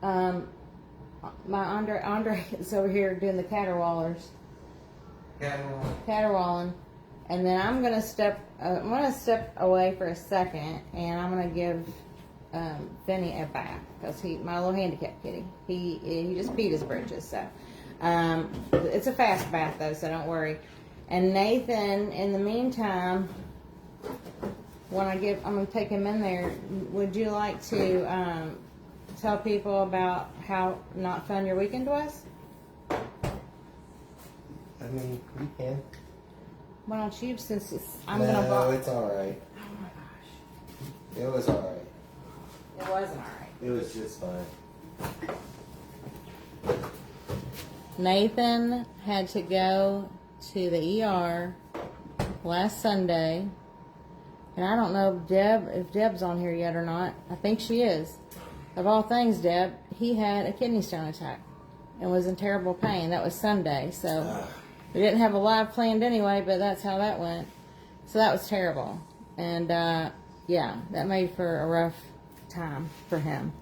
My Andre is over here doing the caterwaulers. Caterwauling. And then I'm gonna step away for a second, and I'm gonna give Vinny a bath because my little handicap kitty. He just peed his britches. So it's a fast bath though, so don't worry. And Nathan, in the meantime, I'm gonna take him in there. Would you like to tell people about how not fun your weekend was? I mean, you can. Why don't you, since I'm no, gonna No, it's alright. Oh my gosh. It was alright. It wasn't alright. It was just fine. Nathan had to go to the ER last Sunday, and I don't know if Deb's on here yet or not. I think she is. Of all things, Deb, he had a kidney stone attack and was in terrible pain. That was Sunday, so we didn't have a live planned anyway, but that's how that went. So that was terrible, and yeah, that made for a rough time for him.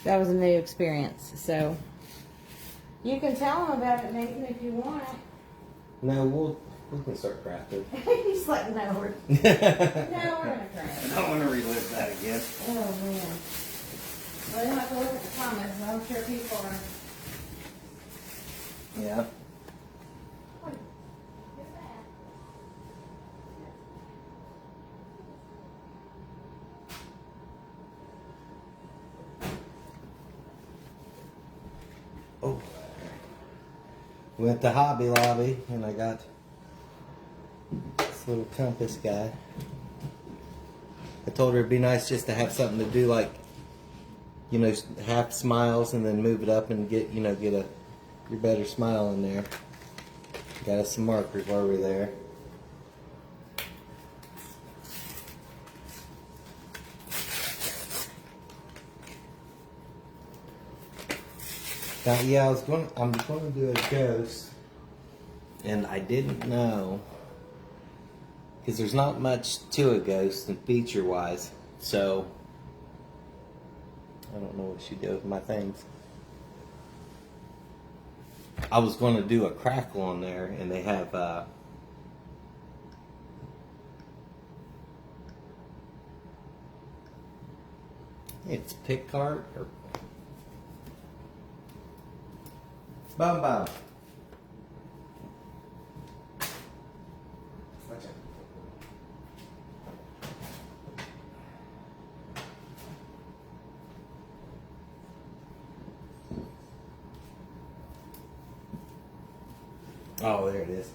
That was a new experience, so you can tell him about it, Nathan, if you want. No, we can start crafting. He's like, no, we're gonna craft. I don't want to relive that again. Oh man. Well, you'll have to look at the comments, and I'm sure people are. Yeah. Oh. Went to Hobby Lobby and I got this little compass guy. I told her it'd be nice just to have something to do, like, you know, half smiles and then move it up and get your better smile in there. Got us some markers while we're there. Now, yeah, I'm going to do a ghost, and I didn't know, because there's not much to a ghost and feature-wise, so I don't know what she did with my things. I was going to do a crackle on there, and they have it's pickguard or Bum Bum. Oh, there it is.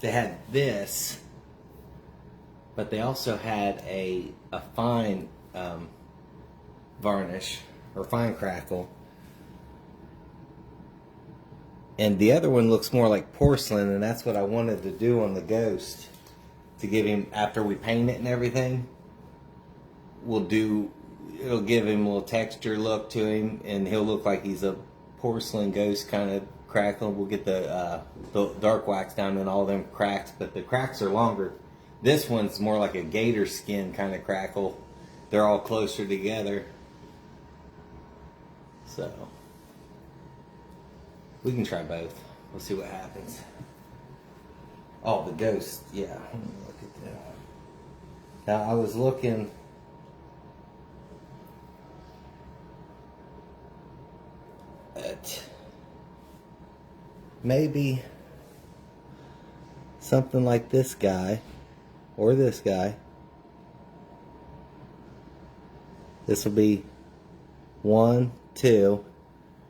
They had this, but they also had a fine varnish or fine crackle. And the other one looks more like porcelain, and that's what I wanted to do on the ghost. To give him, after we paint it and everything, it'll give him a little texture look to him, and he'll look like he's a porcelain ghost kind of crackle. We'll get the dark wax down in all them cracks, but the cracks are longer. This one's more like a gator skin kind of crackle. They're all closer together. So we can try both. We'll see what happens. Oh, the ghost. Yeah. Let me look at that. Now, I was looking at maybe something like this guy or this guy. This will be 1, 2.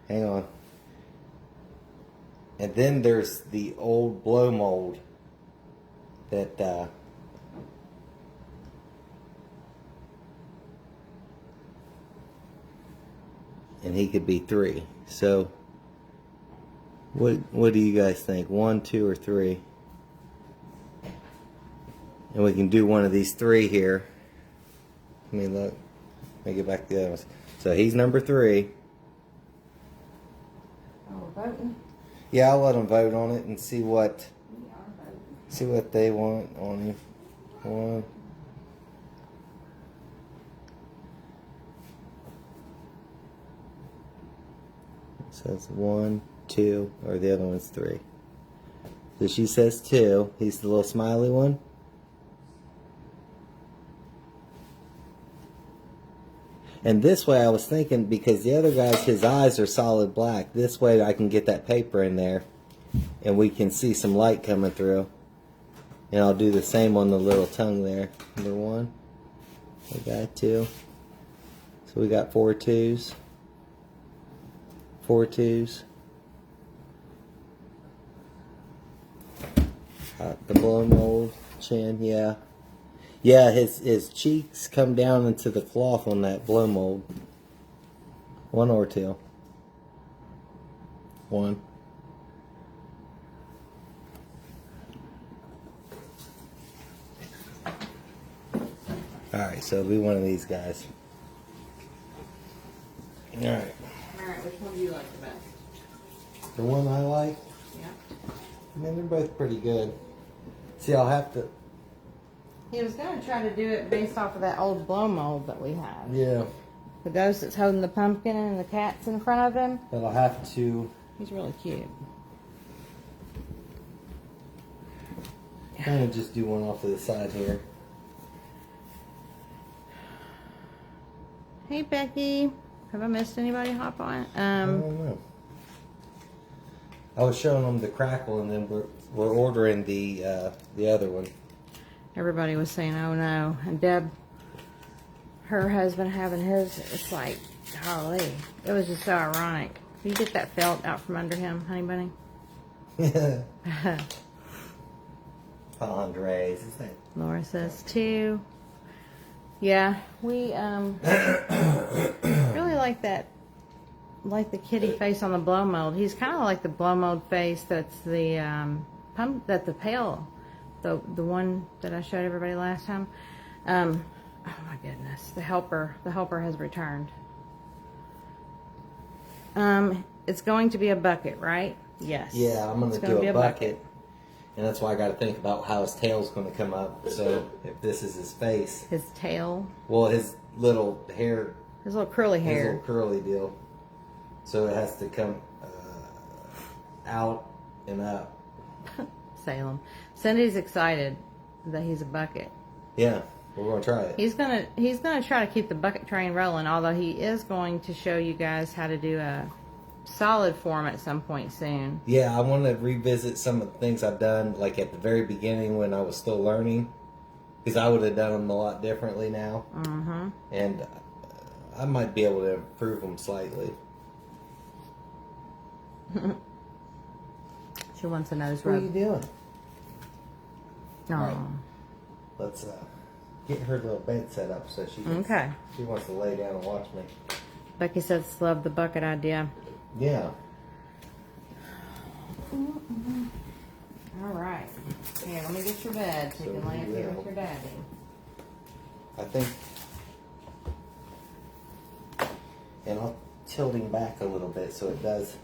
Hang on. And then there's the old blow mold that and he could be 3. So what do you guys think? 1, 2, or 3? And we can do one of these 3 here. Let me look. Let me get back to the other ones. So he's number 3. Oh, we're voting. Yeah, I'll let them vote on it and see what they want on him. 1. So it's 1, 2, or the other one's 3. So she says 2. He's the little smiley one. And this way I was thinking, because the other guy's, his eyes are solid black. This way I can get that paper in there and we can see some light coming through. And I'll do the same on the little tongue there. Number 1. We got 2. So we got 4 2s. 4 2s. The blow mold chin, yeah. Yeah, his cheeks come down into the cloth on that blow mold. 1 or 2. 1. Alright, so it'll be one of these guys. Alright. Alright, which one do you like the best? The one I like? Yeah. I mean, they're both pretty good. See, I'll have to... He was going to try to do it based off of that old blow mold that we have. Yeah. The ghost that's holding the pumpkin and the cat's in front of him. But I'll have to... He's really cute. kind of just do one off to the side here. Hey, Becky. Have I missed anybody hop on? I don't know. I was showing them the crackle, and then we're ordering the other one. Everybody was saying, oh no. And Deb, her husband having his, it's like, golly. It was just so ironic. Can you get that felt out from under him, honey bunny? Andres, isn't it? Laura says 2. Yeah, we really like that, like the kitty face on the blow mold. He's kind of like the blow mold face that's the the pale, the one that I showed everybody last time. Oh my goodness, the helper has returned. It's going to be a bucket, right? Yes. Yeah, I'm going to do a bucket. And that's why I got to think about how his tail's going to come up. So if this is his face. His tail? Well, his little hair. His little curly hair. His little curly deal. So it has to come out and up. Salem. Cindy's excited that he's a bucket. Yeah, we're going to try it. He's gonna try to keep the bucket train rolling, although he is going to show you guys how to do a solid form at some point soon. Yeah, I want to revisit some of the things I've done, like at the very beginning when I was still learning, because I would have done them a lot differently now. Mm-hmm. And I might be able to improve them slightly. She wants a nose What rub. are you doing? Oh. Right. Let's get her little bed set up so she wants to lay down and watch me. Becky says love the bucket idea. Yeah. All right. Here, let me get your bed so you can lay up here with your daddy. I think, and I'll tilt him back a little bit so it does.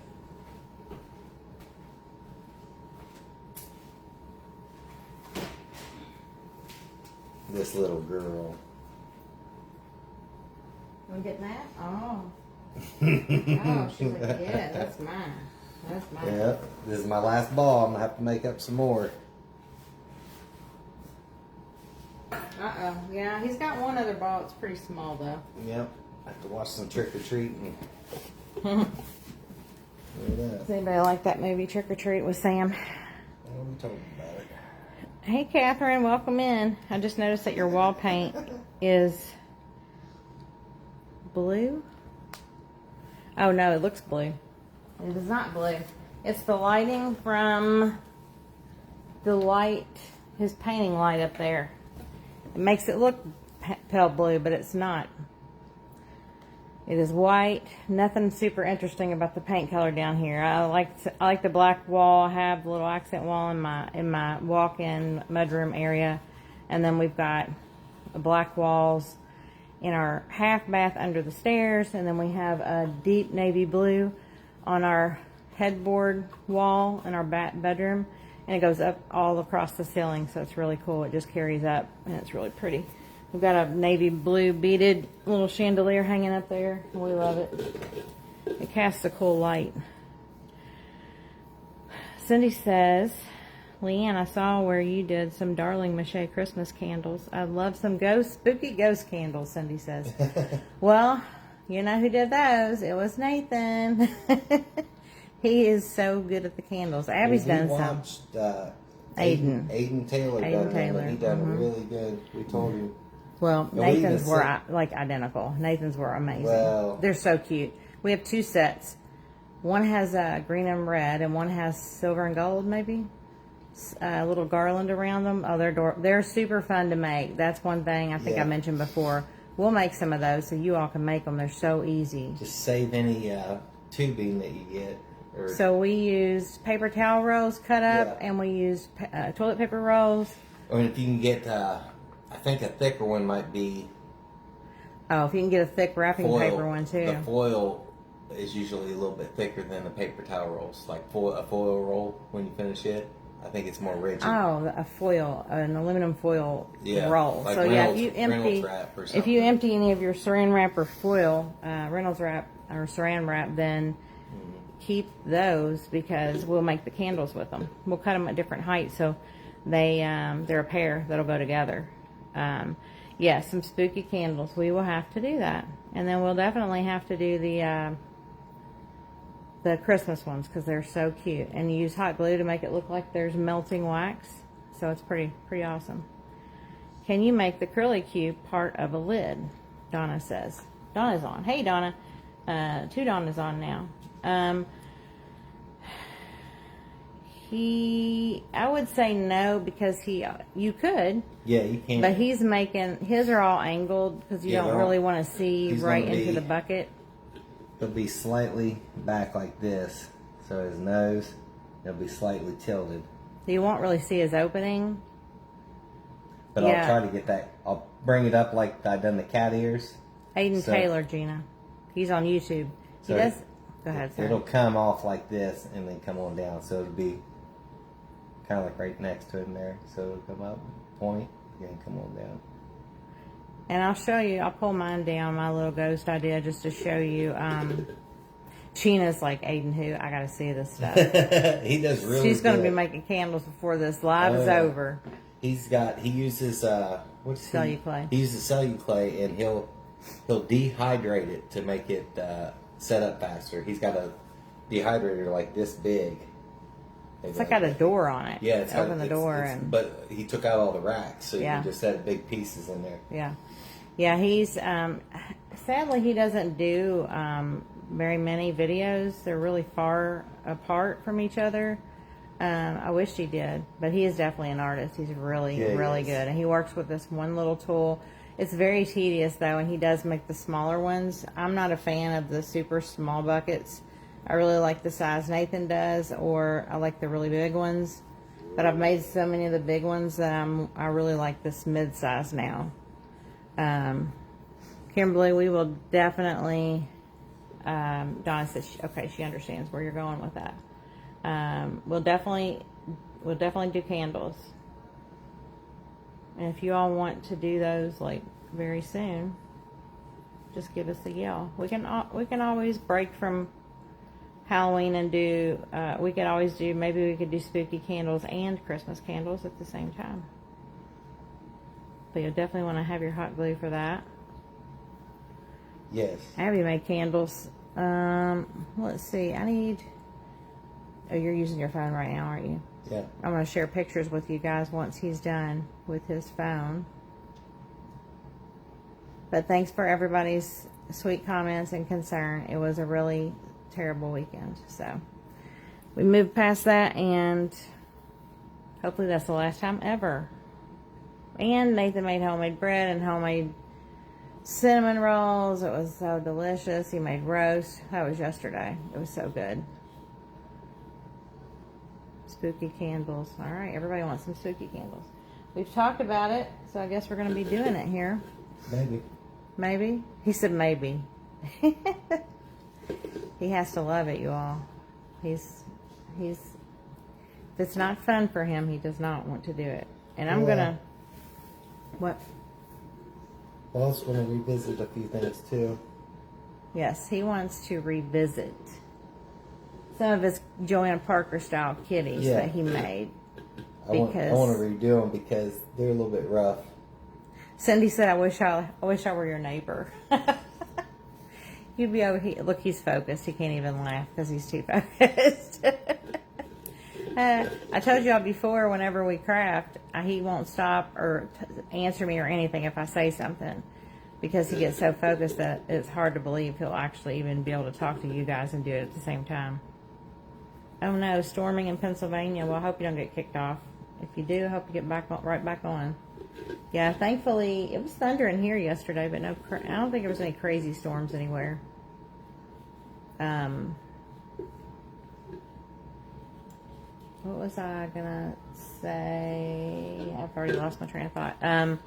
This little girl. You want to get that? Oh. Oh, she's like, yeah, that's mine. That's mine. Yeah, this is my last ball. I'm going to have to make up some more. Uh-oh. Yeah, he's got one other ball. It's pretty small, though. Yep. I have to watch some Trick or Treating. Look at that. Does anybody like that movie, Trick or Treat with Sam? What are we talking about it? Hey, Catherine, welcome in. I just noticed that your wall paint is blue. Oh, no, it looks blue. It is not blue. It's the lighting from the light, his painting light up there. It makes it look pale blue, but it's not. It is white. Nothing super interesting about the paint color down here. I like the black wall. I have the little accent wall in my walk-in mudroom area, and then we've got black walls in our half bath under the stairs, and then we have a deep navy blue on our headboard wall in our bedroom, and it goes up all across the ceiling, so it's really cool. It just carries up, and it's really pretty. We've got a navy blue beaded little chandelier hanging up there. We love it. It casts a cool light. Cindy says, Leanne, I saw where you did some Darling Mache Christmas candles. I'd love some spooky ghost candles, Cindy says. Well, you know who did those? It was Nathan. He is so good at the candles. Abby's done some. Aiden Taylor Aiden done Taylor. them, and he done really good. We told him. Well, Nathan's were like identical. Nathan's were amazing. Well, they're so cute. We have 2 sets. One has green and red, and one has silver and gold, maybe. A little garland around them. Oh, they're super fun to make. That's one thing I think I mentioned before. We'll make some of those so you all can make them. They're so easy. Just save any tubing that you get. So we used paper towel rolls cut up, and we used toilet paper rolls. Or if you can get, I think a thicker one might be. Oh, if you can get a thick wrapping paper one too. The foil is usually a little bit thicker than the paper towel rolls. Like a foil roll when you finish it. I think it's more rigid. Oh, an aluminum foil roll. Like so Reynolds, if you empty any of your saran wrap or foil, Reynolds wrap or saran wrap, then keep those because we'll make the candles with them. We'll cut them at different heights so they're a pair that'll go together. Some spooky candles. We will have to do that, and then we'll definitely have to do the Christmas ones because they're so cute. And you use hot glue to make it look like there's melting wax, so it's pretty awesome. Can you make the curly cube part of a lid? Donna says. Donna's on. Hey Donna, 2 Donna's on now. I would say no because you could. Yeah, you can. But he's making, his are all angled because you don't really want to see right into the bucket. He'll be slightly back like this, so his nose, will be slightly tilted. You won't really see his opening. But I'll try to get that, I'll bring it up like I done the cat ears. Aiden Taylor, Gina. He's on YouTube. He does, go ahead, sir. It'll come off like this and then come on down, so it'll be kind of like right next to him there. So it'll come up, point, and come on down. And I'll show you, I'll pull mine down, my little ghost idea, just to show you. Gina's like, Aiden who? I got to see this stuff. He does really She's going to be making candles before this live is over. He uses, Celluclay. He uses celluclay, and he'll dehydrate it to make it set up faster. He's got a dehydrator like this big. It's like got a door on it. Yeah, open the door. But he took out all the racks, so you can just set big pieces in there. Yeah. He's sadly he doesn't do very many videos. They're really far apart from each other. I wish he did, but he is definitely an artist. He's really good, and he works with this one little tool. It's very tedious though, and he does make the smaller ones. I'm not a fan of the super small buckets. I really like the size Nathan does, or I like the really big ones. But I've made so many of the big ones that I really like this mid-size now. Kimberly, we will definitely. Donna says, she understands where you're going with that. We'll definitely do candles. And if you all want to do those like very soon, just give us a yell. We can always break from Halloween and do, maybe we could do spooky candles and Christmas candles at the same time. But you'll definitely want to have your hot glue for that. Yes. Abby made candles. Let's see, you're using your phone right now, aren't you? Yeah. I'm going to share pictures with you guys once he's done with his phone. But thanks for everybody's sweet comments and concern. It was a really terrible weekend. So we moved past that, and hopefully that's the last time ever. And Nathan made homemade bread and homemade cinnamon rolls. It was so delicious. He made roast. That was yesterday. It was so good. Spooky candles. All right, everybody wants some spooky candles. We've talked about it, so I guess we're going to be doing it here. Maybe? He said maybe. He has to love it, you all. If it's not fun for him, he does not want to do it. And I'm going to... What? I also want to revisit a few things, too. Yes, he wants to revisit some of his Joanna Parker style kitties that he made. I want to redo them because they're a little bit rough. Cindy said, I wish I were your neighbor. You'd be over here. Look, he's focused. He can't even laugh because he's too focused. I told y'all before, whenever we craft, he won't stop or answer me or anything if I say something, because he gets so focused that it's hard to believe he'll actually even be able to talk to you guys and do it at the same time. Oh no, storming in Pennsylvania. Well, I hope you don't get kicked off. If you do, I hope you get right back on. Yeah, thankfully, it was thundering here yesterday, but I don't think there was any crazy storms anywhere. What was I gonna say? I've already lost my train of thought.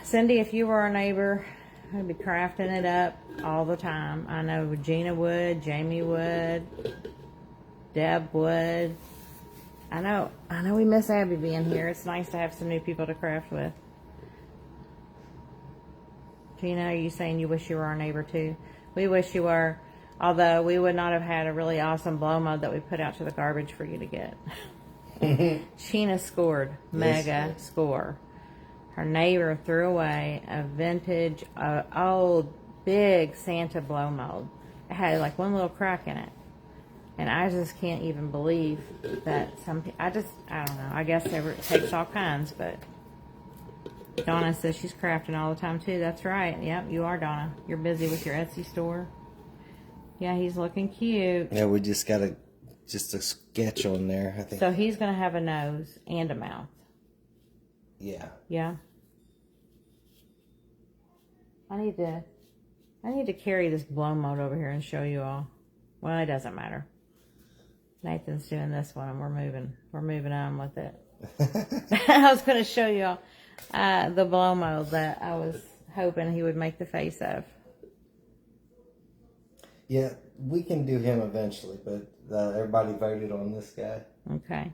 Cindy, if you were our neighbor, I'd be crafting it up all the time. I know Gina would, Jamie would, Deb would. I know we miss Abby being here. It's nice to have some new people to craft with. Gina, are you saying you wish you were our neighbor too? We wish you were, although we would not have had a really awesome blow mold that we put out to the garbage for you to get. Sheena scored, mega score. Her neighbor threw away a vintage, old, big Santa blow mold. It had like one little crack in it. And I just can't even believe that I don't know. I guess it takes all kinds, but Donna says she's crafting all the time too. That's right. Yep, you are, Donna. You're busy with your Etsy store. Yeah, he's looking cute. Yeah, we just got a sketch on there, I think. So he's going to have a nose and a mouth. Yeah. Yeah. I need to carry this blow mold over here and show you all. Well, it doesn't matter. Nathan's doing this one, and we're moving on with it. I was going to show you all the blow mold that I was hoping he would make the face of. Yeah, we can do him eventually, but everybody voted on this guy. Okay.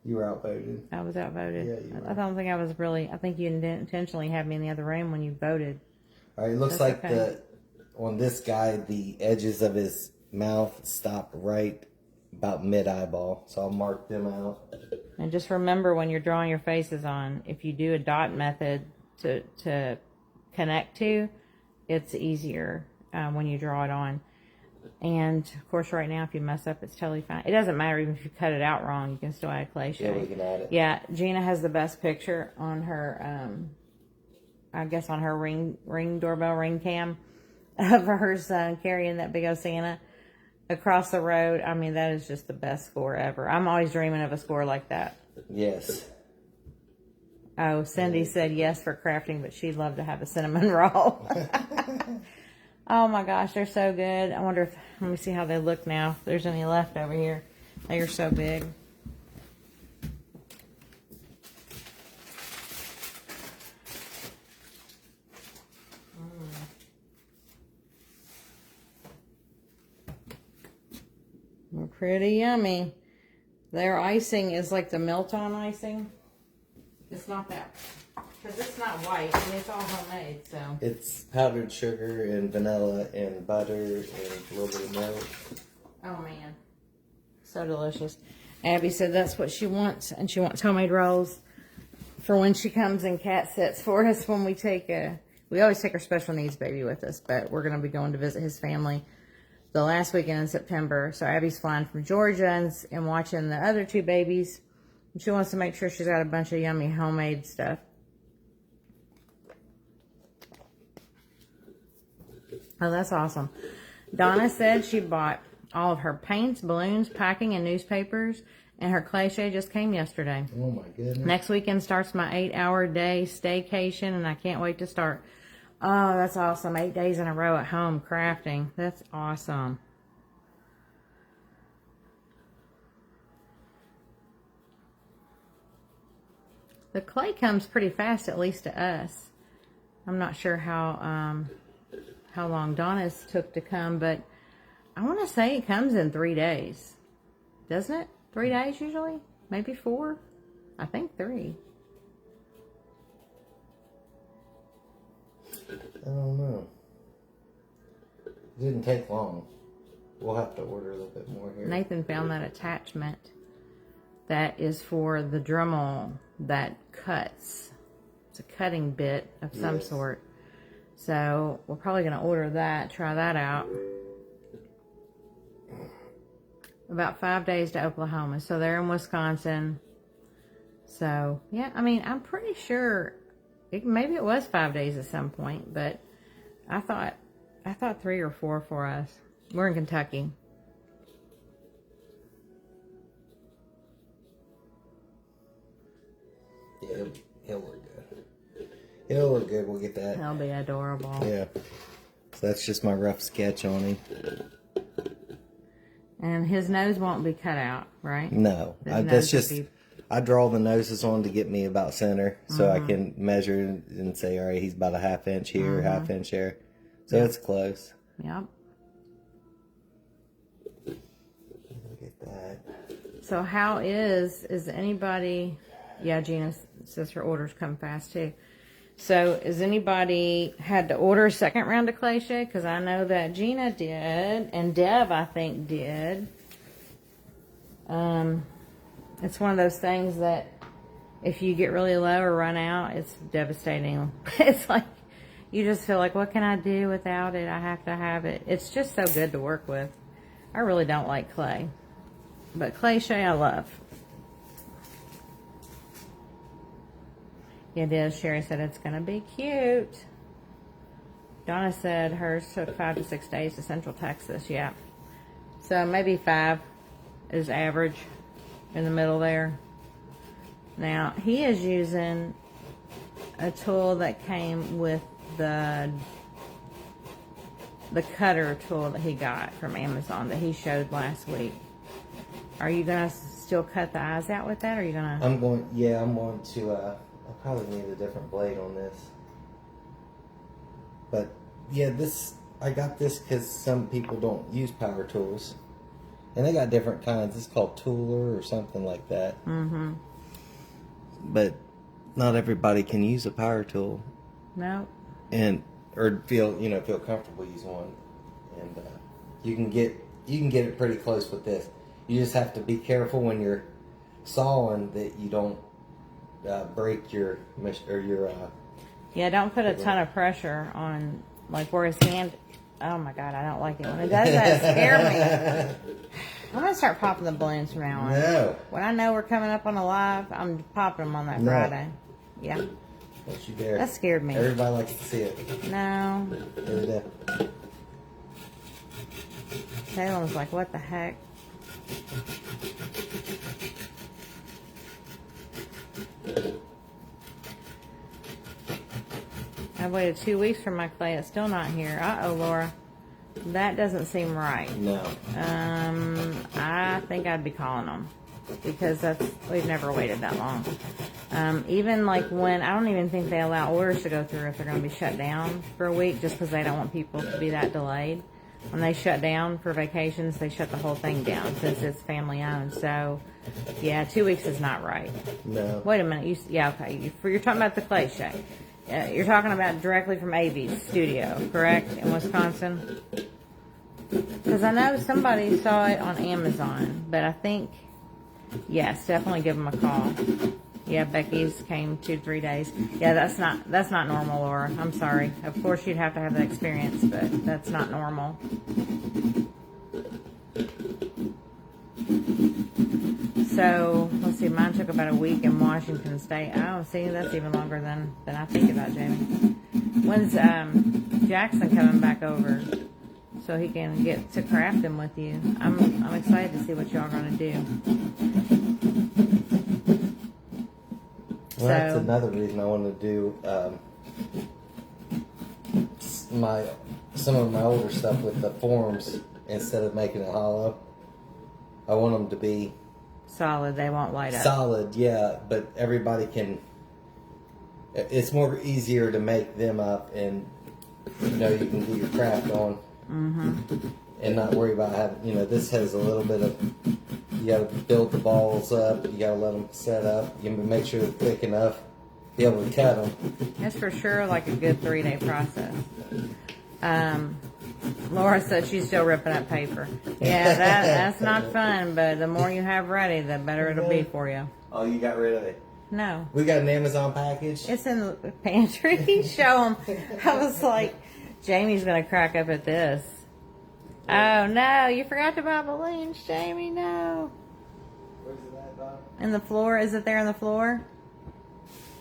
You were outvoted. I was outvoted. Yeah, you were. I don't think I was really. I think you intentionally had me in the other room when you voted. All right, it looks like on this guy, the edges of his mouth stop right about mid-eyeball, so I'll mark them out. And just remember, when you're drawing your faces on, if you do a dot method to connect to, it's easier when you draw it on. And of course, right now, if you mess up, it's totally fine. It doesn't matter even if you cut it out wrong. You can still add ClayShay. Yeah, we can add it. Yeah, Gina has the best picture on her, I guess on her ring doorbell ring cam of her son carrying that big old Santa across the road. I mean, that is just the best score ever. I'm always dreaming of a score like that. Yes. Oh, Cindy said yes for crafting, but she'd love to have a cinnamon roll. Oh my gosh, they're so good. I wonder if, let me see how they look now. If there's any left over here. They are so big. They're pretty yummy. Their icing is like the melt-on icing. It's not that, because it's not white, and it's all homemade, so. It's powdered sugar and vanilla and butter and a little bit of milk. Oh, man. So delicious. Abby said that's what she wants, and she wants homemade rolls for when she comes and cat sits for us when we we always take our special needs baby with us, but we're going to be going to visit his family the last weekend in September. So Abby's flying from Georgia and watching the other two babies. And she wants to make sure she's got a bunch of yummy homemade stuff. Oh, that's awesome. Donna said she bought all of her paints, balloons, packing, and newspapers, and her ClayShay just came yesterday. Oh, my goodness. Next weekend starts my 8-hour day staycation, and I can't wait to start. Oh, that's awesome. 8 days in a row at home crafting. That's awesome. The clay comes pretty fast, at least to us. I'm not sure how long Donna's took to come, but I want to say it comes in 3 days. Doesn't it? 3 days usually? Maybe 4? I think 3. I don't know. It didn't take long. We'll have to order a little bit more here. Nathan found that attachment that is for the Dremel that cuts. It's a cutting bit of some sort. So we're probably going to order that, try that out. About 5 days to Oklahoma. So they're in Wisconsin. So, yeah, I mean, I'm pretty sure maybe it was 5 days at some point, but I thought 3 or 4 for us. We're in Kentucky. Yeah, he'll look good. He'll look good. We'll get that. He'll be adorable. Yeah. So that's just my rough sketch on him. And his nose won't be cut out, right? No. That's just... I draw the noses on to get me about center, so I can measure and say, all right, he's about a ½ inch here, ½ inch there. So it's close. Yep. Look at that. So how is anybody... Yeah, Gina says her orders come fast too. So is anybody had to order a second round of ClayShay? Because I know that Gina did, and Deb, I think, did. It's one of those things that if you get really low or run out, it's devastating. It's like, you just feel like, what can I do without it? I have to have it. It's just so good to work with. I really don't like clay. But ClayShay I love. It is. Sherry said it's going to be cute. Donna said hers took 5 to 6 days to Central Texas. Yeah. So maybe 5 is average. In the middle there. Now, he is using a tool that came with the cutter tool that he got from Amazon that he showed last week. Are you going to still cut the eyes out with that, or are you going to... I'm going to, I'll probably need a different blade on this. But, yeah, I got this because some people don't use power tools. And they got different kinds. It's called Tooler or something like that. Mm-hmm. But not everybody can use a power tool. No. Or feel comfortable using one. And you can get it pretty close with this. You just have to be careful when you're sawing that you don't break your Yeah, don't put a ton of pressure on, like where his hand. Oh my God, I don't like it when it does that. Scare me. I'm gonna start popping the balloons from now on. No. When I know we're coming up on a live, I'm popping them on that Friday. Yeah. Don't you dare. That scared me. Everybody likes to see it. No. Every day. Salem was like, what the heck? I've waited 2 weeks for my clay. It's still not here. Uh-oh, Laura. That doesn't seem right. No. I think I'd be calling them. Because we've never waited that long. Even like when, I don't even think they allow orders to go through if they're going to be shut down for a week, just because they don't want people to be that delayed. When they shut down for vacations, they shut the whole thing down since it's family owned. So, yeah, 2 weeks is not right. No. Wait a minute. Okay. You're talking about the ClayShay. You're talking about directly from AV's studio, correct, in Wisconsin? Because I know somebody saw it on Amazon, but I think, yes, definitely give them a call. Yeah, Becky's came 2-3 days. Yeah, that's not normal, Laura. I'm sorry. Of course, you'd have to have the experience, but that's not normal. So, let's see, mine took about a week in Washington State. Oh, see, that's even longer than I think about, Jamie. When's Jackson coming back over so he can get to crafting with you? I'm excited to see what y'all are going to do. Well, that's another reason I want to do some of my older stuff with the forms instead of making it hollow. I want them to be solid. They won't light up. Solid, yeah, but everybody can. It's more easier to make them up, and you can do your craft on, and not worry about having. This has a little bit of. You got to build the balls up. You got to let them set up. You can make sure they're thick enough to be able to cut them. That's for sure like a good 3-day process. Laura said she's still ripping up paper. Yeah, that's not fun, but the more you have ready, the better it'll be for you. Oh, you got rid of it? No. We got an Amazon package. It's in the pantry. Show them. I was like, Jamie's going to crack up at this. Oh, no. You forgot to buy balloons, Jamie. No. Where's it at, Bob? In the floor. Is it there on the floor?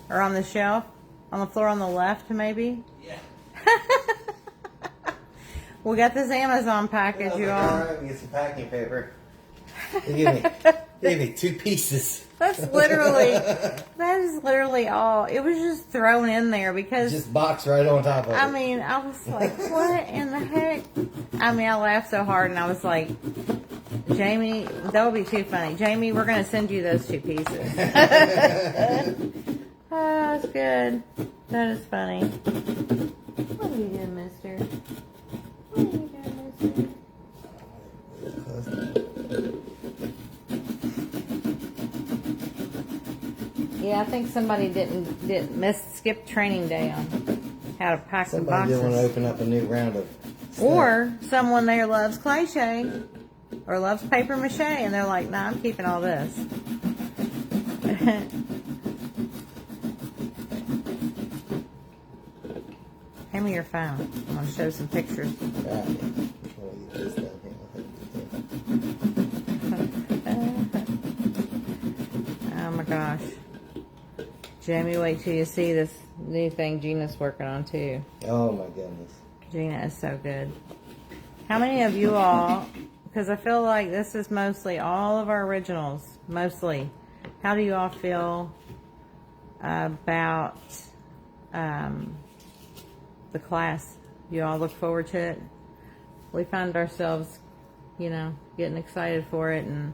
Or on the shelf? On the floor on the left, maybe? Yeah. We got this Amazon package, you all. All right, we get some packing paper. They gave me 2 pieces. That is literally all. It was just thrown in there because. Just boxed right on top of it. I mean, I was like, what in the heck? I mean, I laughed so hard and I was like, Jamie, that would be too funny. Jamie, we're going to send you those 2 pieces. Oh, that's good. That is funny. What are you doing, mister? What are you doing, mister? Yeah, I think somebody didn't skip training day on how to pack the Somebody boxes. did want to open up a new round of stuff. Or someone there loves ClayShay or loves paper mache, and they're like, "Nah, I'm keeping all this." Hand me your phone. I'm gonna show some pictures. Oh my gosh. Jamie, wait till you see this new thing Gina's working on too. Oh my goodness. Gina is so good. How many of you all, because I feel like this is mostly all of our originals, mostly. How do you all feel about the class? You all look forward to it? We find ourselves, you know, getting excited for it and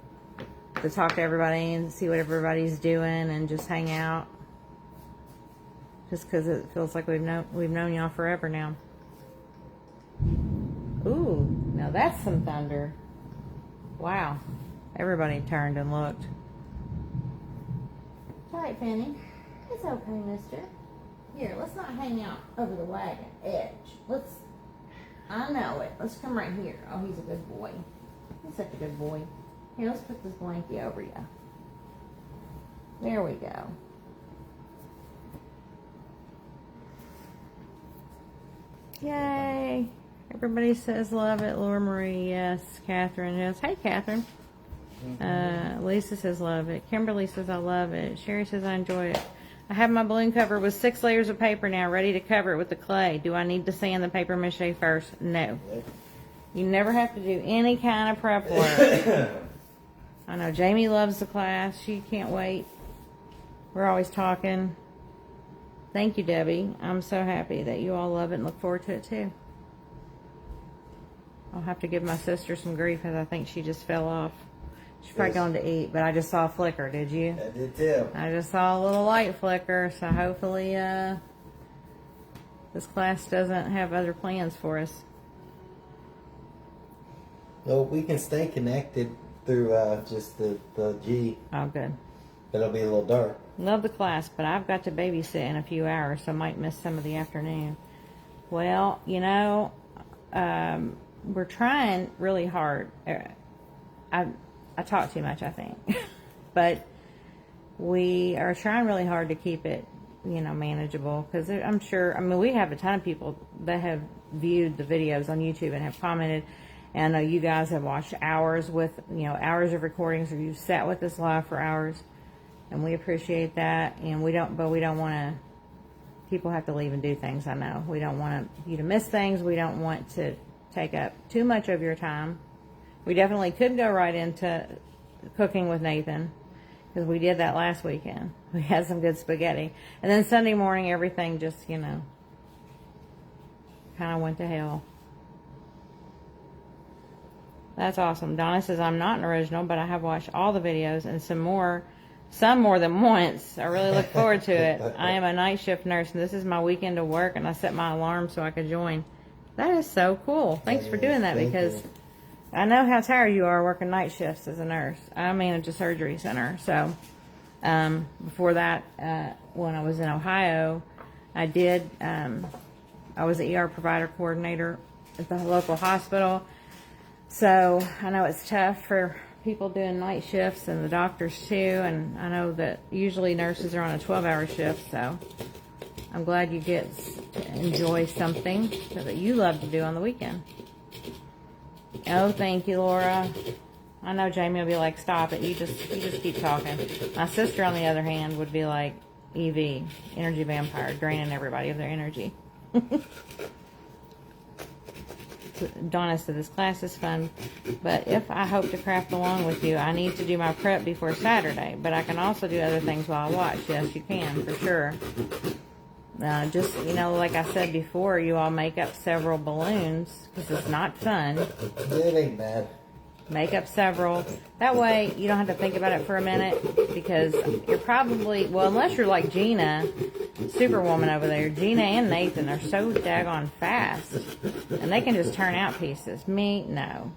to talk to everybody and see what everybody's doing and just hang out. Just because it feels like we've known y'all forever now. Ooh, now that's some thunder. Wow. Everybody turned and looked. All right, Penny. It's okay, mister. Here, let's not hang out over the wagon edge. I know it. Let's come right here. Oh, he's a good boy. He's such a good boy. Here, let's put this blankie over you. There we go. Yay. Everybody says love it. Laura Marie, yes. Catherine, yes. Hey, Catherine. Lisa says love it. Kimberly says I love it. Sherry says I enjoy it. I have my balloon cover with 6 layers of paper now, ready to cover it with the clay. Do I need to sand the paper mache first? No. You never have to do any kind of prep work. I know Jamie loves the class. She can't wait. We're always talking. Thank you, Debbie. I'm so happy that you all love it and look forward to it too. I'll have to give my sister some grief because I think she just fell off. She's probably going to eat, but I just saw a flicker. Did you? I did too. I just saw a little light flicker, so hopefully this class doesn't have other plans for us. No, we can stay connected through just the G. Oh, good. But it'll be a little dark. Love the class, but I've got to babysit in a few hours, so I might miss some of the afternoon. Well, you know, we're trying really hard. I talk too much, I think. But we are trying really hard to keep it, you know, manageable. Because I'm sure, I mean, we have a ton of people that have viewed the videos on YouTube and have commented. And I know you guys have watched hours with, you know, hours of recordings, or you've sat with us live for hours. And we appreciate that. And we don't want to, people have to leave and do things, I know. We don't want you to miss things. We don't want to take up too much of your time. We definitely could go right into cooking with Nathan, because we did that last weekend. We had some good spaghetti. And then Sunday morning, everything just, you know, kind of went to hell. That's awesome. Donna says, I'm not an original, but I have watched all the videos and some more than once. I really look forward to it. I am a night shift nurse, and this is my weekend of work, and I set my alarm so I could join. That is so cool. Thanks for doing that, because I know how tired you are working night shifts as a nurse. I manage a surgery center. So before that, when I was in Ohio, I was the ER provider coordinator at the local hospital. So I know it's tough for people doing night shifts and the doctors too. And I know that usually nurses are on a 12-hour shift. So I'm glad you get to enjoy something that you love to do on the weekend. Oh, thank you, Laura. I know Jamie will be like, stop it. You just keep talking. My sister, on the other hand, would be like EV, energy vampire, draining everybody of their energy. Donna said, this class is fun, but if I hope to craft along with you, I need to do my prep before Saturday. But I can also do other things while I watch. Yes, you can, for sure. Just, you know, like I said before, you all make up several balloons, because it's not fun. It ain't bad. Make up several. That way, you don't have to think about it for a minute, because you're probably, well, unless you're like Gina, Superwoman over there. Gina and Nathan are so daggone fast, and they can just turn out pieces. Me, no.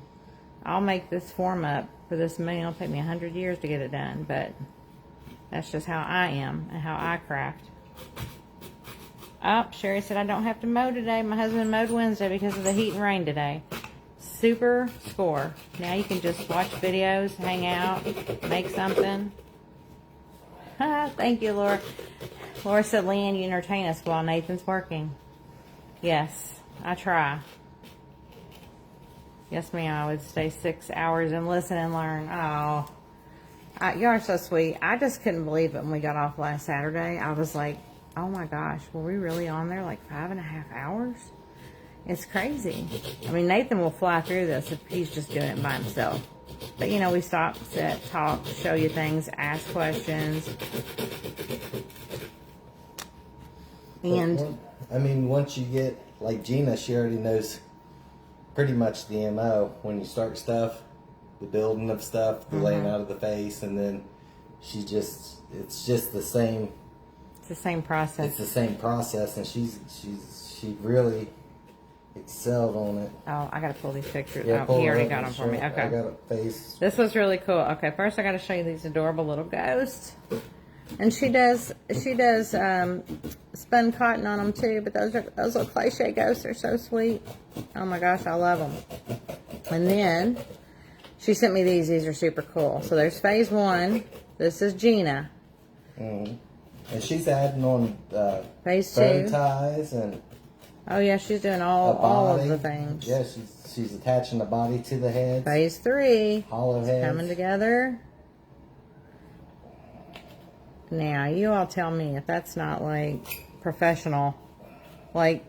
I'll make this form up for this meal. It'll take me 100 years to get it done, but that's just how I am and how I craft. Oh, Sherry said, I don't have to mow today. My husband mowed Wednesday because of the heat and rain today. Super score. Now you can just watch videos, hang out, make something. Thank you, Laura. Laura said, Leanne, you entertain us while Nathan's working. Yes, I try. Yes, ma'am, I would stay 6 hours and listen and learn. Oh, you are so sweet. I just couldn't believe it when we got off last Saturday. I was like, oh my gosh, were we really on there like 5.5 hours? It's crazy. I mean, Nathan will fly through this if he's just doing it by himself. But, you know, we stop, sit, talk, show you things, ask questions. And I mean, once you get, like Gina, she already knows pretty much the MO. When you start stuff, the building of stuff, the laying out of the face, and then it's just the same. It's the same process. It's the same process, and she really excelled on it. Oh, I got to pull these pictures Yeah, out. He already got them for me. Okay. I got a face. This was really cool. Okay, first I got to show you these adorable little ghosts. And she does spun cotton on them too, but those little ClayShay ghosts are so sweet. Oh my gosh, I love them. And then she sent me these. These are super cool. So there's phase 1. This is Gina. And she's adding on phase 2 2 ties and. Oh yeah, she's doing all of the things. Yeah, she's attaching the body to the head. Phase 3. Hollow heads. Coming together. Now, you all tell me if that's not like professional. Like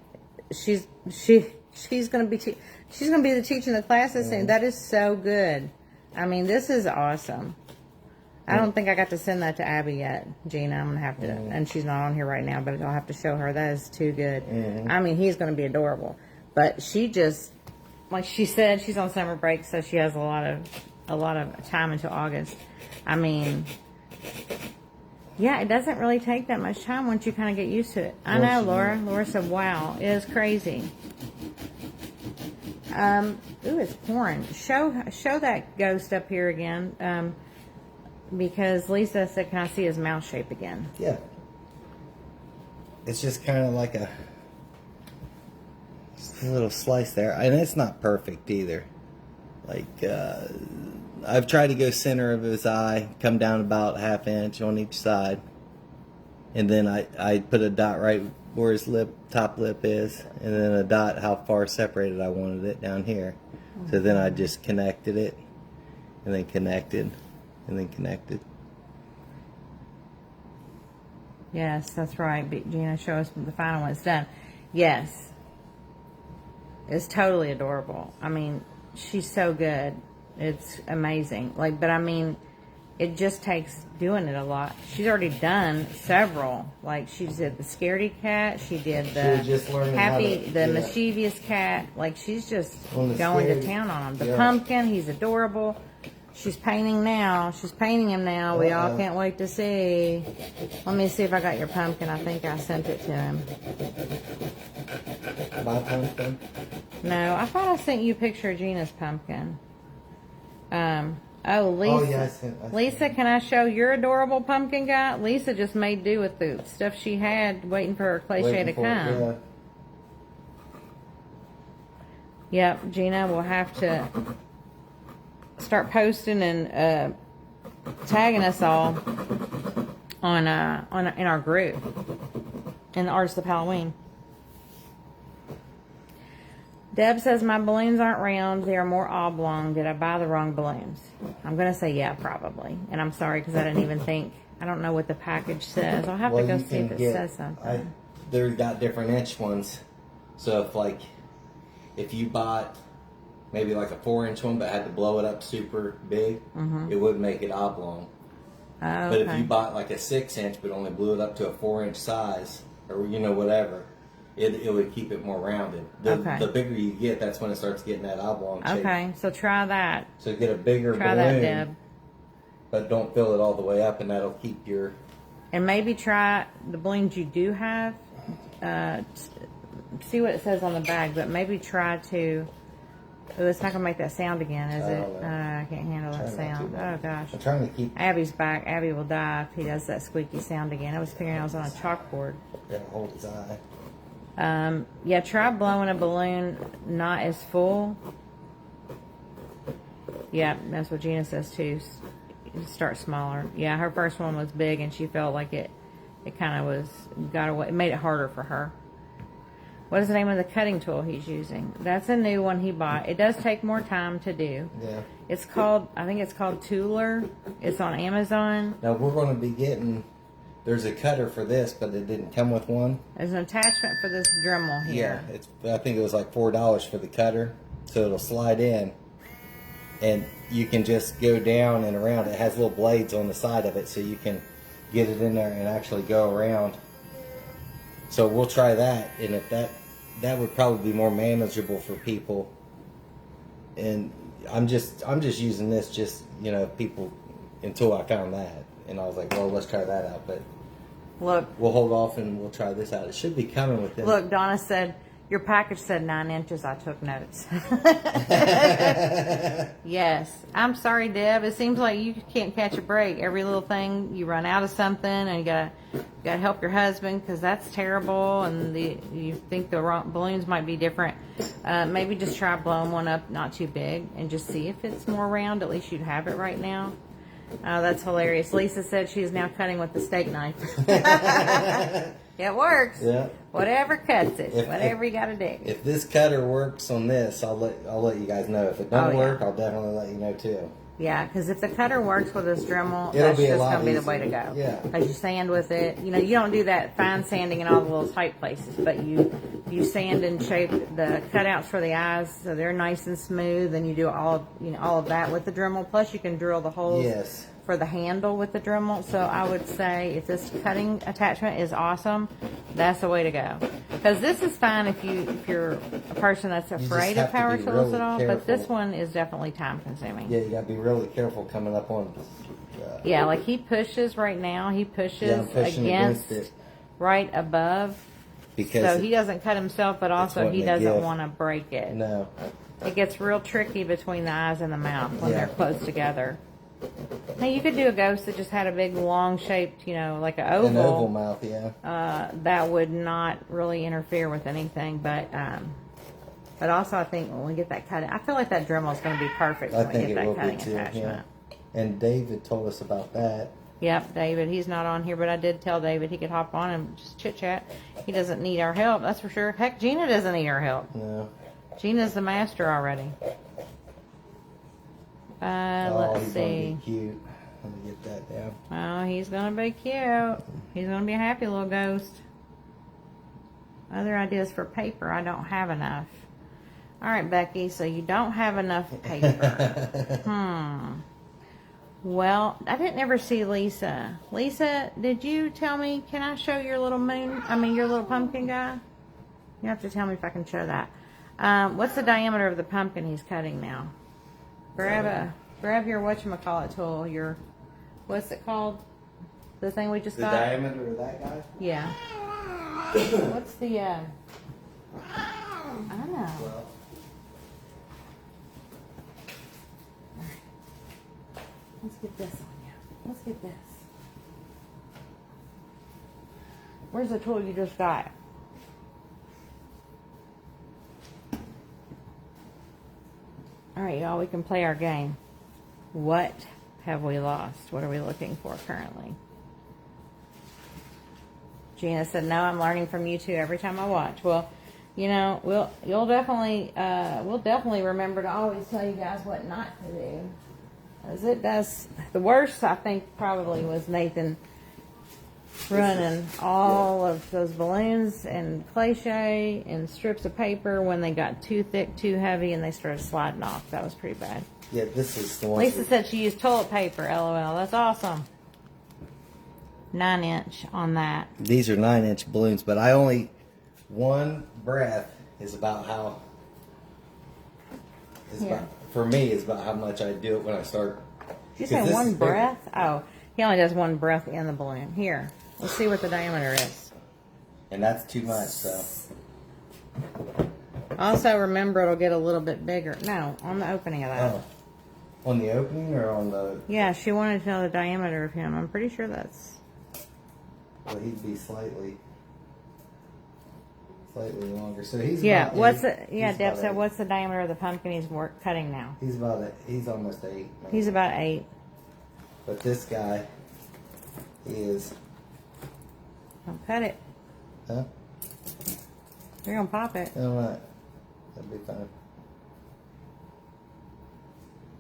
she's gonna be the teaching the classes, and that is so good. I mean, this is awesome. I don't think I got to send that to Abby yet, Gina. I'm gonna have to, and she's not on here right now, but I'll have to show her. That is too good. I mean, he's gonna be adorable, but she just, like she said, she's on summer break, so she has a lot of time until August. I mean, yeah, it doesn't really take that much time once you kind of get used to it. I know, Laura. Laura said, "Wow, it is crazy." Ooh, it's pouring. Show that ghost up here again. Because Lisa said, can I see his mouth shape again? Yeah. It's just kind of like a little slice there. And it's not perfect either. Like, I've tried to go center of his eye, come down about 1/2 inch on each side. And then I put a dot right where his top lip is. And then a dot how far separated I wanted it down here. So then I just connected it. And then connected. And then connected. Yes, that's right. Gina, show us the final one. It's done. Yes. It's totally adorable. I mean, she's so good. It's amazing. Like, but I mean, it just takes doing it a lot. She's already done several. Like, she did the scaredy cat. She did the mischievous cat. Like, she's just going to town on him. The pumpkin, he's adorable. She's painting now. She's painting him now. We all can't wait to see. Let me see if I got your pumpkin. I think I sent it to him. My pumpkin? No, I thought I sent you a picture of Gina's pumpkin. Lisa. Oh, yeah, Lisa, can I show your adorable pumpkin guy? Lisa just made do with the stuff she had, waiting for her ClayShay to come. Yep, Gina will have to start posting and tagging us all on in our group in the Artists of Halloween. Deb says my balloons aren't round; they are more oblong. Did I buy the wrong balloons? I'm gonna say yeah, probably. And I'm sorry because I didn't even think. I don't know what the package says. I'll have to go see if it says something. They've got different inch ones, so if you bought maybe like a 4-inch one but had to blow it up super big, it would make it oblong. Oh, but if you bought like a 6-inch but only blew it up to a 4-inch size, or whatever, it would keep it more rounded. The bigger you get, that's when it starts getting that oblong shape. Okay, so try that. So get a bigger balloon, that, Deb. But don't fill it all the way up, and that'll keep your... And maybe try the balloons you do have. See what it says on the bag, but maybe try to... Oh, it's not going to make that sound again, is it? I can't handle that sound. Oh, gosh. I'm trying to keep... Abby's back. Abby will die if he does that squeaky sound again. I was figuring I was on a chalkboard. Yeah, hold his eye. Yeah, try blowing a balloon not as full. Yeah, that's what Gina says too. Start smaller. Yeah, her first one was big and she felt like it kind of got away. It made it harder for her. What is the name of the cutting tool he's using? That's a new one he bought. It does take more time to do. Yeah. It's called, I think it's called Tooler. It's on Amazon. Now we're going to be getting, there's a cutter for this, but it didn't come with one. There's an attachment for this Dremel here. Yeah, I think it was like $4 for the cutter. So it'll slide in and you can just go down and around. It has little blades on the side of it so you can get it in there and actually go around. So we'll try that, and if that would probably be more manageable for people. And I'm just using this people until I found that, and I was like, well, let's try that out. But look, we'll hold off and we'll try this out. It should be coming with them. Look, Donna said your package said 9 inches. I took notes. Yes, I'm sorry, Deb. It seems like you can't catch a break. Every little thing you run out of something, and you gotta help your husband because that's terrible. And you think the wrong balloons might be different. Maybe just try blowing one up, not too big, and just see if it's more round. At least you'd have it right now. Oh, that's hilarious. Lisa said she is now cutting with the steak knife. It works. Yeah. Whatever cuts it. Whatever you got to do. If this cutter works on this, I'll let you guys know. If it don't work, I'll definitely let you know too. Yeah, because if the cutter works with this Dremel, It'll that's be just going to be the way to go. Yeah. As you sand with it, you don't do that fine sanding in all the little tight places, but you sand and shape the cutouts for the eyes so they're nice and smooth, and you do all of that with the Dremel. Plus, you can drill the holes for the handle with the Dremel. So I would say if this cutting attachment is awesome, that's the way to go. Because this is fine if you're a person that's afraid of power tools at all, but this one is definitely time consuming. Yeah, you got to be really careful coming up on. Yeah, like he pushes right now. He pushes against it right above, so he doesn't cut himself, but also he doesn't want to break it. No, it gets real tricky between the eyes and the mouth when they're close together. Now you could do a ghost that just had a big long shaped, like an oval. An oval mouth, yeah. That would not really interfere with anything, but also I think when we get that cutting, I feel like that Dremel is going to be perfect when we get that cutting attachment. Yeah. And David told us about that. Yep, David. He's not on here, but I did tell David he could hop on and just chit chat. He doesn't need our help, that's for sure. Heck, Gina doesn't need our help. No. Gina's the master already. Let's he's see. Gonna be cute. Let me get that down. Oh, he's gonna be cute. He's gonna be a happy little ghost. Other ideas for paper? I don't have enough. All right, Becky. So you don't have enough paper. Well, I didn't ever see Lisa. Lisa, did you tell me? Can I show your little moon? I mean, your little pumpkin guy. You have to tell me if I can show that. What's the diameter of the pumpkin he's cutting now? Grab your whatchamacallit tool, what's it called? The thing we just got? The diameter of that guy? Yeah. What's the, I don't know. Well, let's get this on you. Let's get this. Where's the tool you just got? All right, y'all, we can play our game. What have we lost? What are we looking for currently? Gina said, no, I'm learning from you too every time I watch. Well, you know, we'll definitely remember to always tell you guys what not to do. As it does, the worst, I think, probably was Nathan running all of those balloons and ClayShay and strips of paper when they got too thick, too heavy, and they started sliding off. That was pretty bad. Yeah, this is the one. Lisa said she used toilet paper. LOL. That's awesome. 9-inch on that. These are 9-inch balloons, but one breath is about how. For me, is about how much I do it when I start. Did you say one breath? Oh, he only does one breath in the balloon. Here, let's see what the diameter is. And that's too much, so. Also, remember it'll get a little bit bigger. No, on the opening of that. Oh. On the opening or on the... Yeah, she wanted to know the diameter of him. I'm pretty sure that's... Well, he'd be slightly longer. So he's yeah. About Deb said, what's the diameter of the pumpkin he's cutting now? He's almost 8. Maybe. He's about 8. But this guy is... Don't cut it. Huh? You're gonna pop it. All right. That'll be fine.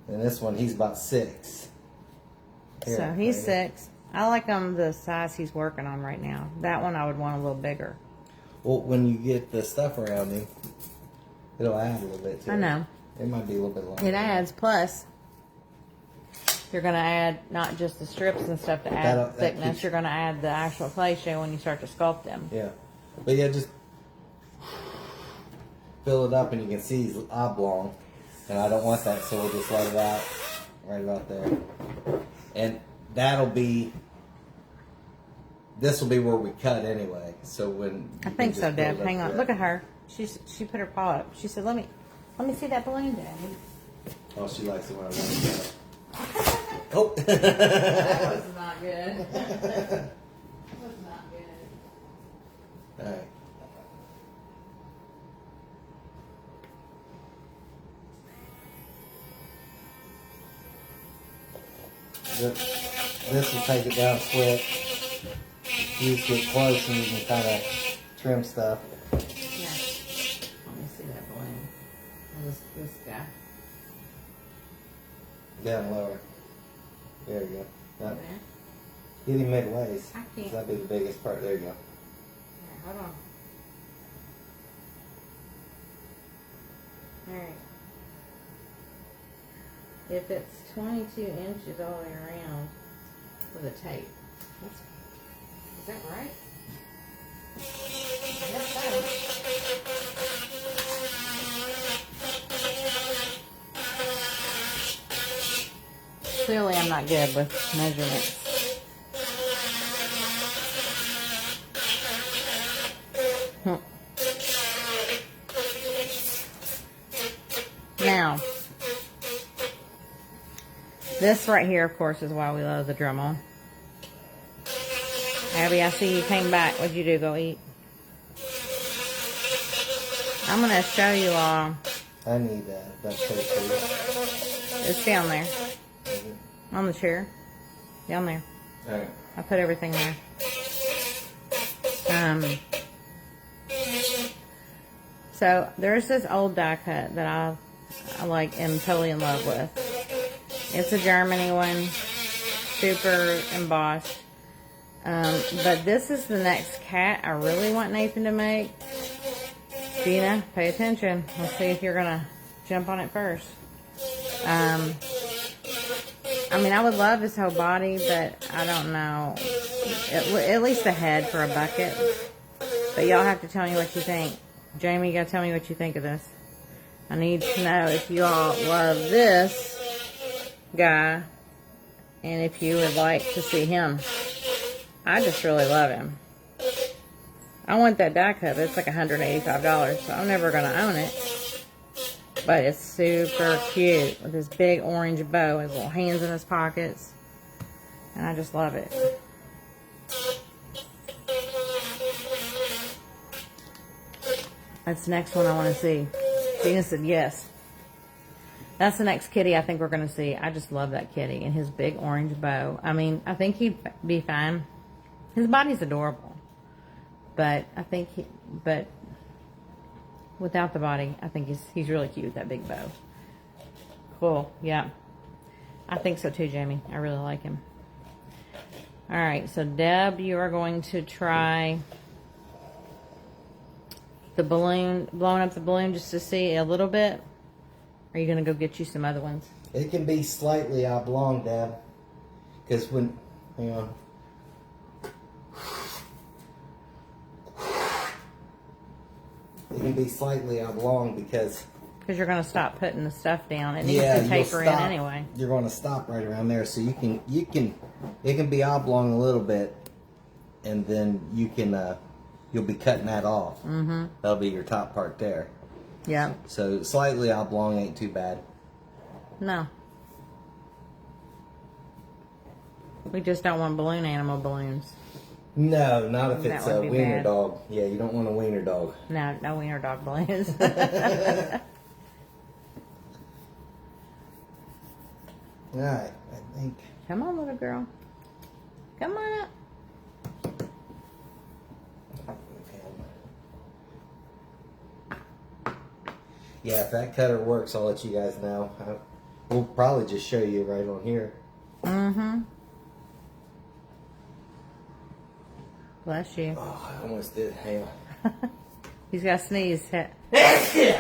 And this one, he's about 6. Here, So he's 6. I like him the size he's working on right now. That one I would want a little bigger. Well, when you get the stuff around him, it'll add a little bit to it. I know. It might be a little bit longer. It adds. Plus, you're going to add not just the strips and stuff to add thickness. You're going to add the actual ClayShay when you start to sculpt them. Yeah. But yeah, just fill it up and you can see he's oblong. And I don't want that, so we'll just let it out right about there. And this will be where we cut anyway. So when I think so, Deb. Hang on. Look at her. She put her paw up. She said, let me see that balloon, Daddy. Oh, she likes it when I run it. Oh. That was not good. That was not good. All right. This will take it down quick. You just get close and you can kind of trim stuff. Yeah. Let me see that balloon. This guy. Down lower. There you go. Now, There. get him midways. I can't. That'd be the biggest part. There you go. Alright, hold on. Alright. If it's 22 inches all the way around with a tape. Is that right? Yes, so. Clearly I'm not good with measurements. Now, this right here, of course, is why we love the Dremel. Abby, I see you came back. What'd you do? Go eat? I'm going to show you all. I need that tape, please. It's down there. On the chair. Down there. All right. I put everything there. So there's this old die cut that I like am totally in love with. It's a Germany one, super embossed. But this is the next cat I really want Nathan to make. Gina, pay attention. Let's see if you're gonna jump on it first. I mean, I would love his whole body, but I don't know. At least the head for a bucket. But y'all have to tell me what you think. Jamie, you gotta tell me what you think of this. I need to know if you all love this guy and if you would like to see him. I just really love him. I want that die cut, but it's like $185, so I'm never gonna own it. But it's super cute with his big orange bow, his little hands in his pockets. And I just love it. That's the next one I want to see. Gina said yes. That's the next kitty I think we're going to see. I just love that kitty and his big orange bow. I mean, I think he'd be fine. His body's adorable. But I think but without the body, I think he's really cute with that big bow. Cool. Yeah. I think so too, Jamie. I really like him. All right. So, Deb, you are going to try the balloon, blowing up the balloon just to see a little bit. Or are you going to go get you some other ones? It can be slightly oblong, Deb. Because when... Hang on. It can be slightly oblong because you're going to stop putting the stuff down. It needs to taper in anyway. You're going to stop right around there, so it can be oblong a little bit, and then you'll be cutting that off. Mm-hmm. That'll be your top part there. Yeah. So slightly oblong ain't too bad. No. We just don't want balloon animal balloons. No, not if it's a wiener bad. dog. Yeah, you don't want a wiener dog. No wiener dog balloons. Alright, I think. Come on, little girl. Come on up. Yeah, if that cutter works, I'll let you guys know. We'll probably just show you right on here. Mm-hmm. Bless you. Oh, I almost did. Hang on. He's got a sneeze. Bless you.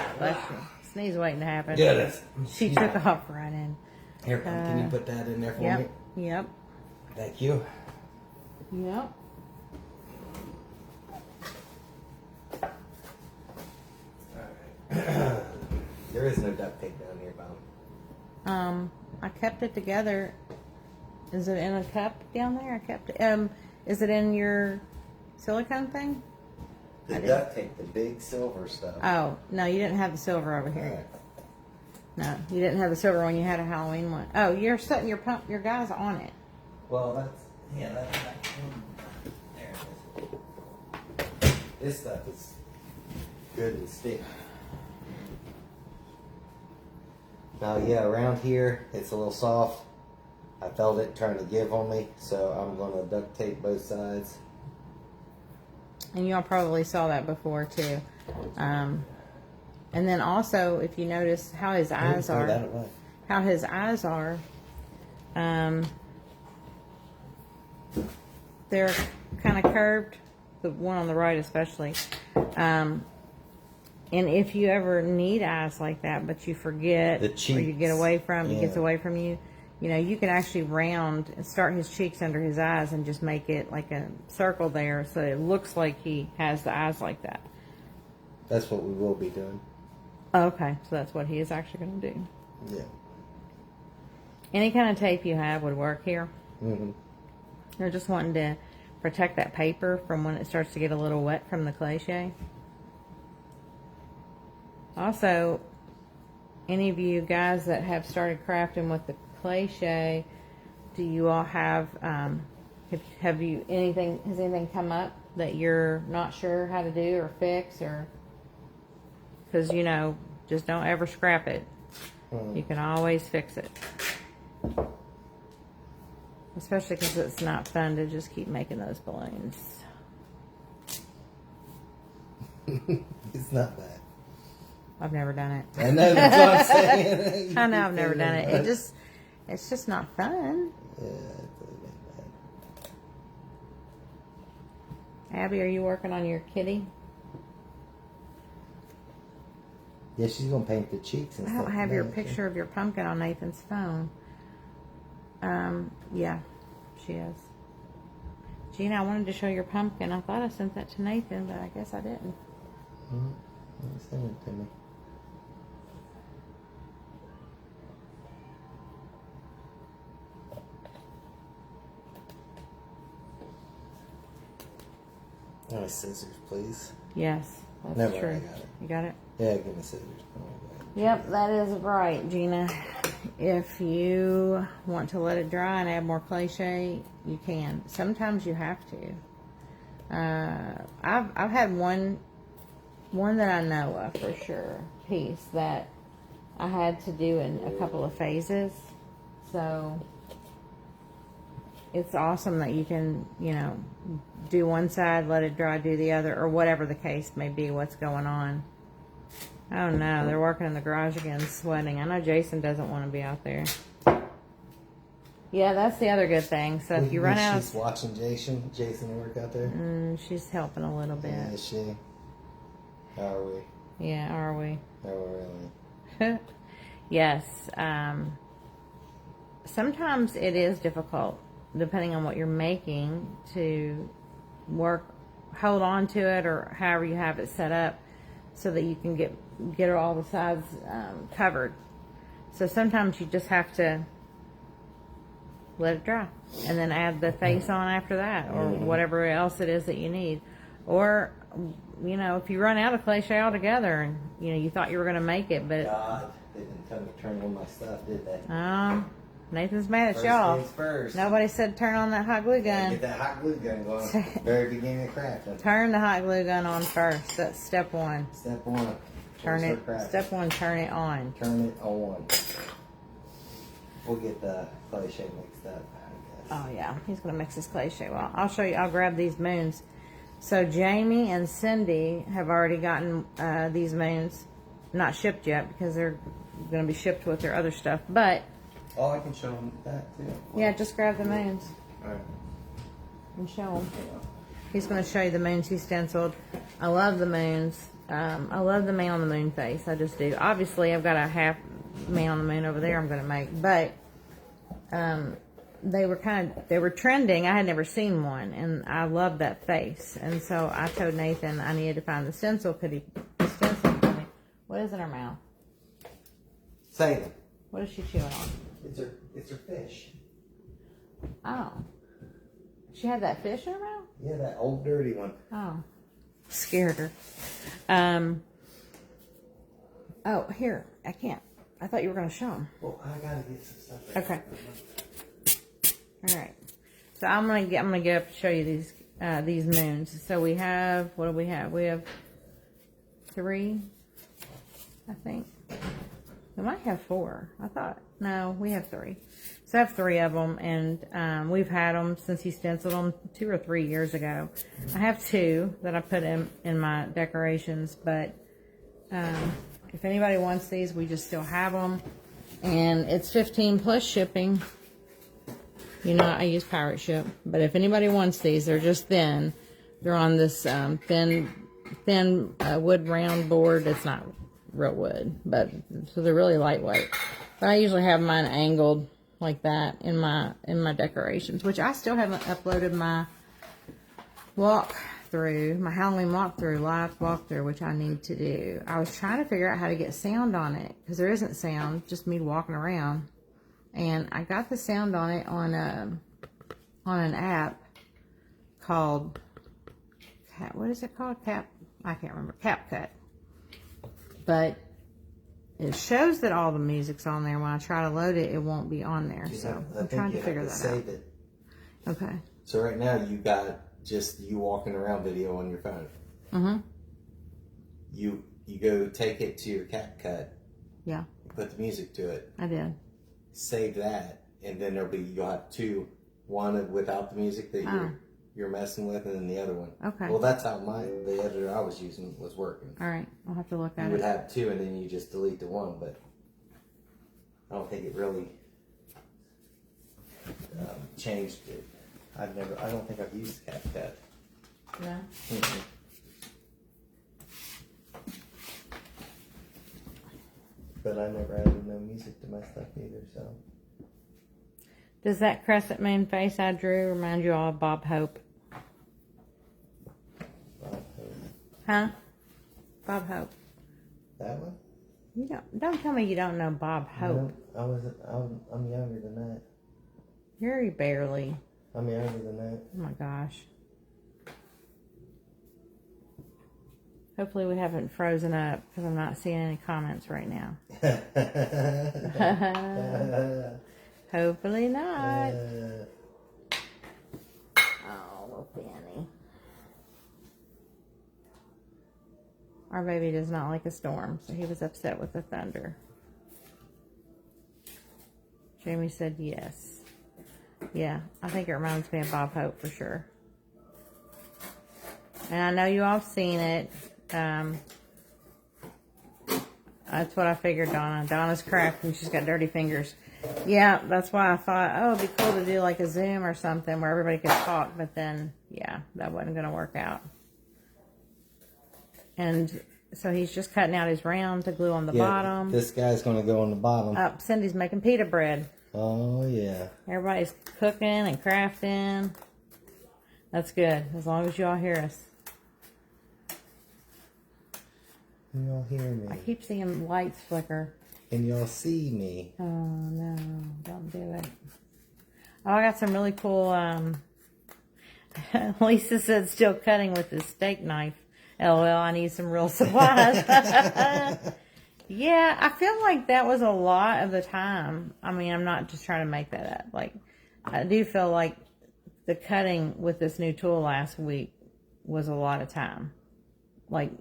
Sneeze waiting to happen. Goodness. She took off right in. Here, can you put that in there for yep. me? Yep. Thank you. Yep. Alright. There is no duct tape down here, Bob. I kept it together. Is it in a cup down there? I kept it. Is it in your silicone thing? The duct tape, the big silver stuff. Oh, no, you didn't have the silver over here. Right. No, you didn't have the silver when you had a Halloween one. Oh, you're setting your guys on it. Well, that's there it is. This stuff is good and sticky. Now, yeah, around here it's a little soft. I felt it trying to give on me, so I'm going to duct tape both sides. And y'all probably saw that before too. And then also, if you notice how his eyes are, they're kind of curved. The one on the right, especially. And if you ever need eyes like that, but you forget, or you get away from, he gets away from you. You know, you can actually round and start his cheeks under his eyes and just make it like a circle there, so it looks like he has the eyes like that. That's what we will be doing. Okay, so that's what he is actually going to do. Yeah. Any kind of tape you have would work here. Mm-hmm. They're just wanting to protect that paper from when it starts to get a little wet from the ClayShay. Also, any of you guys that have started crafting with the ClayShay, do you all have has anything come up that you're not sure how to do or fix, or because just don't ever scrap it. You can always fix it, especially because it's not fun to just keep making those balloons. It's not bad. I've never done it. I know, that's what I'm saying. I know I've never done it. It's just not fun. Yeah, it's really bad. Abby, are you working on your kitty? Yeah, she's gonna paint the cheeks and I stuff. don't have your picture of your pumpkin on Nathan's phone. Yeah, she is. Gina, I wanted to show your pumpkin. I thought I sent that to Nathan, but I guess I didn't. Send it to me. Oh, scissors, please. Yes, that's Never, true. I got it. You got it? Yeah, give me scissors. Yep, that is right, Gina. If you want to let it dry and add more ClayShay, you can. Sometimes you have to. I've had one that I know of for sure piece that I had to do in a couple of phases. So it's awesome that you can, you know, do one side, let it dry, do the other, or whatever the case may be, what's going on. Oh no, they're working in the garage again, sweating. I know Jason doesn't want to be out there. Yeah, that's the other good thing. So if you run out, she's watching Jason work out there. She's helping a little bit. Is she? How are we? Yeah, are we? Oh, really? Yes. Sometimes it is difficult, depending on what you're making, to hold on to it, or however you have it set up, so that you can get all the sides covered. So sometimes you just have to let it dry and then add the face on after that, or whatever else it is that you need. Or, you know, if you run out of ClayShay altogether and, you know, you thought you were going to make it, but God, they didn't tell me to turn on my stuff, did they? Nathan's mad at First y'all. things first. Nobody said turn on that hot glue gun. Get that hot glue gun going at the very beginning of crafting. Turn the hot glue gun on first. That's step one. Step one. Turn it. Step one, turn it on. Turn it on. We'll get the ClayShay mixed up, I guess. Oh yeah, he's gonna mix his ClayShay. Well, I'll show you. I'll grab these moons. So Jamie and Cindy have already gotten these moons, not shipped yet because they're gonna be shipped with their other stuff. But oh, I can show them that too. yeah, just grab the moons All right. and show them. He's gonna show you the moons he stenciled. I love the moons. I love the man on the moon face. I just do. Obviously, I've got a half man on the moon over there I'm going to make, but they were trending. I had never seen one, and I love that face. And so I told Nathan I needed to find the stencil. Could he stencil for me? What is in her mouth? Say them. What is she chewing on? It's her fish. Oh, she had that fish in her mouth? Yeah, that old dirty one. Oh, scared her. Oh, here, I can't. I thought you were going to show them. Well, I gotta get some stuff. Right. Okay. All right. So I'm gonna get up to show you these moons. So we have, what do we have? We have 3, I think. We might have 4. I thought, no, we have 3. So I have 3 of them, and we've had them since he stenciled them 2 or 3 years ago. I have 2 that I put in my decorations, but if anybody wants these, we just still have them, and it's $15 plus shipping. You know, I use pirate ship, but if anybody wants these, they're just thin. They're on this thin wood round board. It's not real wood, but so they're really lightweight. But I usually have mine angled like that in my decorations, which I still haven't uploaded my walkthrough, my Halloween walkthrough, live walkthrough, which I need to do. I was trying to figure out how to get sound on it, because there isn't sound, just me walking around. And I got the sound on it on an app called, what is it called? I can't remember. CapCut. But it shows that all the music's on there. When I try to load it, it won't be on there. So I'm trying to figure that out. Save it. Okay. So right now you got just you walking around video on your phone. Mm-hmm. You go take it to your CapCut. Yeah. Put the music to it. I did. Save that, and then you'll have 2, one without the music that you're messing with, and then the other one. Okay. Well, that's how the editor I was using was working. All right, I'll have to look at it. You would have 2, and then you just delete the one, but I don't think it really changed it. I don't think I've used CapCut. No. Mm-hmm. But I never added no music to my stuff either, so. Does that crescent moon face I drew remind you all of Bob Hope? Bob Hope. Huh? Bob Hope. That one? You don't tell me you don't know Bob Hope. No, I'm younger than that. Very barely. I'm younger than that. Oh my gosh. Hopefully we haven't frozen up, because I'm not seeing any comments right now. Hopefully not. Oh, little Fanny. Our baby does not like a storm, so he was upset with the thunder. Jamie said yes. Yeah, I think it reminds me of Bob Hope for sure. And I know you all have seen it. That's what I figured, Donna. Donna's crafting. She's got dirty fingers. Yeah, that's why I thought, oh, it'd be cool to do like a Zoom or something where everybody could talk. But then, yeah, that wasn't going to work out. And so he's just cutting out his round to glue on the bottom. This guy's going to go on the bottom. Cindy's making pita bread. Oh, yeah. Everybody's cooking and crafting. That's good, as long as you all hear us. Can y'all hear me? I keep seeing lights flicker. Can y'all see me? Oh, no, don't do it. Oh, I got some really cool, Lisa said still cutting with this steak knife. LOL, I need some real supplies. Yeah, I feel like that was a lot of the time. I mean, I'm not just trying to make that up. Like, I do feel like the cutting with this new tool last week was a lot of time. Like,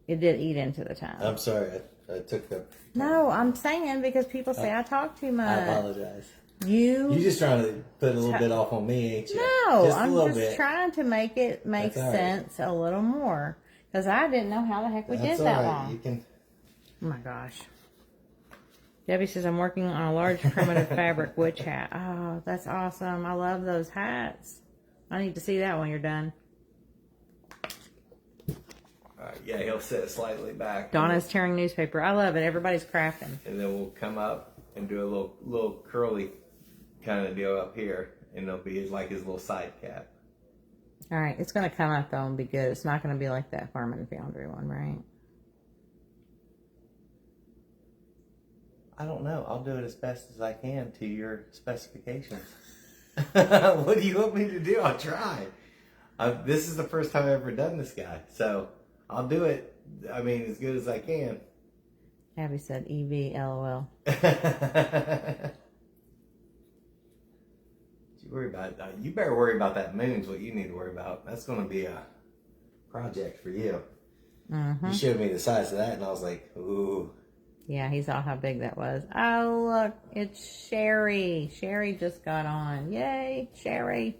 it did eat into the time. I'm sorry, I took the... No, I'm saying because people say I talk too much. I apologize. You just trying to put a little bit off on me, ain't you? No, I'm just trying to make it make sense a little more. Because I didn't know how the heck we did that long. You can... Oh my gosh. Debbie says, I'm working on a large primitive fabric witch hat. Oh, that's awesome. I love those hats. I need to see that when you're done. Yeah, he'll set it slightly back. Donna's tearing newspaper. I love it. Everybody's crafting. And then we'll come up and do a little curly kind of deal up here. And it'll be like his little side cap. All right. It's going to come up, though, and be good. It's not going to be like that Farm and Foundry one, right? I don't know. I'll do it as best as I can to your specifications. What do you want me to do? I'll try. This is the first time I've ever done this guy. So I'll do it, I mean, as good as I can. Abby said EV, LOL. You better worry about that moon's what you need to worry about. That's going to be a project for you. Mm-hmm. You showed me the size of that, and I was like, ooh. Yeah, he saw how big that was. Oh, look, it's Sherry. Sherry just got on. Yay, Sherry.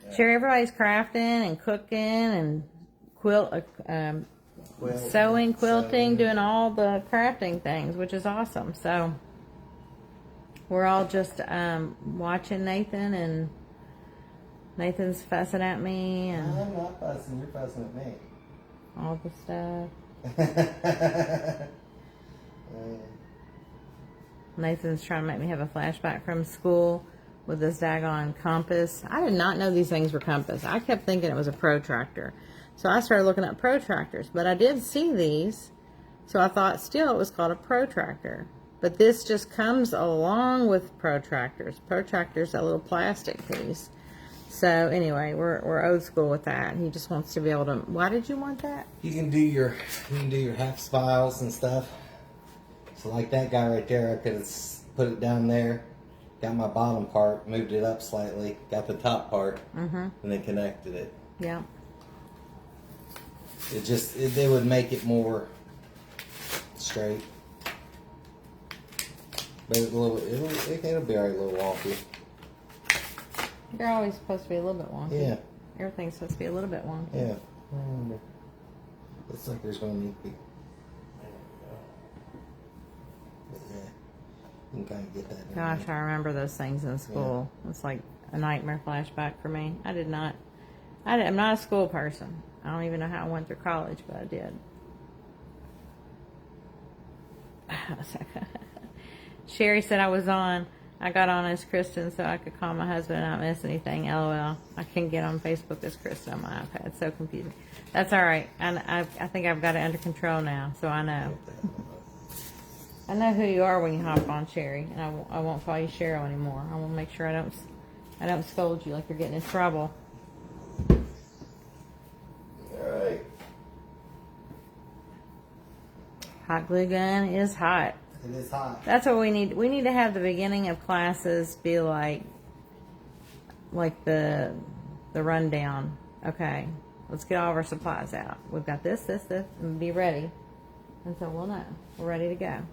Yeah. Sherry, everybody's crafting and cooking and sewing, quilting, doing all the crafting things, which is awesome. So we're all just watching Nathan, and Nathan's fussing at me. And I'm not fussing. You're fussing at me. All the stuff. Nathan's trying to make me have a flashback from school with this daggone compass. I did not know these things were compass. I kept thinking it was a protractor. So I started looking up protractors. But I did see these. So I thought still it was called a protractor. But this just comes along with protractors. Protractor's that little plastic piece. So anyway, we're old school with that. He just wants to be able to... Why did you want that? You can do your half spiles and stuff. So like that guy right there, I could have put it down there, got my bottom part, moved it up slightly, got the top part, and then connected it. Yeah. They would make it more straight. But it'll be alright, a little wonky. You're always supposed to be a little bit wonky. Yeah. Everything's supposed to be a little bit wonky. Yeah. Looks like there's going to need to be... You can kind of get that. Gosh, I remember those things in school. Yeah. It's like a nightmare flashback for me. I'm not a school person. I don't even know how I went through college, but I did. Sherry said I got on as Kristen so I could call my husband and not miss anything. LOL. I can get on Facebook as Kristen on my iPad. It's so confusing. That's all right. I think I've got it under control now, so I know. I know who you are when you hop on, Sherry, and I won't call you Cheryl anymore. I want to make sure I don't scold you like you're getting in trouble. All right. Hot glue gun is hot. It is hot. That's what we need. We need to have the beginning of classes be like the rundown. Okay, let's get all of our supplies out. We've got this, and be ready. And so we'll know. We're ready to go.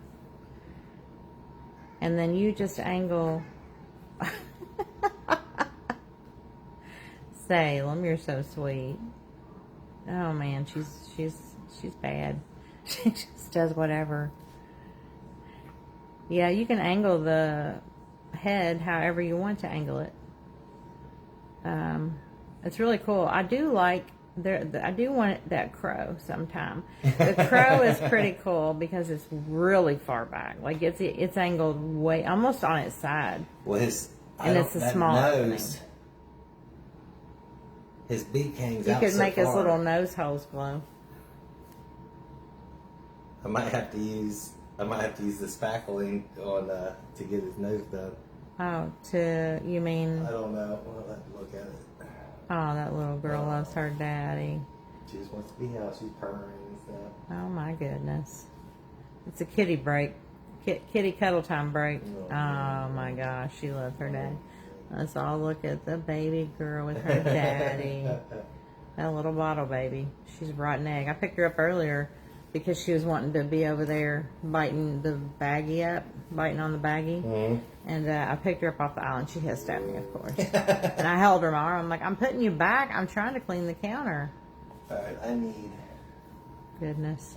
And then you just angle. Salem, you're so sweet. Oh man, she's bad. She just does whatever. Yeah, you can angle the head however you want to angle it. It's really cool. I do like I do want that crow sometime. The crow is pretty cool because it's really far back. Like it's angled way almost on its side. Well, it's a small nose. His beak hangs out. You could so make his far. little nose holes glow. I might have to use the spackling on to get his nose done. Oh, you mean? I don't know. We'll have to look at it. Oh, that little girl loves her daddy. She just wants to be out. She's purring and stuff. Oh my goodness. It's a kitty break. Kitty cuddle time break. Oh my gosh, she loves her daddy. Let's all look at the baby girl with her daddy. That little bottle baby. She's a rotten egg. I picked her up earlier because she was wanting to be over there biting the baggie up, biting on the baggie. Mm-hmm. And I picked her up off the island. She hissed at me, of course. And I held her in my arm. I'm like, I'm putting you back. I'm trying to clean the counter. All right, I need. Goodness.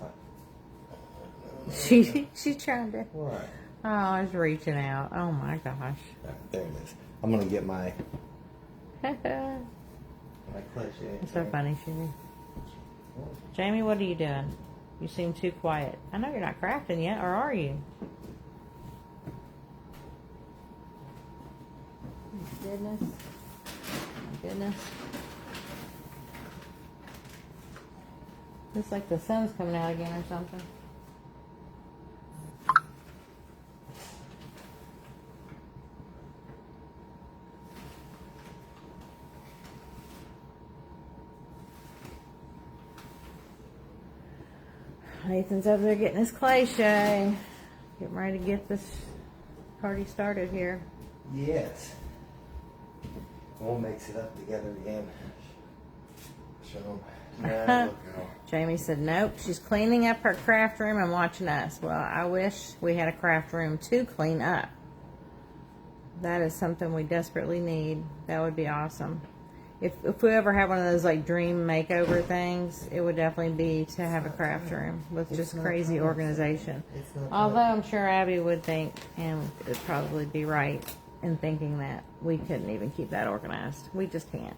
She's trying to. What? Oh, I was reaching out. Oh my gosh. All right, there it is. I'm gonna get my It's ClayShay. so funny, Sherry. Jamie, what are you doing? You seem too quiet. I know you're not crafting yet, or are you? Goodness. My goodness. Looks like the sun's coming out again or something. Nathan's over there getting his ClayShay. Getting ready to get this party started here. Yes. We'll mix it up together again. Show them. Jamie said, nope, she's cleaning up her craft room and watching us. Well, I wish we had a craft room to clean up. That is something we desperately need. That would be awesome. If we ever have one of those like dream makeover things, it would definitely be to have a craft room with just crazy organization. Although I'm sure Abby would think, and would probably be right in thinking that we couldn't even keep that organized. We just can't.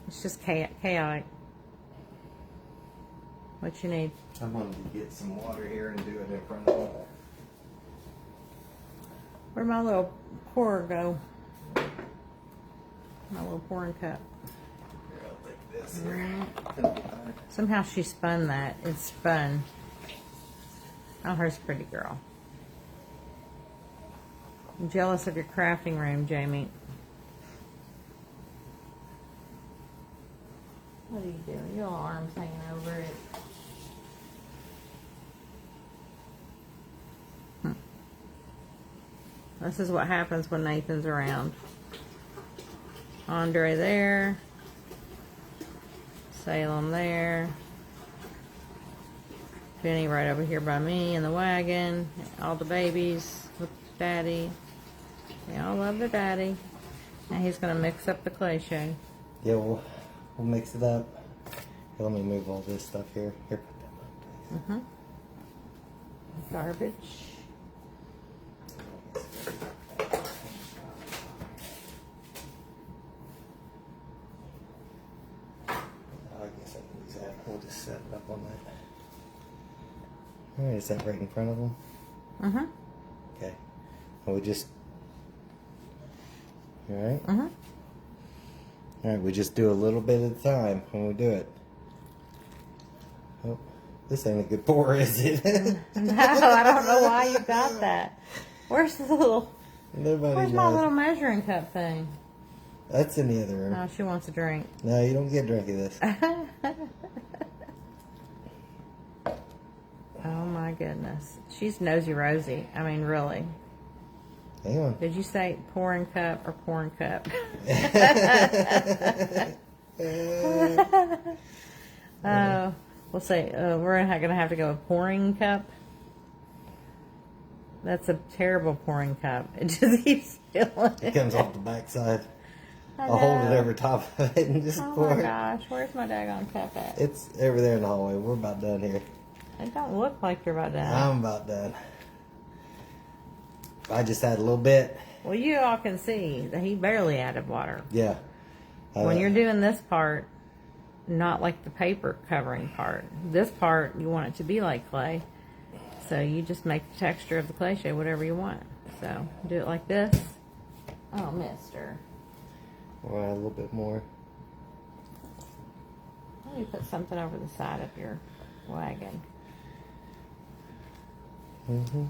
It's just chaotic. What you need? I wanted to get some water here and do it in front of them. Where'd my little pourer go? My little pouring cup. Here, I'll take this here. Somehow she spun that. It's spun. Oh, her's a pretty girl. I'm jealous of your crafting room, Jamie. What are you doing? Your arm's hanging over it. This is what happens when Nathan's around. Andre there. Salem there. Penny right over here by me in the wagon. All the babies with daddy. They all love their daddy. Now he's going to mix up the ClayShay. Yeah, we'll mix it up. Here, let me move all this stuff here. Here, put that on. Garbage. I guess I can use that. We'll just set it up on that. Alright, is that right in front of them? Okay. And we just... Alright? Alright, we just do a little bit at a time when we do it. Oh, this ain't a good pour, is it? No, I don't know why you got that. Where's the little... Nobody Where's knows. my little measuring cup thing? That's in the other room. Oh, she wants a drink. No, you don't get a drink of this. Oh my goodness. She's nosy Rosie. I mean, really. Hang on. Did you say pouring cup or porn cup? We'll say we're going to have to go with pouring cup. That's a terrible pouring cup. It just keeps spilling. It comes off the backside. I I'll hold it know. over top of it and just Oh pour my it. gosh, where's my daggone cup at? It's over there in the hallway. We're about done here. It don't look like you're about done. I'm about done. I just add a little bit. Well, you all can see that he barely added water. Yeah. When you're doing this part, not like the paper covering part. This part, you want it to be like clay. So you just make the texture of the ClayShay whatever you want. So do it like this. Oh, mister. We'll add a little bit more. Let me put something over the side of your wagon. Mm-hmm.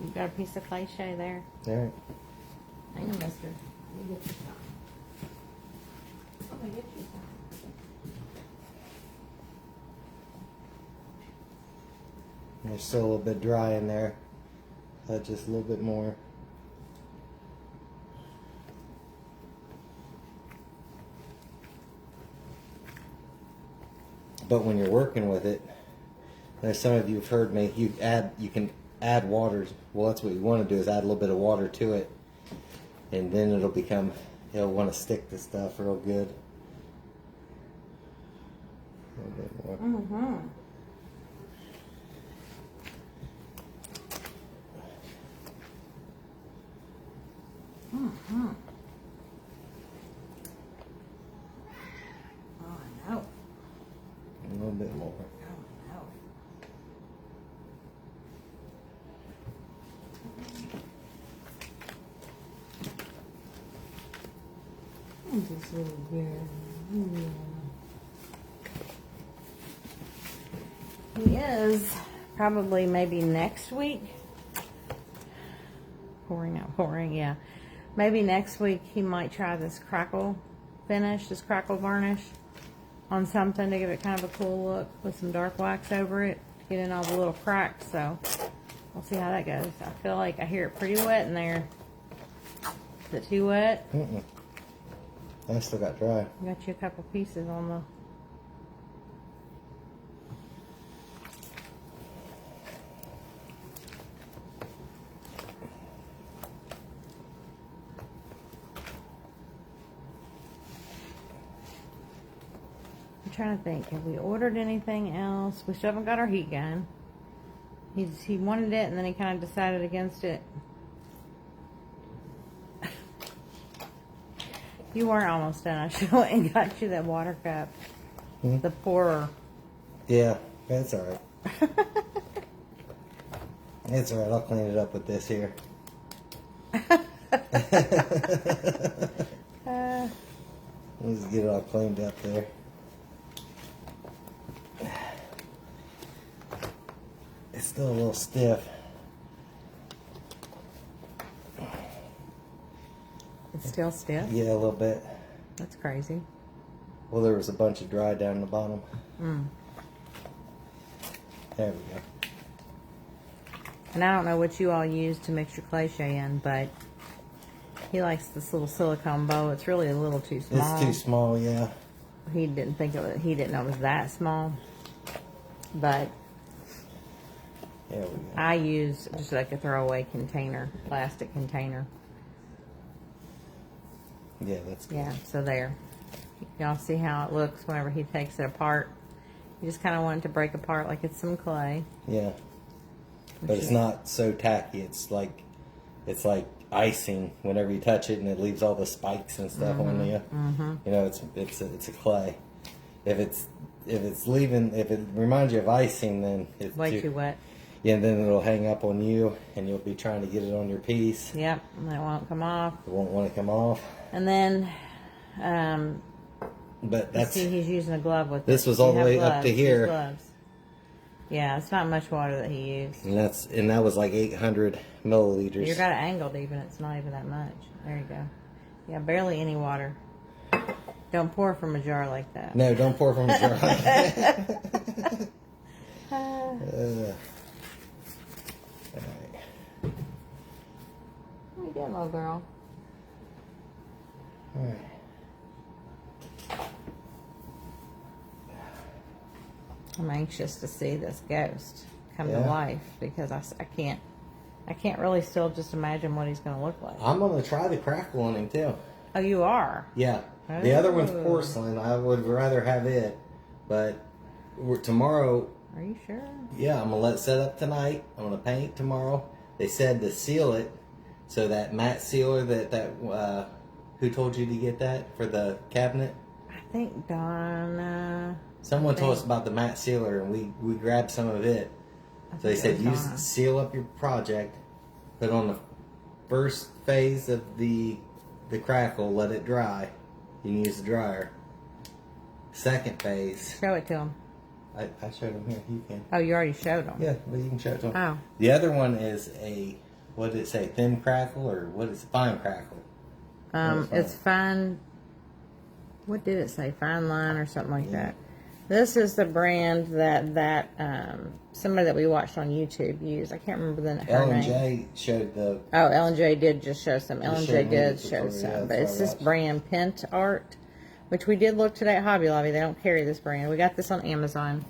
You got a piece of ClayShay there? All right. Hang on, mister. Let me get you some. Let me get you some. There's still a little bit dry in there. Add just a little bit more. But when you're working with it, there's some of you have heard me, you can add water. Well, that's what you want to do, is add a little bit of water to it. And then it'll want to stick to stuff real good. A little bit more. Mm-hmm. Mm-hmm. Oh, I know. A little bit more. Oh, no. I'm just really weird. He is probably maybe next week. Pouring, yeah. Maybe next week he might try this crackle finish, this crackle varnish on something to give it kind of a cool look with some dark wax over it to get in all the little cracks. So we'll see how that goes. I feel like I hear it pretty wet in there. Is it too wet? Mm-mm. I still got dry. I got you a couple pieces on the... I'm trying to think. Have we ordered anything else? We still haven't got our heat gun. He wanted it and then he kind of decided against it. You weren't almost done. I should have went and got you that water cup. Hmm? The pourer. Yeah, that's alright. It's alright, I'll clean it up with this here. Let's get it all cleaned up there. It's still a little stiff. It's still stiff? Yeah, a little bit. That's crazy. Well, there was a bunch of dry down the bottom. Mm. There we go. And I don't know what you all use to mix your ClayShay in, but he likes this little silicone bowl. It's really a little too small. It's too small, yeah. He didn't think of it. He didn't know it was that small. But There we go. I use just like a throwaway container, plastic container. Yeah, that's good. Yeah, so there. Y'all see how it looks whenever he takes it apart. You just kind of want it to break apart like it's some clay. Yeah. But it's not so tacky. It's like icing whenever you touch it, and it leaves all the spikes and stuff on you. Mm-hmm. You know, it's a clay. If it reminds you of icing, then it's Way too wet. Yeah, and then it'll hang up on you, and you'll be trying to get it on your piece. Yep, and that won't come off. It won't want to come off. And then, But that's see, he's using a glove with this it. was all You the have way up gloves. to Use here. gloves. Yeah, it's not much water that he used. and that was like 800 milliliters. You got it angled even. It's not even that much. There you go. Yeah, barely any water. Don't pour from a jar like that. No, don't pour from a jar. All right. What are you doing, little girl? All right. I'm anxious to see this ghost come to Yeah. life because I can't I can't really still just imagine what he's going to look like. I'm going to try the crackle on him too. Oh, you are? Yeah. The other one's Oh. porcelain. I would rather have it. But tomorrow... Are you sure? Yeah, I'm going to let it set up tonight. I'm going to paint tomorrow. They said to seal it. So that matte sealer that who told you to get that for the cabinet? I think Donna... Someone told us about the matte sealer, and we grabbed some of it. So they said, seal up your project, put on the first phase of the crackle, let it dry. You can use the dryer. Second phase. Show it to him. I showed him here. You can. Oh, you already showed him. Yeah, but you can show it to him. Oh. The other one is what did it say? Thin crackle or what is it? Fine crackle. It's fine. What did it say? Fine line or something like that. This is the brand that somebody that we watched on YouTube used. I can't remember her name. L&J showed the... Oh, L&J did just show some. L&J did show yeah, some. But it's this brand, Pent Art, which we did look today at Hobby Lobby. They don't carry this brand. We got this on Amazon.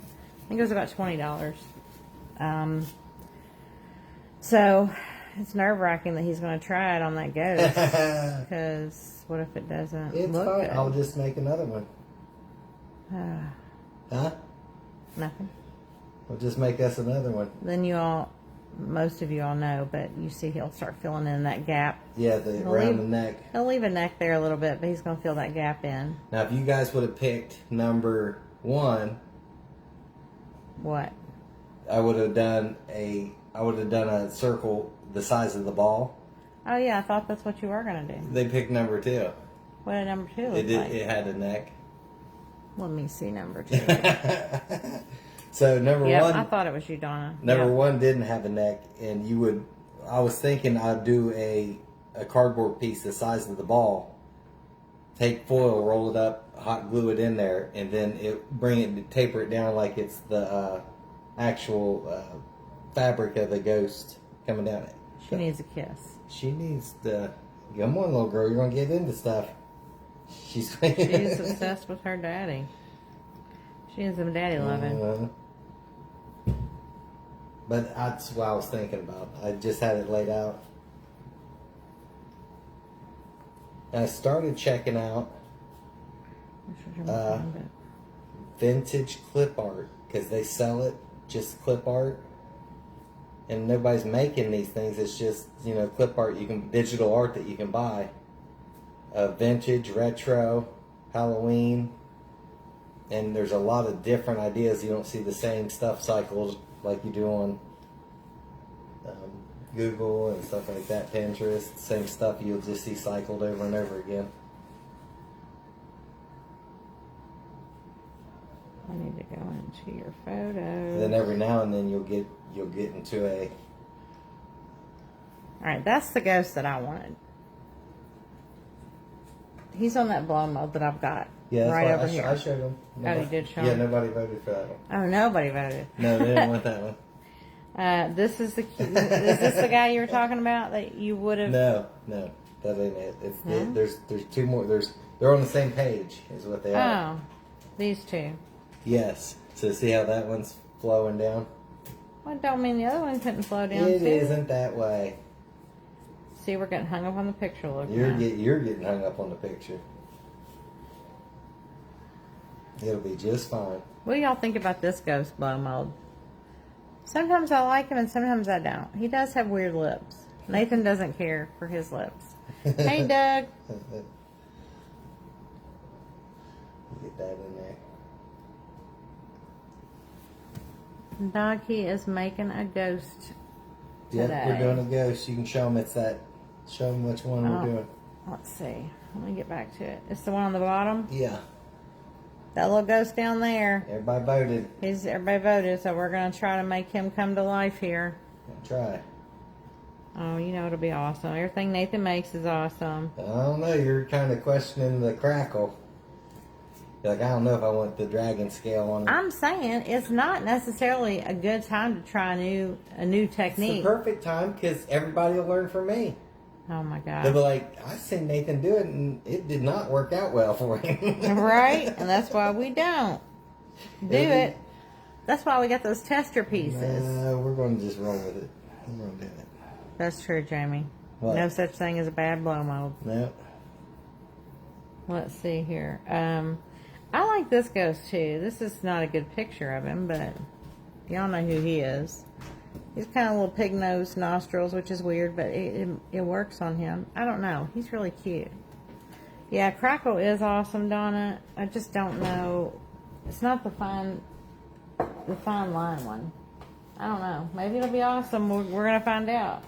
I think it was about $20. So it's nerve-wracking that he's going to try it on that ghost. Because what if it doesn't It's look fine. good? I'll just make another one. Huh? Nothing. We'll just make us another one. Then most of you all know, but you see he'll start filling in that gap. Yeah, around the neck. He'll leave a neck there a little bit, but he's going to fill that gap in. Now, if you guys would have picked number 1, What? I would have done a circle the size of the ball. Oh, yeah, I thought that's what you were going to do. They picked number 2. What did number 2 look like? It had a neck. Let me see number 2. So number 1. I thought it was you, Donna. Number 1 didn't have a neck, and you would. I was thinking I'd do a cardboard piece the size of the ball. Take foil, roll it up, hot glue it in there, and then taper it down like it's the actual fabric of the ghost coming down it. She needs a kiss. She needs the. Come on, little girl, you're gonna get into stuff. She's obsessed with her daddy. She is some daddy loving. But that's what I was thinking about. I just had it laid out. And I started checking out vintage clip art because they sell it, just clip art. And nobody's making these things. It's just, clip art, digital art that you can buy. Vintage, retro, Halloween. And there's a lot of different ideas. You don't see the same stuff cycled like you do on Google and stuff like that, Pinterest. Same stuff you'll just see cycled over and over again. I need to go into your photos. Then every now and then you'll get into a. All right, that's the ghost that I wanted. He's on that blow mold that I've got. Yeah, right over here. I showed him. You did show him? Yeah, nobody voted for that one. Oh, nobody voted. No, they didn't want that one. Is this the guy you were talking about that you would have? No, that ain't it. There's 2 more. They're on the same page, is what they are. Oh, these 2. Yes. So see how that one's flowing down? Well, don't mean the other one couldn't flow down It too. isn't that way. See, we're getting hung up on the picture. Look, You're getting hung up on the picture. It'll be just fine. What do y'all think about this ghost blow mold? Sometimes I like him and sometimes I don't. He does have weird lips. Nathan doesn't care for his lips. Hey, Doug. Get that in there. Doggy is making a ghost today. Yep, we're doing a ghost. You can show them show them which one we're doing. Let's see. Let me get back to it. It's the one on the bottom? Yeah. That little ghost down there. Everybody voted. Everybody voted, so we're going to try to make him come to life here. Try. Oh, it'll be awesome. Everything Nathan makes is awesome. I don't know. You're kind of questioning the crackle. You're like, I don't know if I want the dragon scale on it. I'm saying it's not necessarily a good time to try a new technique. It's the perfect time because everybody will learn from me. Oh my God. They'll be like, I seen Nathan do it and it did not work out well for him. Right? And that's why we don't do it. That's why we got those tester pieces. We're going to just roll with it. We're going to do it. That's true, Jamie. What? No such thing as a bad blow mold. No. Let's see here. I like this ghost too. This is not a good picture of him, but y'all know who he is. He's kind of little pig nose nostrils, which is weird, but it works on him. I don't know. He's really cute. Yeah, Crackle is awesome, Donna. I just don't know. It's not the fine line one. I don't know. Maybe it'll be awesome. We're gonna find out.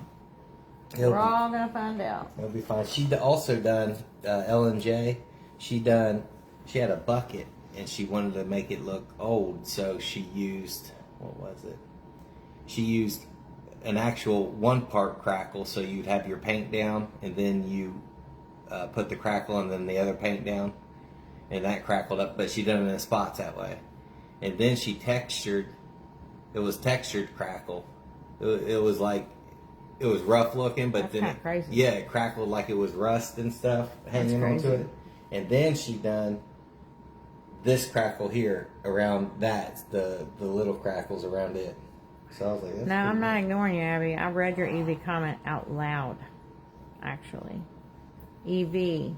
We're all gonna find out. It'll be fine. She also done L&J. She had a bucket and she wanted to make it look old, so she used, what was it? She used an actual one-part crackle, so you'd have your paint down, and then you put the crackle and then the other paint down, and that crackled up, but she done it in spots that way. And then she textured, it was textured crackle. It was like, it was rough looking, but then crazy. Yeah, it crackled like it was rust and stuff hanging onto it. And then she done this crackle here around that, the little crackles around it. So I was like, that's no, I'm not good. ignoring you, Abby. I read your EV comment out loud, actually. EV,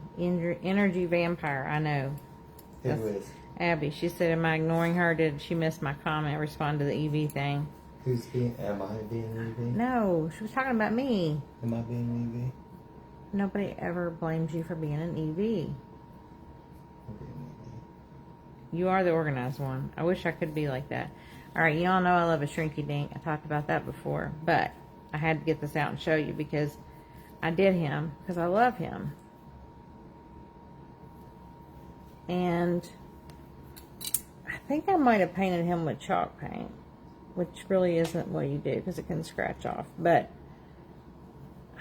energy vampire, I know. Who is? Abby. She said, am I ignoring her? Did she miss my comment? Respond to the EV thing. Am I being EV? No, she was talking about me. Am I being Nobody ever blames you for being an EV. You are the organized one. I wish I could be like that. All right, y'all know I love a shrinky dink. I talked about that before, but I had to get this out and show you because I did him because I love him. And I think I might have painted him with chalk paint, which really isn't what you do because it can scratch off. But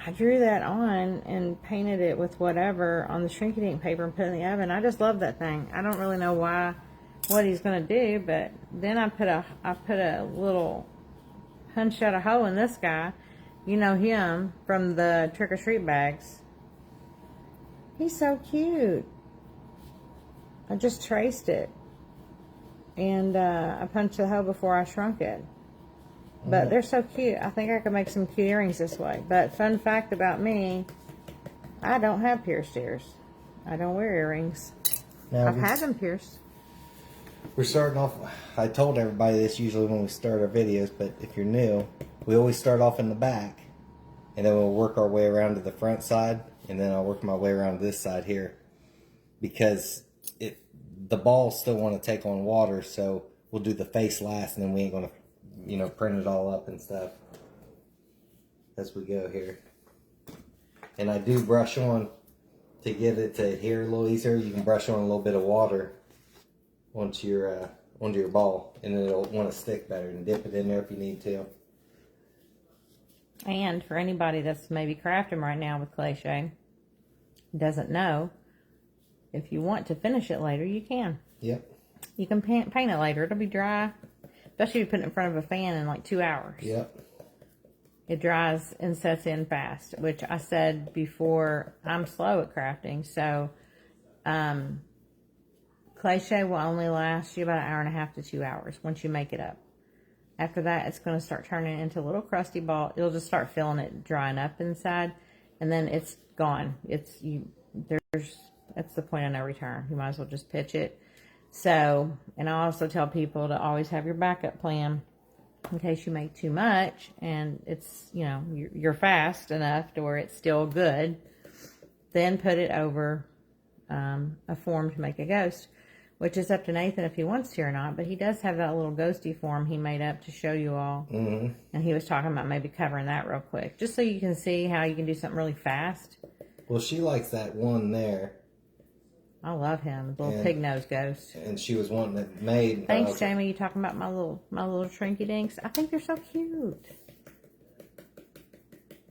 I drew that on and painted it with whatever on the shrinky dink paper and put it in the oven. I just love that thing. I don't really know what he's gonna do, but then I put a little punch out a hole in this guy. You know him from the trick or treat bags. He's so cute. I just traced it, and I punched the hole before I shrunk it. But they're so cute. I think I could make some cute earrings this way. But fun fact about me, I don't have pierced ears. I don't wear earrings. Now I've had them pierced. We're starting off, I told everybody this usually when we start our videos, but if you're new, we always start off in the back, and then we'll work our way around to the front side, and then I'll work my way around to this side here. Because the balls still want to take on water, so we'll do the face last, and then we ain't going to, print it all up and stuff as we go here. And I do brush on to get it to adhere a little easier. You can brush on a little bit of water onto your ball, and it'll want to stick better, and dip it in there if you need to. And for anybody that's maybe crafting right now with ClayShay, doesn't know, if you want to finish it later, you can. Yep. You can paint it later. It'll be dry, especially if you put it in front of a fan in like 2 hours. Yep. It dries and sets in fast, which I said before, I'm slow at crafting, so ClayShay will only last you about 1.5 to 2 hours once you make it up. After that, it's going to start turning into a little crusty ball. You'll just start feeling it drying up inside, and then it's gone. That's the point of no return. You might as well just pitch it. So, and I also tell people to always have your backup plan in case you make too much and it's, you're fast enough to where it's still good. Then put it over a form to make a ghost, which is up to Nathan if he wants to or not, but he does have that little ghosty form he made up to show you all. Mm-hmm. And he was talking about maybe covering that real quick, just so you can see how you can do something really fast. Well, she likes that one there. I love him, little pig nose ghost. And she was wanting it made. Thanks, Jamie. You talking about my little shrinky dinks? I think they're so cute.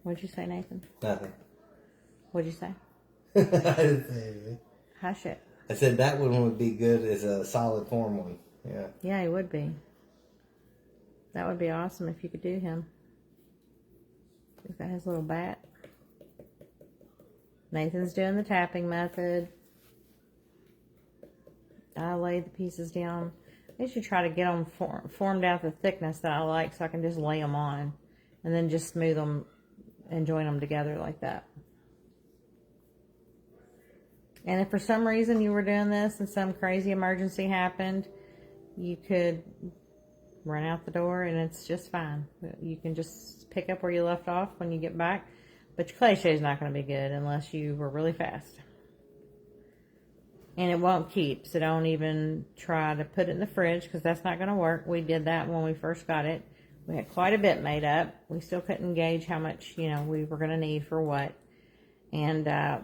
What'd you say, Nathan? Nothing. What'd you say? I didn't say anything. Hush it. I said that one would be good as a solid form one. Yeah. Yeah, he would be. That would be awesome if you could do him. He's got his little bat. Nathan's doing the tapping method. I lay the pieces down. I should try to get them formed out the thickness that I like so I can just lay them on and then just smooth them and join them together like that. And if for some reason you were doing this and some crazy emergency happened, you could run out the door and it's just fine. You can just pick up where you left off when you get back. But your ClayShay is not going to be good unless you were really fast. And it won't keep, so don't even try to put it in the fridge because that's not going to work. We did that when we first got it. We had quite a bit made up. We still couldn't gauge how much, we were going to need for what. And I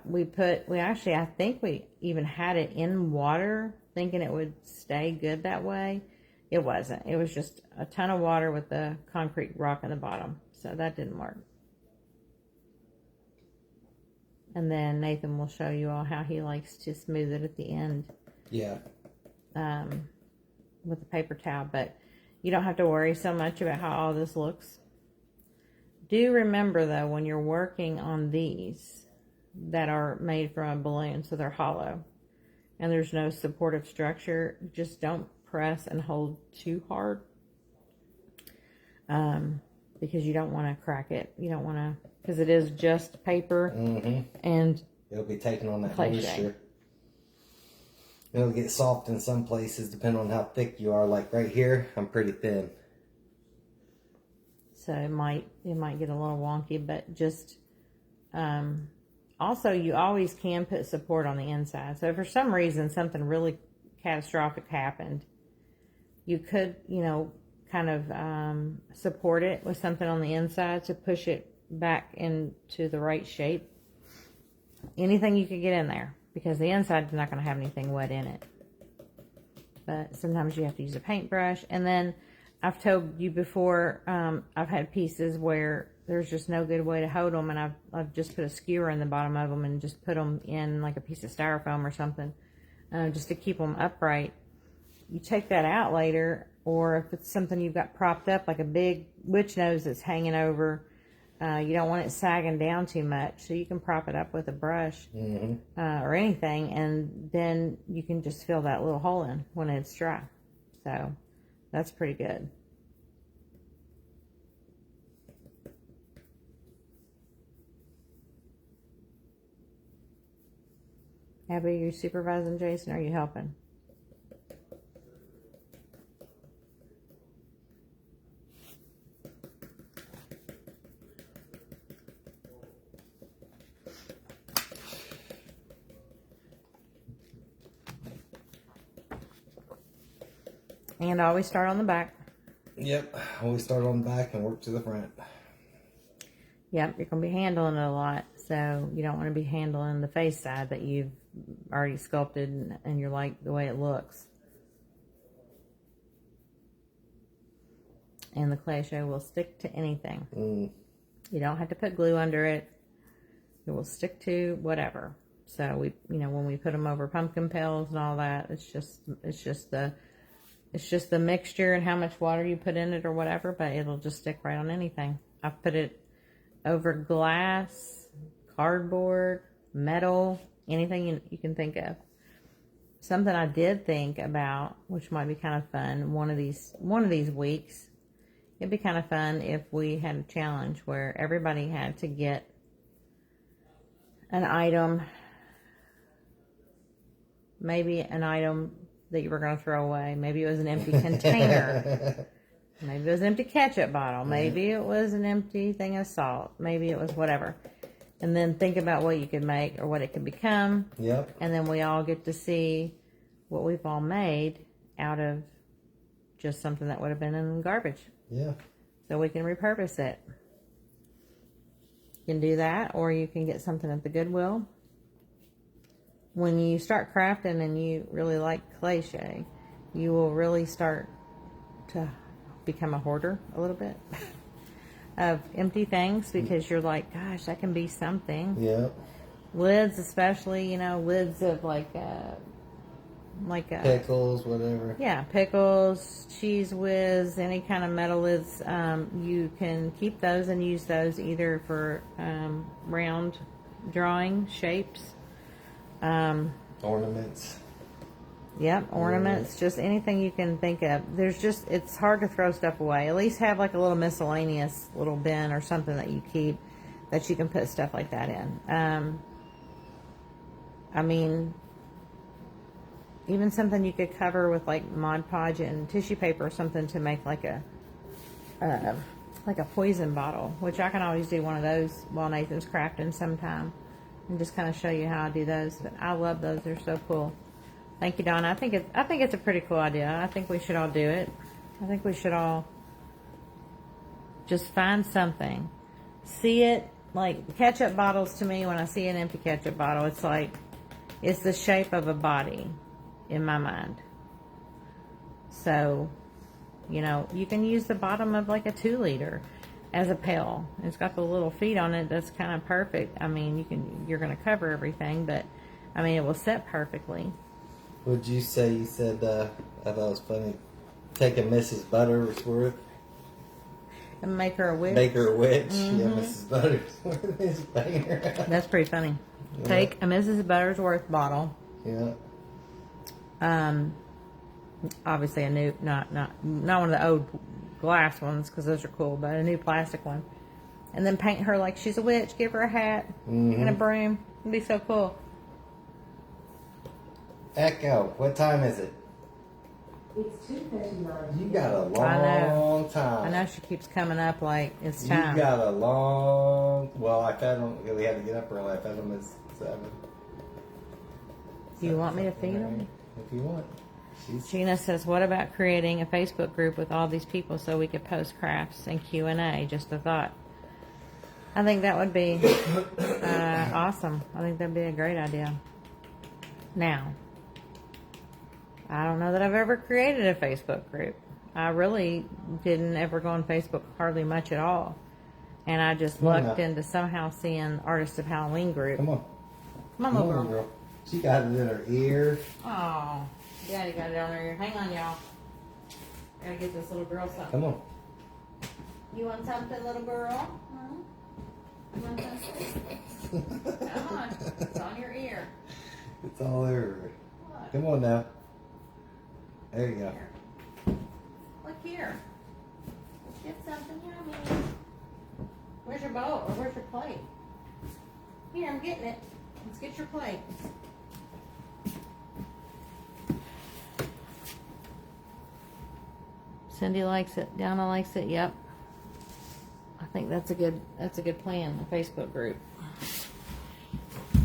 think we even had it in water thinking it would stay good that way. It wasn't. It was just a ton of water with the concrete rock in the bottom. So that didn't work. And then Nathan will show you all how he likes to smooth it at the end. Yeah. With the paper towel. But you don't have to worry so much about how all this looks. Do remember, though, when you're working on these that are made from a balloon, so they're hollow, and there's no supportive structure, just don't press and hold too hard. Because you don't want to crack it. You don't want to, because it is just paper, and it'll be taking on that ClayShay. moisture. It'll get soft in some places depending on how thick you are. Like right here, I'm pretty thin. So it might get a little wonky, but just also you always can put support on the inside. So if for some reason something really catastrophic happened, you could, kind of support it with something on the inside to push it back into the right shape. Anything you could get in there, because the inside is not going to have anything wet in it. But sometimes you have to use a paintbrush. And then I've told you before, I've had pieces where there's just no good way to hold them, and I've just put a skewer in the bottom of them and just put them in like a piece of styrofoam or something, just to keep them upright. You take that out later, or if it's something you've got propped up, like a big witch nose that's hanging over, you don't want it sagging down too much, so you can prop it up with a brush or anything, and then you can just fill that little hole in when it's dry. So that's pretty good. Abby, are you supervising Jason, or are you helping? And always start on the back. Yep, always start on the back and work to the front. Yep, you're going to be handling it a lot, so you don't want to be handling the face side that you've already sculpted and you like the way it looks. And the ClayShay will stick to anything. You don't have to put glue under it. It will stick to whatever. So we, when we put them over pumpkin petals and all that, it's just the mixture and how much water you put in it or whatever, but it'll just stick right on anything. I've put it over glass, cardboard, metal, anything you can think of. Something I did think about, which might be kind of fun, one of these weeks, it'd be kind of fun if we had a challenge where everybody had to get an item, maybe an item that you were going to throw away. Maybe it was an empty container. Maybe it was an empty ketchup bottle. Maybe it was an empty thing of salt. Maybe it was whatever. And then think about what you could make or what it could become. Yep. And then we all get to see what we've all made out of just something that would have been in the garbage. Yeah. So we can repurpose it. You can do that, or you can get something at the Goodwill. When you start crafting and you really like ClayShay, you will really start to become a hoarder a little bit of empty things, because you're like, gosh, that can be something. Yeah. Lids, especially, lids of like pickles, whatever. Yeah, pickles, cheese whiz, any kind of metal lids. You can keep those and use those either for round drawing shapes. Ornaments. Yep, ornaments, just anything you can think of. It's hard to throw stuff away. At least have like a little miscellaneous little bin or something that you keep that you can put stuff like that in. I mean, even something you could cover with like Mod Podge and tissue paper or something to make like a poison bottle, which I can always do one of those while Nathan's crafting sometime, and just kind of show you how I do those. But I love those; they're so cool. Thank you, Donna. I think it's a pretty cool idea. I think we should all do it. I think we should all just find something, see it. Like ketchup bottles, to me, when I see an empty ketchup bottle, it's like it's the shape of a body in my mind. So, you know, you can use the bottom of like a 2-liter as a pail. It's got the little feet on it. That's kind of perfect. I mean, you're going to cover everything, but I mean, it will set perfectly. Would you say you said, I thought it was funny, taking Mrs. Butterworth? And make her a witch. Make her a witch? Mm-hmm. Yeah, Mrs. Butterworth is banging her out. That's pretty funny. Yeah. Take a Mrs. Butterworth bottle. Yeah. Obviously a new, not one of the old glass ones, because those are cool, but a new plastic one. And then paint her like she's a witch, give her a hat and a broom. It'd be so cool. Echo, what time is it? It's 2:39. You got a long time. I know she keeps coming up like it's time. You got a long. Well, I fed them. We had to get up early. I fed them at 7. Do you want me to feed them? If you want. Gina says, "What about creating a Facebook group with all these people so we could post crafts and Q&A?" Just a thought. I think that would be awesome. I think that'd be a great idea. Now, I don't know that I've ever created a Facebook group. I really didn't ever go on Facebook hardly much at all. And I just lucked into somehow seeing Artists of Halloween group. Come on. Come on, little girl. She got it in her ear. Oh, Daddy got it on her ear. Hang on, y'all. I gotta get this little girl something. Come on. You want something, little girl? Huh? You want something? Come on. It's on your ear. It's all over. Look. Come on now. There you go. Here. Look here. Let's get something yummy. Where's your bowl or where's your plate? Here, I'm getting it. Let's get your plate. Cindy likes it. Donna likes it. Yep. I think that's a good plan. A Facebook group.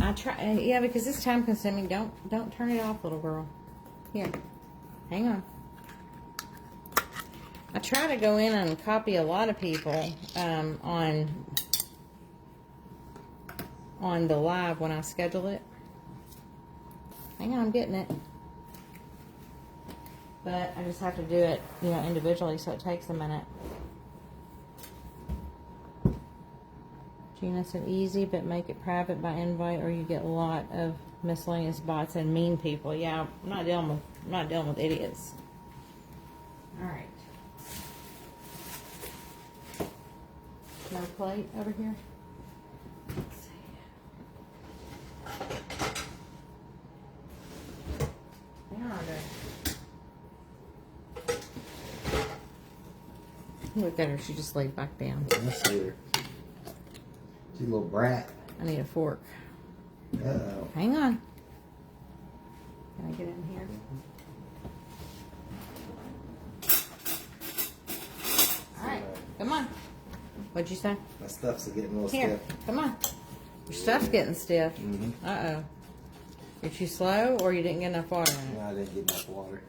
I try. Yeah, because it's time consuming. Don't turn it off, little girl. Here. Hang on. I try to go in and copy a lot of people on the live when I schedule it. Hang on, I'm getting it. But I just have to do it, you know, individually, so it takes a minute. Gina said easy, but make it private by invite, or you get a lot of miscellaneous bots and mean people. Yeah, I'm not dealing with idiots. All right. No plate over here. Let's see. There are they. Look at her. She just laid back down. I see her. She's a little brat. I need a fork. Uh-oh. Hang on. Can I get in here? All right. Come on. What'd you say? My stuff's getting a little Here. stiff. Come on. Your stuff's getting stiff. Mm-hmm. Uh-oh. You're too slow or you didn't get enough water in it? No, I didn't get enough water.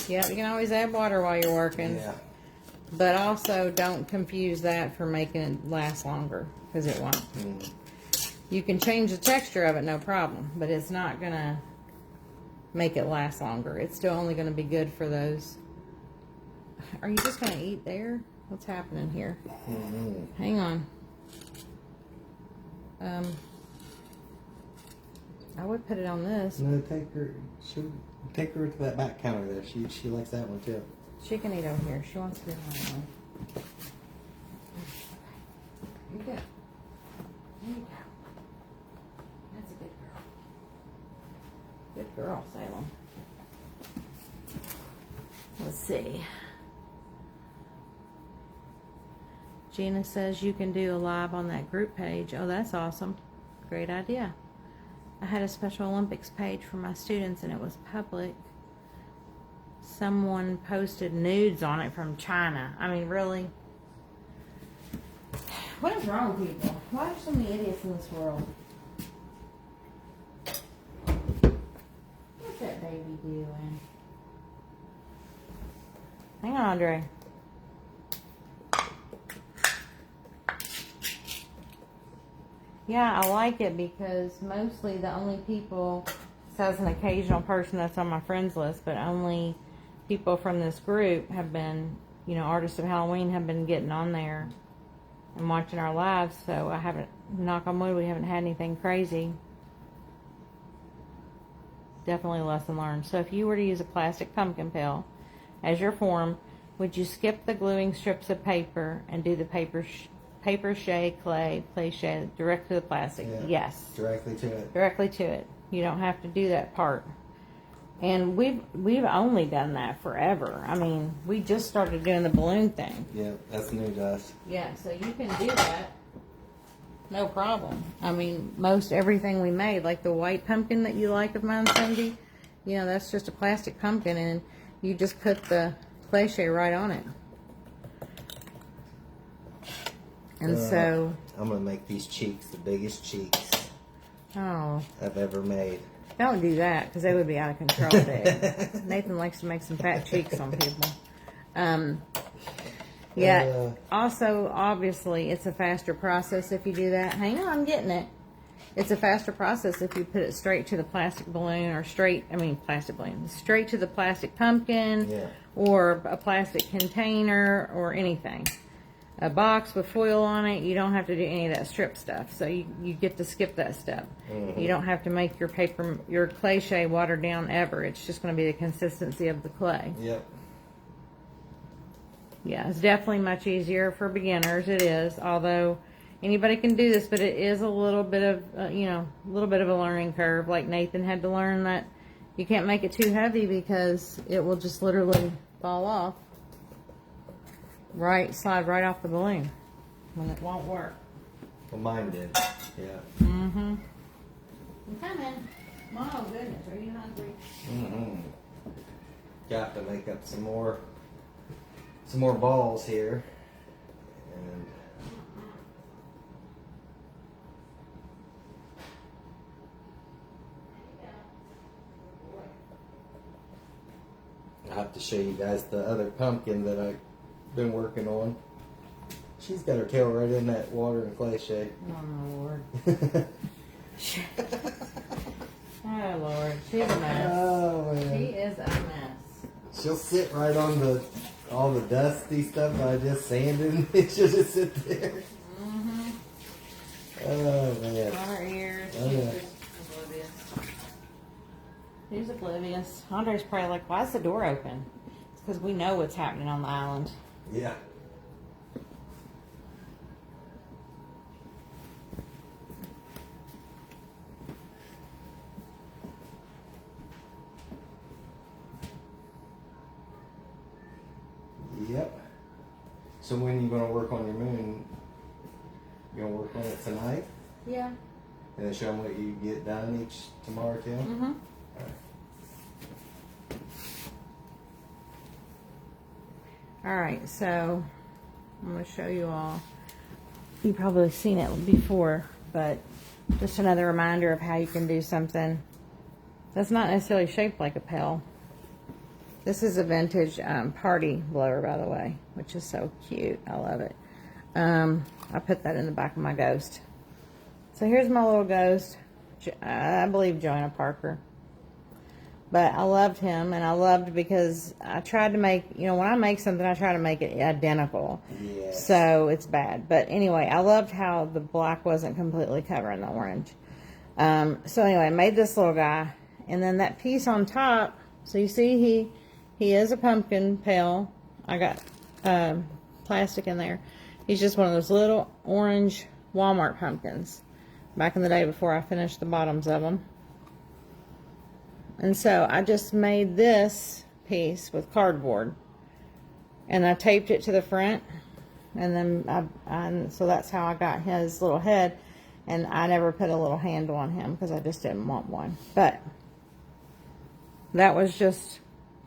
Yeah, you can always add water while you're working. Yeah. But also don't confuse that for making it last longer, because it won't. Mm. You can change the texture of it, no problem, but it's not going to make it last longer. It's still only going to be good for those. Are you just going to eat there? What's happening here? Mm-hmm. Hang on. I would put it on this. No, take her to that back counter there. She likes that one too. She can eat over here. She wants to be on one. Here you go. There you go. That's a good girl. Good girl, Salem. Let's see. Gina says you can do a live on that group page. Oh, that's awesome. Great idea. I had a Special Olympics page for my students and it was public. Someone posted nudes on it from China. I mean, really? What is wrong with people? Why are so many idiots in this world? What's that baby doing? Hang on, Andre. Yeah, I like it because mostly the only people, besides an occasional person that's on my friends list, but only people from this group have been, you know, Artists of Halloween have been getting on there and watching our lives. So I haven't, knock on wood, we haven't had anything crazy. Definitely a lesson learned. So if you were to use a plastic pumpkin pill as your form, would you skip the gluing strips of paper and do the ClayShay direct to the plastic? Yeah. Yes. Directly to it. Directly to it. You don't have to do that part. And we've only done that forever. I mean, we just started doing the balloon thing. Yeah, that's new to us. Yeah, so you can do that. No problem. I mean, most everything we made, like the white pumpkin that you like of mine, Cindy, you know, that's just a plastic pumpkin, and you just put the ClayShay right on it. And so... I'm going to make these cheeks the biggest cheeks Oh. I've ever made. Don't do that, because they would be out of control, Dave. Nathan likes to make some fat cheeks on people. Yeah. Also, obviously, it's a faster process if you do that. Hang on, I'm getting it. It's a faster process if you put it straight to the plastic balloon or straight to the plastic pumpkin, Yeah. or a plastic container or anything. A box with foil on it, you don't have to do any of that strip stuff. So you get to skip that step. Mm-hmm. You don't have to make your ClayShay watered down ever. It's just going to be the consistency of the clay. Yep. Yeah, it's definitely much easier for beginners. It is, although anybody can do this, but it is a little bit of, a little bit of a learning curve. Like Nathan had to learn that you can't make it too heavy because it will just literally fall off. Slide right off the balloon when it won't work. Well, mine did. Yeah. Mm-hmm. I'm coming. Oh, goodness, are you hungry? Mm-hmm. Got to make up some more balls here. And I'll have to show you guys the other pumpkin that I've been working on. She's got her tail right in that water and ClayShay. Oh, Lord. Oh, Lord. She's a mess. Oh, man. She is a mess. She'll sit right on all the dusty stuff I just sanded. She'll just sit there. Mm-hmm. Oh, man. On her ears. Oh, She's yeah. just oblivious. She's oblivious. Andre's probably like, why is the door open? It's because we know what's happening on the island. Yeah. Yep. So when are you going to work on your moon? You going to work on it tonight? Yeah. And then show them what you get done tomorrow too? Mm-hmm. Alright, so I'm going to show you all. You've probably seen it before, but just another reminder of how you can do something that's not necessarily shaped like a pail. This is a vintage party blower, by the way, which is so cute. I love it. I put that in the back of my Ghost. So here's my little Ghost. I believe Joanna Parker. But I loved him, and I loved because I tried to make, when I make something, I try to make it identical. Yes. So it's bad. But anyway, I loved how the black wasn't completely covering the orange. So anyway, I made this little guy. And then that piece on top, so you see he is a pumpkin pail. I got plastic in there. He's just one of those little orange Walmart pumpkins. Back in the day before I finished the bottoms of them. And so I just made this piece with cardboard. And I taped it to the front. and then so that's how I got his little head, and I never put a little handle on him because I just didn't want one. But that was just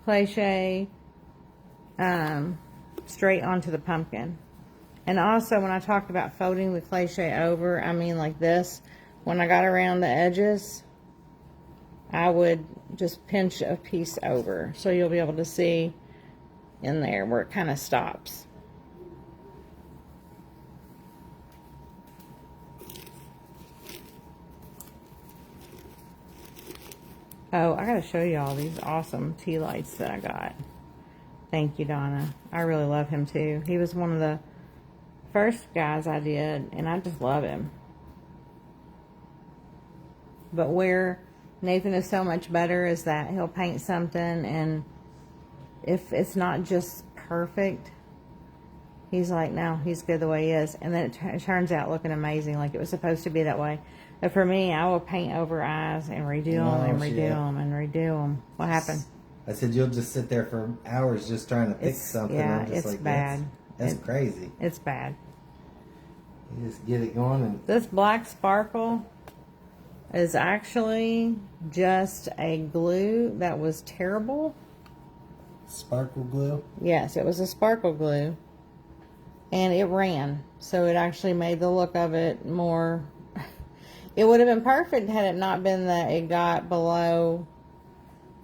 ClayShay straight onto the pumpkin. And also, when I talked about folding the ClayShay over, I mean like this. When I got around the edges, I would just pinch a piece over, so you'll be able to see in there where it kind of stops. Oh, I gotta show you all these awesome tea lights that I got. Thank you, Donna. I really love him too. He was one of the first guys I did, and I just love him. But where Nathan is so much better is that he'll paint something, and if it's not just perfect, he's like, no, he's good the way he is. And then it turns out looking amazing, like it was supposed to be that way. But for me, I will paint over eyes and redo them and redo them and redo them. What happened? I said, you'll just sit there for hours just trying to fix something. Yeah, I'm just it's like, bad. That's crazy. It's bad. You just get it going. And This black sparkle is actually just a glue that was terrible. sparkle glue? Yes, it was a sparkle glue. And it ran. So it actually made the look of it more... It would have been perfect had it not been that it got below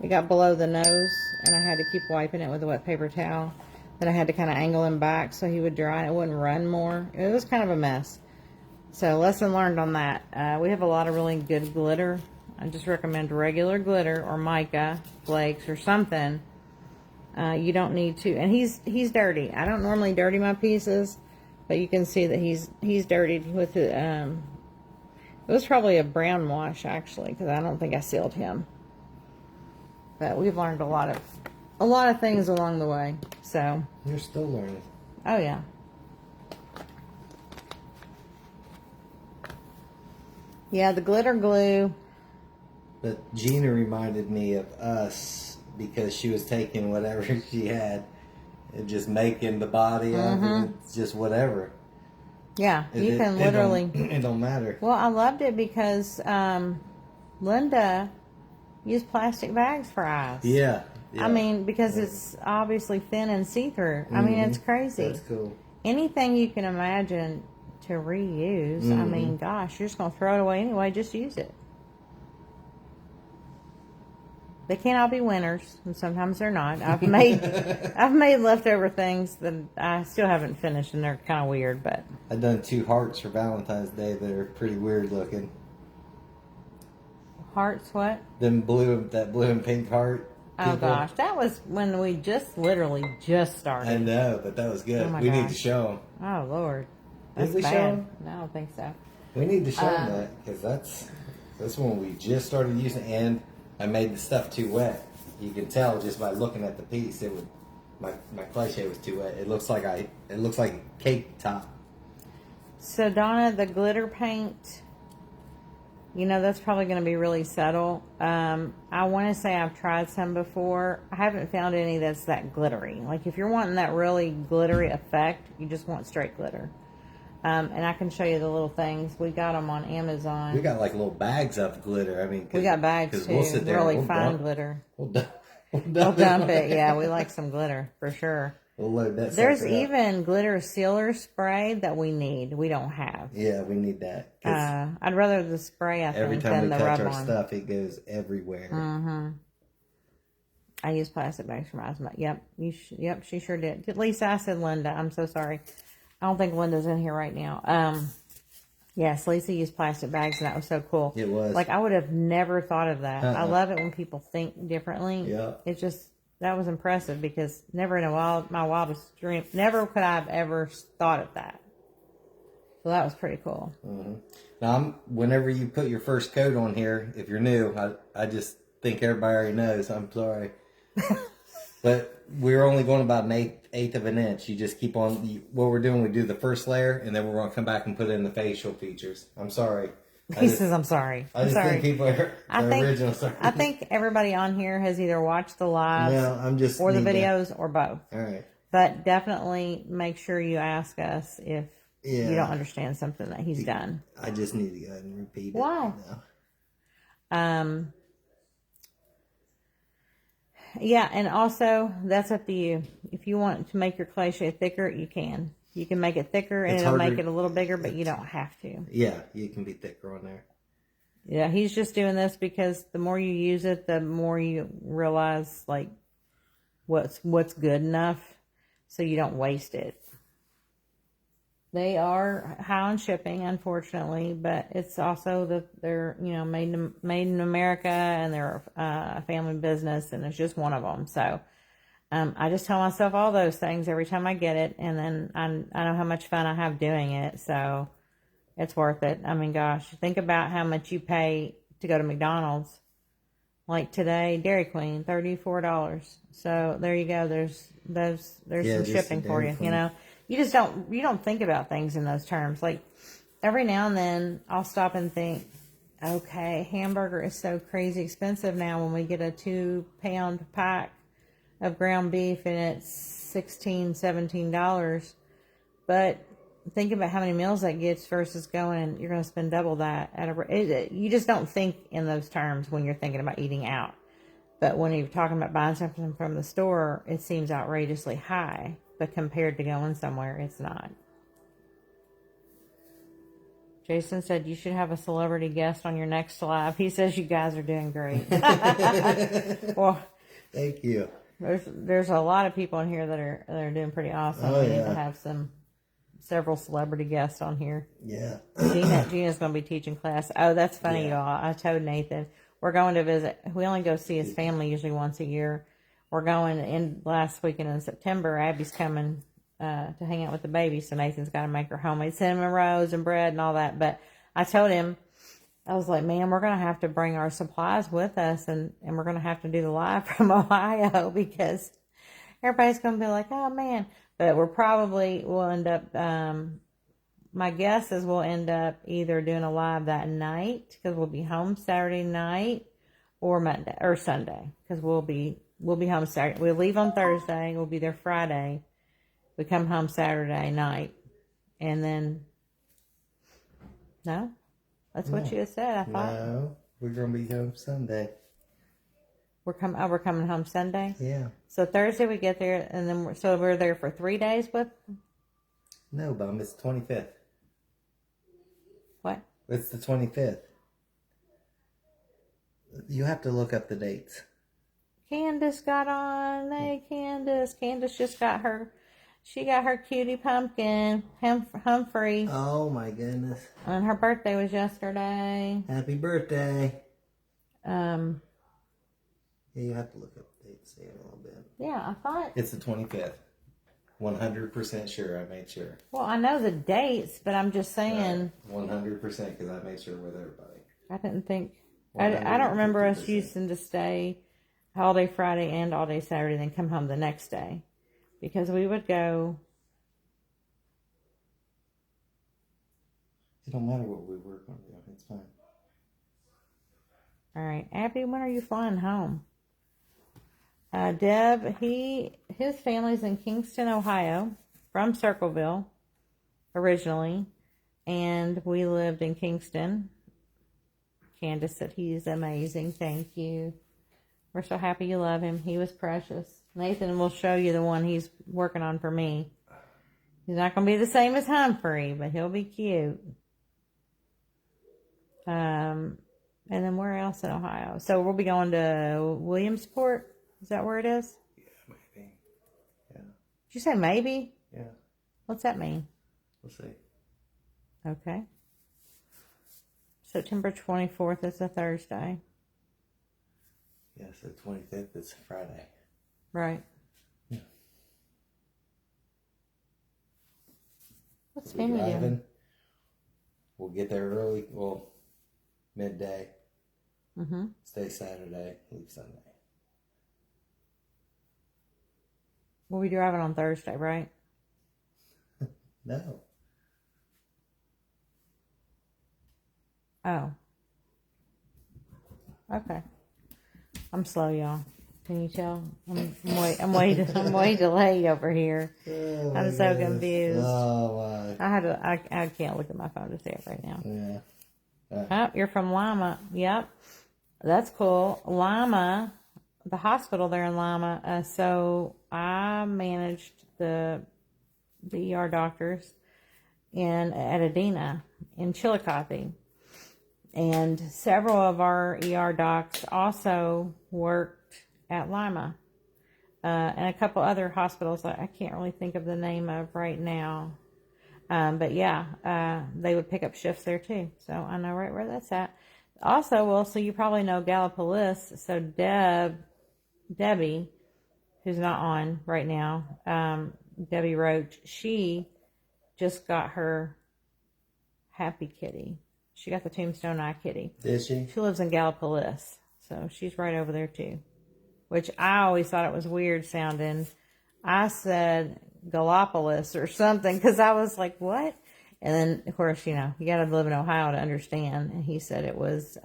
the nose, and I had to keep wiping it with a wet paper towel. Then I had to kind of angle him back so he would dry and it wouldn't run more. It was kind of a mess. So lesson learned on that. We have a lot of really good glitter. I just recommend regular glitter or mica flakes or something. You don't need to, and he's dirty. I don't normally dirty my pieces, but you can see that he's dirtied with it. It was probably a brown wash actually, because I don't think I sealed him. But we've learned a lot of things along the way. So You're still learning. oh yeah. Yeah, the glitter glue. But Gina reminded me of us because she was taking whatever she had and just making the body of it. It's just whatever. Yeah, you can literally. It don't matter. Well, I loved it because Linda used plastic bags for eyes. Yeah. I mean, because it's obviously thin and see-through. I mean, it's crazy. That's cool. Anything you can imagine to reuse. I mean, gosh, you're just going to throw it away anyway. Just use it. They can't all be winners, and sometimes they're not. I've made leftover things that I still haven't finished, and they're kind of weird. But I've done 2 hearts for Valentine's Day that are pretty weird looking. hearts, what? That blue and pink heart. Oh people. gosh, that was when we literally just started. I know, but that was good. Oh my We need gosh. to show them. Oh Lord, Did that's we show bad. 'em? No, I don't think so. We need to show them that because that's when we just started using it, and I made the stuff too wet. You can tell just by looking at the piece. It would my ClayShay was too wet. It looks like a cake top. So Donna, the glitter paint, you know, that's probably going to be really subtle. I want to say I've tried some before. I haven't found any that's that glittery. Like if you're wanting that really glittery effect, you just want straight glitter. And I can show you the little things. We got them on Amazon. We got like little bags of glitter. I mean, We got bags too. We'll sit there really and fine glitter. We'll We'll dump it. Yeah, we like some glitter for sure. We'll load that. There's sucker up. even glitter sealer spray that we need. We don't have. Yeah, we need that. 'Cause I'd rather the spray, I every think, time than we the touch rub our on. stuff, it goes everywhere. I use plastic bags for my asthma. Yep, yep, she sure did. At least I said Linda. I'm so sorry. I don't think Linda's in here right now. Yes, Lisa used plastic bags, and that was so cool. It was. Like, I would have never thought of that. I love it when people think differently. Yeah. It just, that was impressive because never in my wildest dream, never could I have ever thought of that. So that was pretty cool. Now, whenever you put your first coat on here, if you're new, I just think everybody already knows. I'm sorry. But we're only going about an eighth of an inch. You just keep on. What we're doing, we do the first layer, and then we're going to come back and put in the facial features. I'm sorry. He says, I'm sorry. I I'm just sorry. think people are original. Sorry. I think everybody on here has either watched the lives No, I'm just or the need to- videos or both. All right. But definitely make sure you ask us if you Yeah. don't understand something that he's done. I just need to go ahead and repeat it. Why? No. Yeah, and also that's up to you. If you want to make your ClayShay thicker, you can. You can make it thicker and It's it'll harder- make it a little bigger, but you don't have to. Yeah, you can be thicker on there. Yeah, he's just doing this because the more you use it, the more you realize like what's good enough, so you don't waste it. They are high on shipping, unfortunately, but it's also they're made in America, and they're a family business, and it's just one of them. So I just tell myself all those things every time I get it, and then I know how much fun I have doing it, so it's worth it. I mean, gosh, think about how much you pay to go to McDonald's. Like today, Dairy Queen, $34. So there you go. There's some shipping for you. Queen. You just don't think about things in those terms. Like every now and then, I'll stop and think, okay, hamburger is so crazy expensive now when we get a 2-pound pack of ground beef and it's $16, $17. But think about how many meals that gets versus going and you're going to spend double that you just don't think in those terms when you're thinking about eating out. But when you're talking about buying something from the store, it seems outrageously high. But compared to going somewhere, it's not. Jason said you should have a celebrity guest on your next live. He says you guys are doing great. Well, thank you. There's a lot of people in here that are doing pretty awesome. Oh, we need yeah. to have several celebrity guests on here. Yeah. Gina's going to be teaching class. Oh, that's funny, Yeah. y'all. I told Nathan we're going to visit. We only go see his family usually once a year. We're going in last weekend in September. Abby's coming to hang out with the baby, so Nathan's got to make her homemade cinnamon rolls and bread and all that. But I told him, I was like, man, we're going to have to bring our supplies with us, and we're going to have to do the live from Ohio because everybody's going to be like, oh, man. But we'll end up, my guess is we'll end up either doing a live that night because we'll be home Saturday night or Monday or Sunday because we'll be home Saturday. We'll leave on Thursday. We'll be there Friday. We come home Saturday night. And then, no? That's what you said, I thought. No, we're going to be home Sunday. We're coming home Sunday? Yeah. So Thursday we get there, and then we're there for 3 days with? No, Bum, it's the 25th. What? It's the 25th. You have to look up the dates. Candace got on. Hey, Candace. Candace just got her cutie pumpkin, Humphrey. Oh, my goodness. And her birthday was yesterday. Happy birthday. Yeah, you have to look up the dates a little bit. Yeah, I thought. It's the 25th. 100% sure. I made sure. Well, I know the dates, but I'm just saying. 100% because I made sure with everybody. I didn't think. I don't remember us using to stay all day Friday and all day Saturday, then come home the next day, because we would go. It don't matter what we work on. It's fine. All right, Abby, when are you flying home? Deb, his family's in Kingston, Ohio, from Circleville, originally, and we lived in Kingston. Candace said he's amazing. Thank you. We're so happy you love him. He was precious. Nathan will show you the one he's working on for me. He's not going to be the same as Humphrey, but he'll be cute. And then where else in Ohio? So we'll be going to Williamsport. Is that where it is? Yeah, maybe. Yeah. Did you say maybe? Yeah. What's that mean? We'll see. Okay. September 24th is a Thursday. Yeah, so 25th is Friday. Right. Yeah. What's We're Vinny driving. doing? We'll get there early. Well, midday. Mm-hmm. Stay Saturday. Leave Sunday. We'll be driving on Thursday, right? No. Oh. Okay. I'm slow, y'all. Can you tell? I'm way delayed over here. Oh, I'm so confused. Oh my. I can't look at my phone to see it right now. Yeah. Oh, you're from Lima. Yep. That's cool. Lima, the hospital there in Lima. So I managed the ER doctors at Adena in Chillicothe. And several of our ER docs also worked at Lima. And a couple other hospitals that I can't really think of the name of right now. But yeah, they would pick up shifts there too. So I know right where that's at. Also, well, so you probably know Gallipolis. So Debbie, who's not on right now, Debbie Roach, she just got her Happy Kitty. She got the Tombstone Eye Kitty. Did she? She lives in Gallipolis. So she's right over there too. Which I always thought it was weird sounding. I said Gallipolis or something because I was like, what? And then, of course, you got to live in Ohio to understand. And he said it was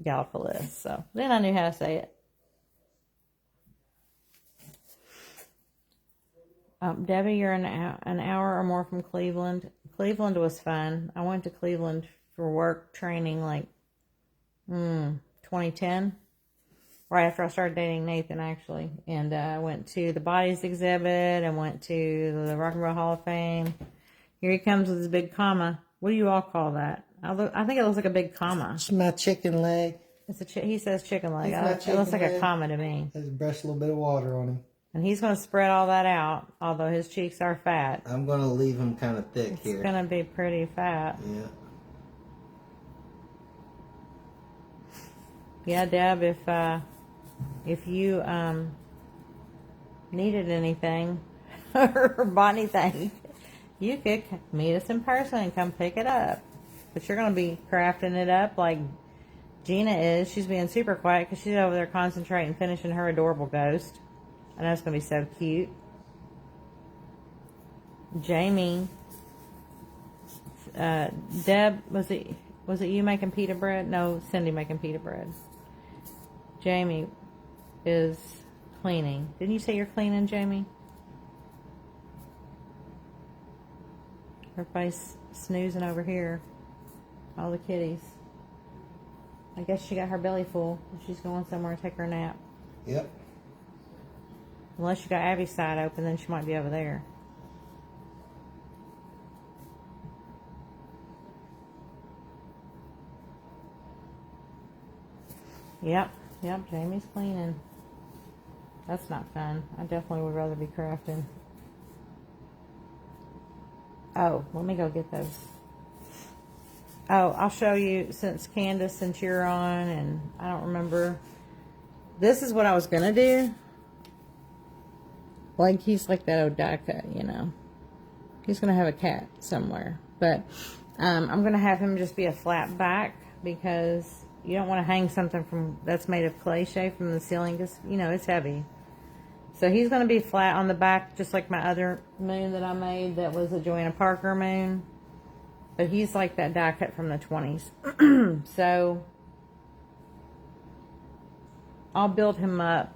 Gallipolis. So then I knew how to say it. Debbie, you're an hour or more from Cleveland. Cleveland was fun. I went to Cleveland for work training like 2010. Right after I started dating Nathan, actually. And I went to the Bodies exhibit and went to the Rock and Roll Hall of Fame. Here he comes with his big comma. What do you all call that? I think it looks like a big comma. It's my chicken leg. He says chicken leg. It's It looks like leg. a comma to me. Let's brush a little bit of water on him. And he's going to spread all that out, although his cheeks are fat. I'm going to leave him kind of thick here. It's going to be pretty fat. Yeah. Yeah, Deb, if you needed anything or bought anything, you could meet us in person and come pick it up. But you're going to be crafting it up like Gina is. She's being super quiet because she's over there concentrating, finishing her adorable ghost. I know it's going to be so cute. Jamie, Deb, was it you making pita bread? No, Cindy making pita bread. Jamie is cleaning. Didn't you say you're cleaning, Jamie? Everybody's snoozing over here. All the kitties. I guess she got her belly full. She's going somewhere to take her nap. Yep. Unless you got Abby's side open, then she might be over there. Yep, Jamie's cleaning. That's not fun. I definitely would rather be crafting. Oh, let me go get those. Oh, I'll show you since you're on, and I don't remember. This is what I was going to do. Like, he's like that Odaka, He's going to have a cat somewhere. But I'm going to have him just be a flat back because you don't want to hang something that's made of ClayShay from the ceiling because, it's heavy. So he's going to be flat on the back just like my other moon that I made that was a Joanna Parker moon. But he's like that die cut from the 20s. So I'll build him up.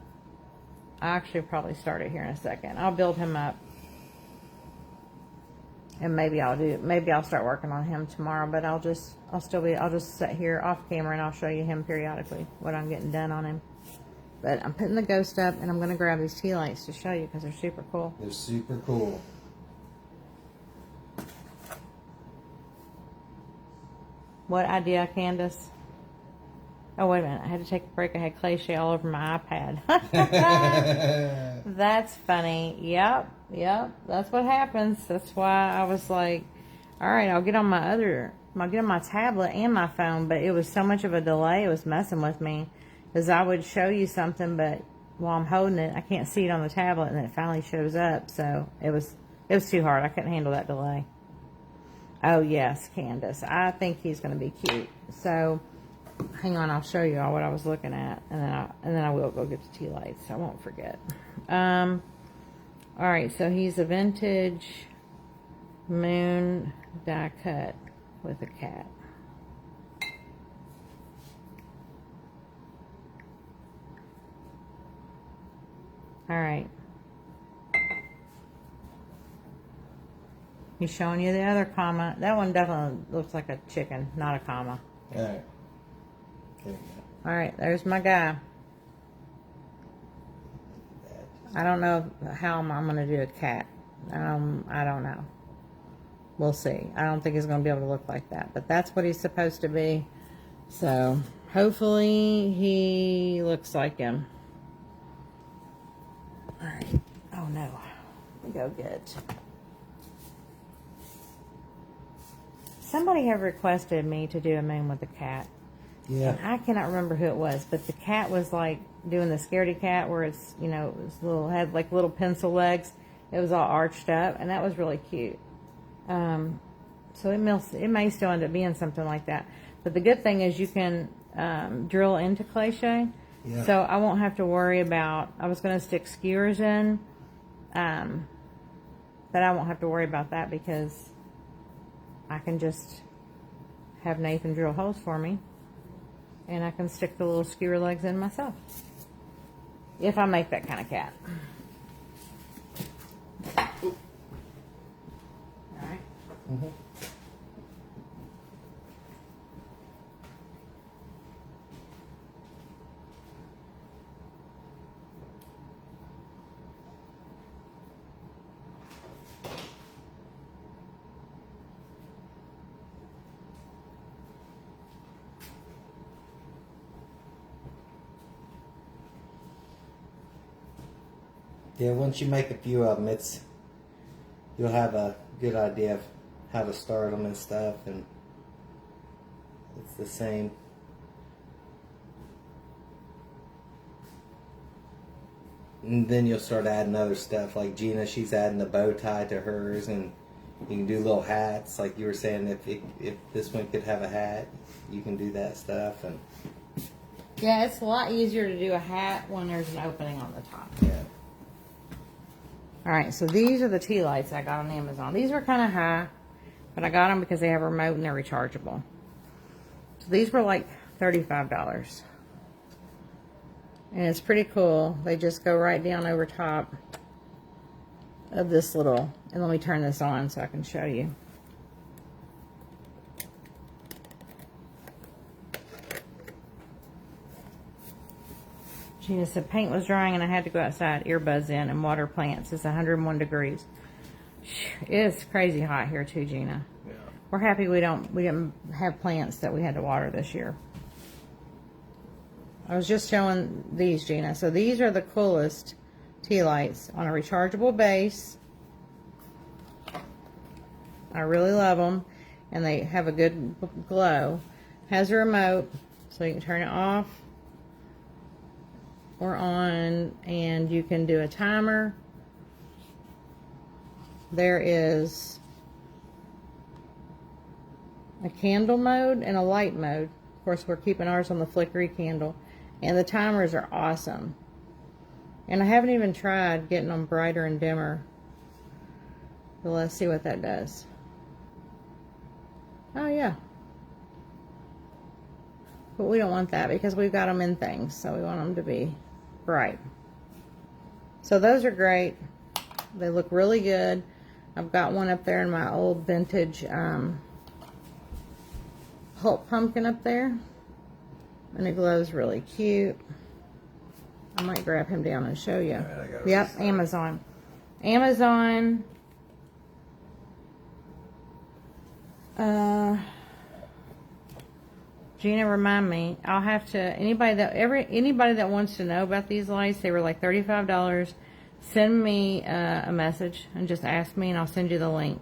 I actually probably start it here in a second. I'll build him up. And maybe I'll start working on him tomorrow, but I'll just sit here off camera and I'll show you him periodically, what I'm getting done on him. But I'm putting the ghost up and I'm going to grab these tea lights to show you because they're super cool. They're super cool. What idea, Candace? Oh, wait a minute. I had to take a break. I had ClayShay all over my iPad. That's funny. Yep. That's what happens. That's why I was like, all right, I'll get on my tablet and my phone. But it was so much of a delay. It was messing with me. Because I would show you something, but while I'm holding it, I can't see it on the tablet, and then it finally shows up. So it was too hard. I couldn't handle that delay. Oh, yes, Candace. I think he's going to be cute. So hang on, I'll show you all what I was looking at, and then I will go get the tea lights. So I won't forget. All right, so he's a vintage moon die cut with a cat. All right. He's showing you the other comma. That one definitely looks like a chicken, not a comma. All right. There you All right, there's my guy. go. I don't know how I'm going to do a cat. I don't know. We'll see. I don't think he's going to be able to look like that, but that's what he's supposed to be. So hopefully he looks like him. All right. Oh no. We go get. Somebody have requested me to do a moon with a cat. Yeah. And I cannot remember who it was, but the cat was like doing the scaredy cat where it's, you know, it was little, had like little pencil legs. It was all arched up, and that was really cute. So it may still end up being something like that. But the good thing is you can drill into ClayShay. Yeah. So I won't have to worry about, I was going to stick skewers in, but I won't have to worry about that because I can just have Nathan drill holes for me. And I can stick the little skewer legs in myself. If I make that kind of cat. Alright. Mm-hmm. Yeah, once you make a few of them, you'll have a good idea of how to start them and stuff, and it's the same. And then you'll start adding other stuff, like Gina, she's adding the bow tie to hers, and you can do little hats, like you were saying, if this one could have a hat, you can do that stuff, and Yeah, it's a lot easier to do a hat when there's an opening on the top. yeah. Alright, so these are the tea lights I got on Amazon. These were kind of high, but I got them because they have a remote and they're rechargeable. So these were like $35. And it's pretty cool. They just go right down over top of this little, and let me turn this on so I can show you. Gina said paint was drying and I had to go outside, earbuds in, and water plants. It's 101 degrees. It's crazy hot here too, Gina. Yeah. We're happy we didn't have plants that we had to water this year. I was just showing these, Gina. So these are the coolest tea lights on a rechargeable base. I really love them, and they have a good glow. Has a remote, so you can turn it off or on, and you can do a timer. There is a candle mode and a light mode. Of course, we're keeping ours on the flickery candle. And the timers are awesome. And I haven't even tried getting them brighter and dimmer. But let's see what that does. Oh, yeah. But we don't want that because we've got them in things. So we want them to be bright. So those are great. They look really good. I've got one up there in my old vintage Hulk pumpkin up there. And it glows really cute. I might grab him down and show you. Right, yep, Amazon. Amazon. Gina, remind me. I'll have to. Anybody that wants to know about these lights, they were like $35. Send me a message and just ask me, and I'll send you the link.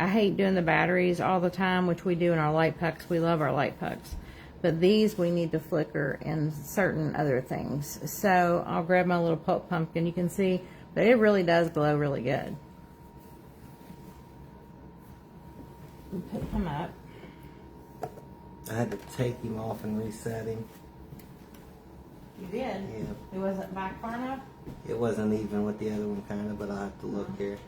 I hate doing the batteries all the time, which we do in our light pucks. We love our light pucks. But these we need to flicker and certain other things. So I'll grab my little Pope pumpkin. You can see that it really does glow really good. And pick him up. I had to take him off and reset him. You did? Yeah. It wasn't back far enough? It wasn't even with the other one, kind of, but I'll have to look here.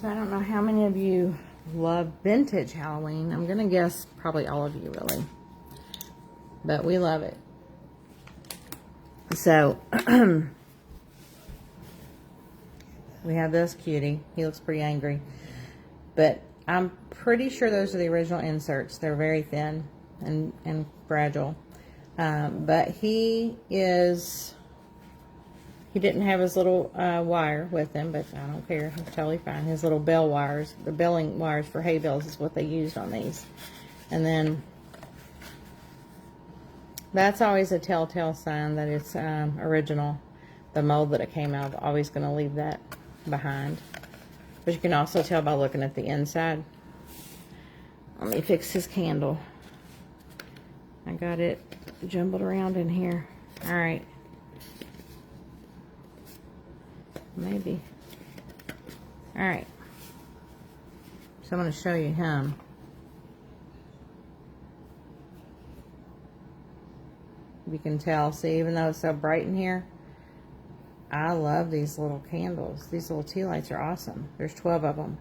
So I don't know how many of you love vintage Halloween. I'm going to guess probably all of you, really. But we love it. So, we have this cutie. He looks pretty angry. But I'm pretty sure those are the original inserts. They're very thin and fragile. But he didn't have his little wire with him, but I don't care. He's totally fine. His little bell wires, the belling wires for hay bales is what they used on these. And then that's always a telltale sign that it's original. The mold that it came out of, always going to leave that behind. But you can also tell by looking at the inside. Let me fix his candle. I got it jumbled around in here. All right. Maybe. All right. So I'm going to show you him. You can tell, see, even though it's so bright in here, I love these little candles. These little tea lights are awesome. There's 12 of them.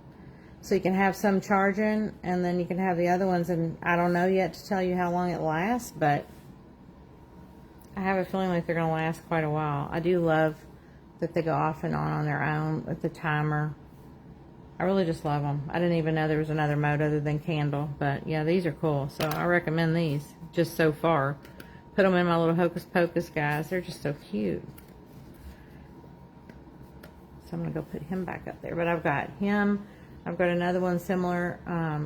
So you can have some charging, and then you can have the other ones, and I don't know yet to tell you how long it lasts, but I have a feeling like they're going to last quite a while. I do love that they go off and on their own with the timer. I really just love them. I didn't even know there was another mode other than candle, but yeah, these are cool. So I recommend these just so far. Put them in my little Hocus Pocus guys. They're just so cute. So I'm going to go put him back up there. But I've got him. I've got another one similar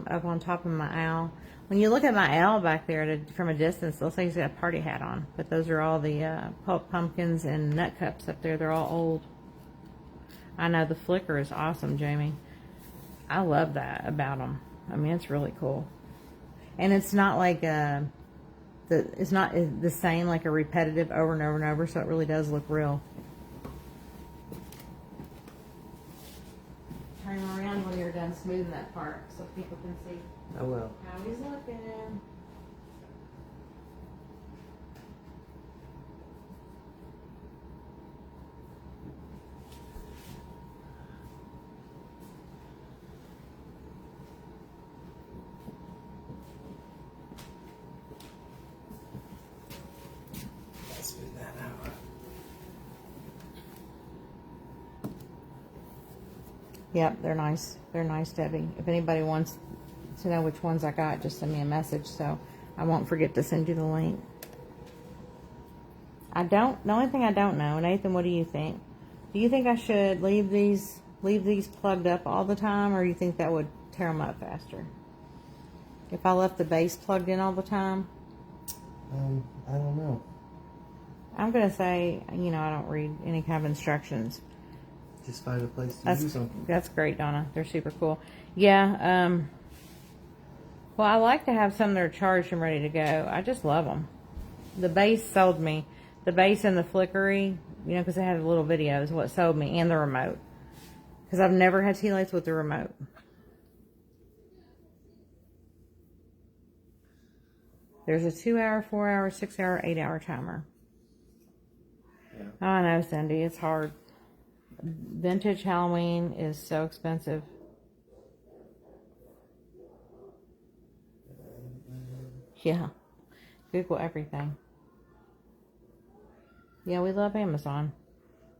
up on top of my owl. When you look at my owl back there from a distance, it looks like he's got a party hat on. But those are all the pumpkins and nut cups up there. They're all old. I know the flicker is awesome, Jamie. I love that about them. I mean, it's really cool. And it's not like it's not the same, like a repetitive over and over and over, so it really does look real. Turn around when you're done smoothing that part so people can see I will. how he's looking. Smooth that out. Yep, they're nice. They're nice, Debbie. If anybody wants to know which ones I got, just send me a message so I won't forget to send you the link. The only thing I don't know, Nathan, what do you think? Do you think I should leave these plugged up all the time, or you think that would tear them up faster? If I left the base plugged in all the time? I don't know. I'm going to say, I don't read any kind of instructions. Just find a place to use them. That's great, Donna. They're super cool. Yeah, well, I like to have some that are charged and ready to go. I just love them. The base sold me. The base and the flickery, because it had a little video is what sold me, and the remote. Because I've never had tea lights with the remote. There's a 2-hour, 4-hour, 6-hour, 8-hour timer. Yeah. Oh, I know, Cindy. It's hard. Vintage Halloween is so expensive. Yeah. Google everything. Yeah, we love Amazon.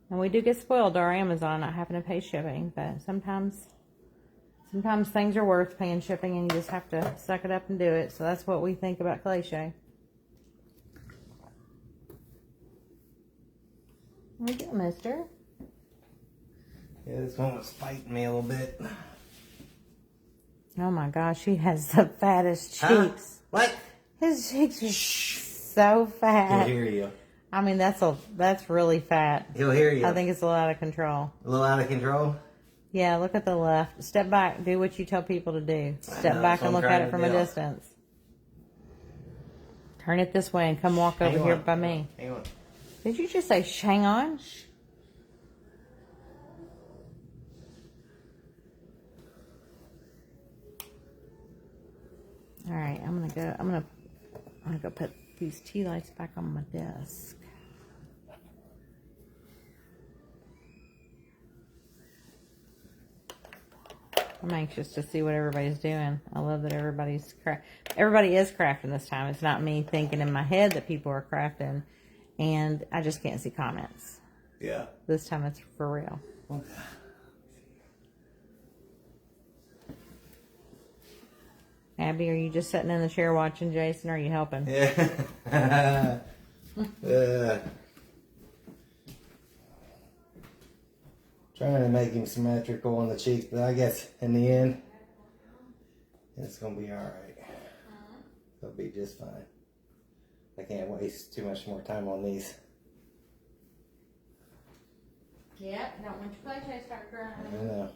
And we do get spoiled to our Amazon not having to pay shipping. But sometimes things are worth paying shipping, and you just have to suck it up and do it. So that's what we think about ClayShay. What are you doing, mister? Yeah, this one was fighting me a little bit. Oh my gosh, he has the fattest cheeks. Huh? What? His cheeks are so fat. He'll hear you. I mean, that's really fat. He'll hear you. I think it's a lot of control. A little out of control? Yeah, look at the left. Step back. Do what you tell people to do. Step back and look at it from a distance. Turn it this way and come walk over here by me. Hang on. Did you just say, hang on? All right, I'm gonna go put these tea lights back on my desk. I'm anxious to see what everybody's doing. I love that everybody is crafting this time. It's not me thinking in my head that people are crafting, and I just can't see comments. Yeah. This time it's for real. Okay. Abby, are you just sitting in the chair watching Jason, or are you helping? Yeah. Trying to make him symmetrical on the cheeks, but I guess in the end, it's gonna be all right. It'll be just fine. I can't waste too much more time on these. Yep, don't want your ClayShay start crying. I know.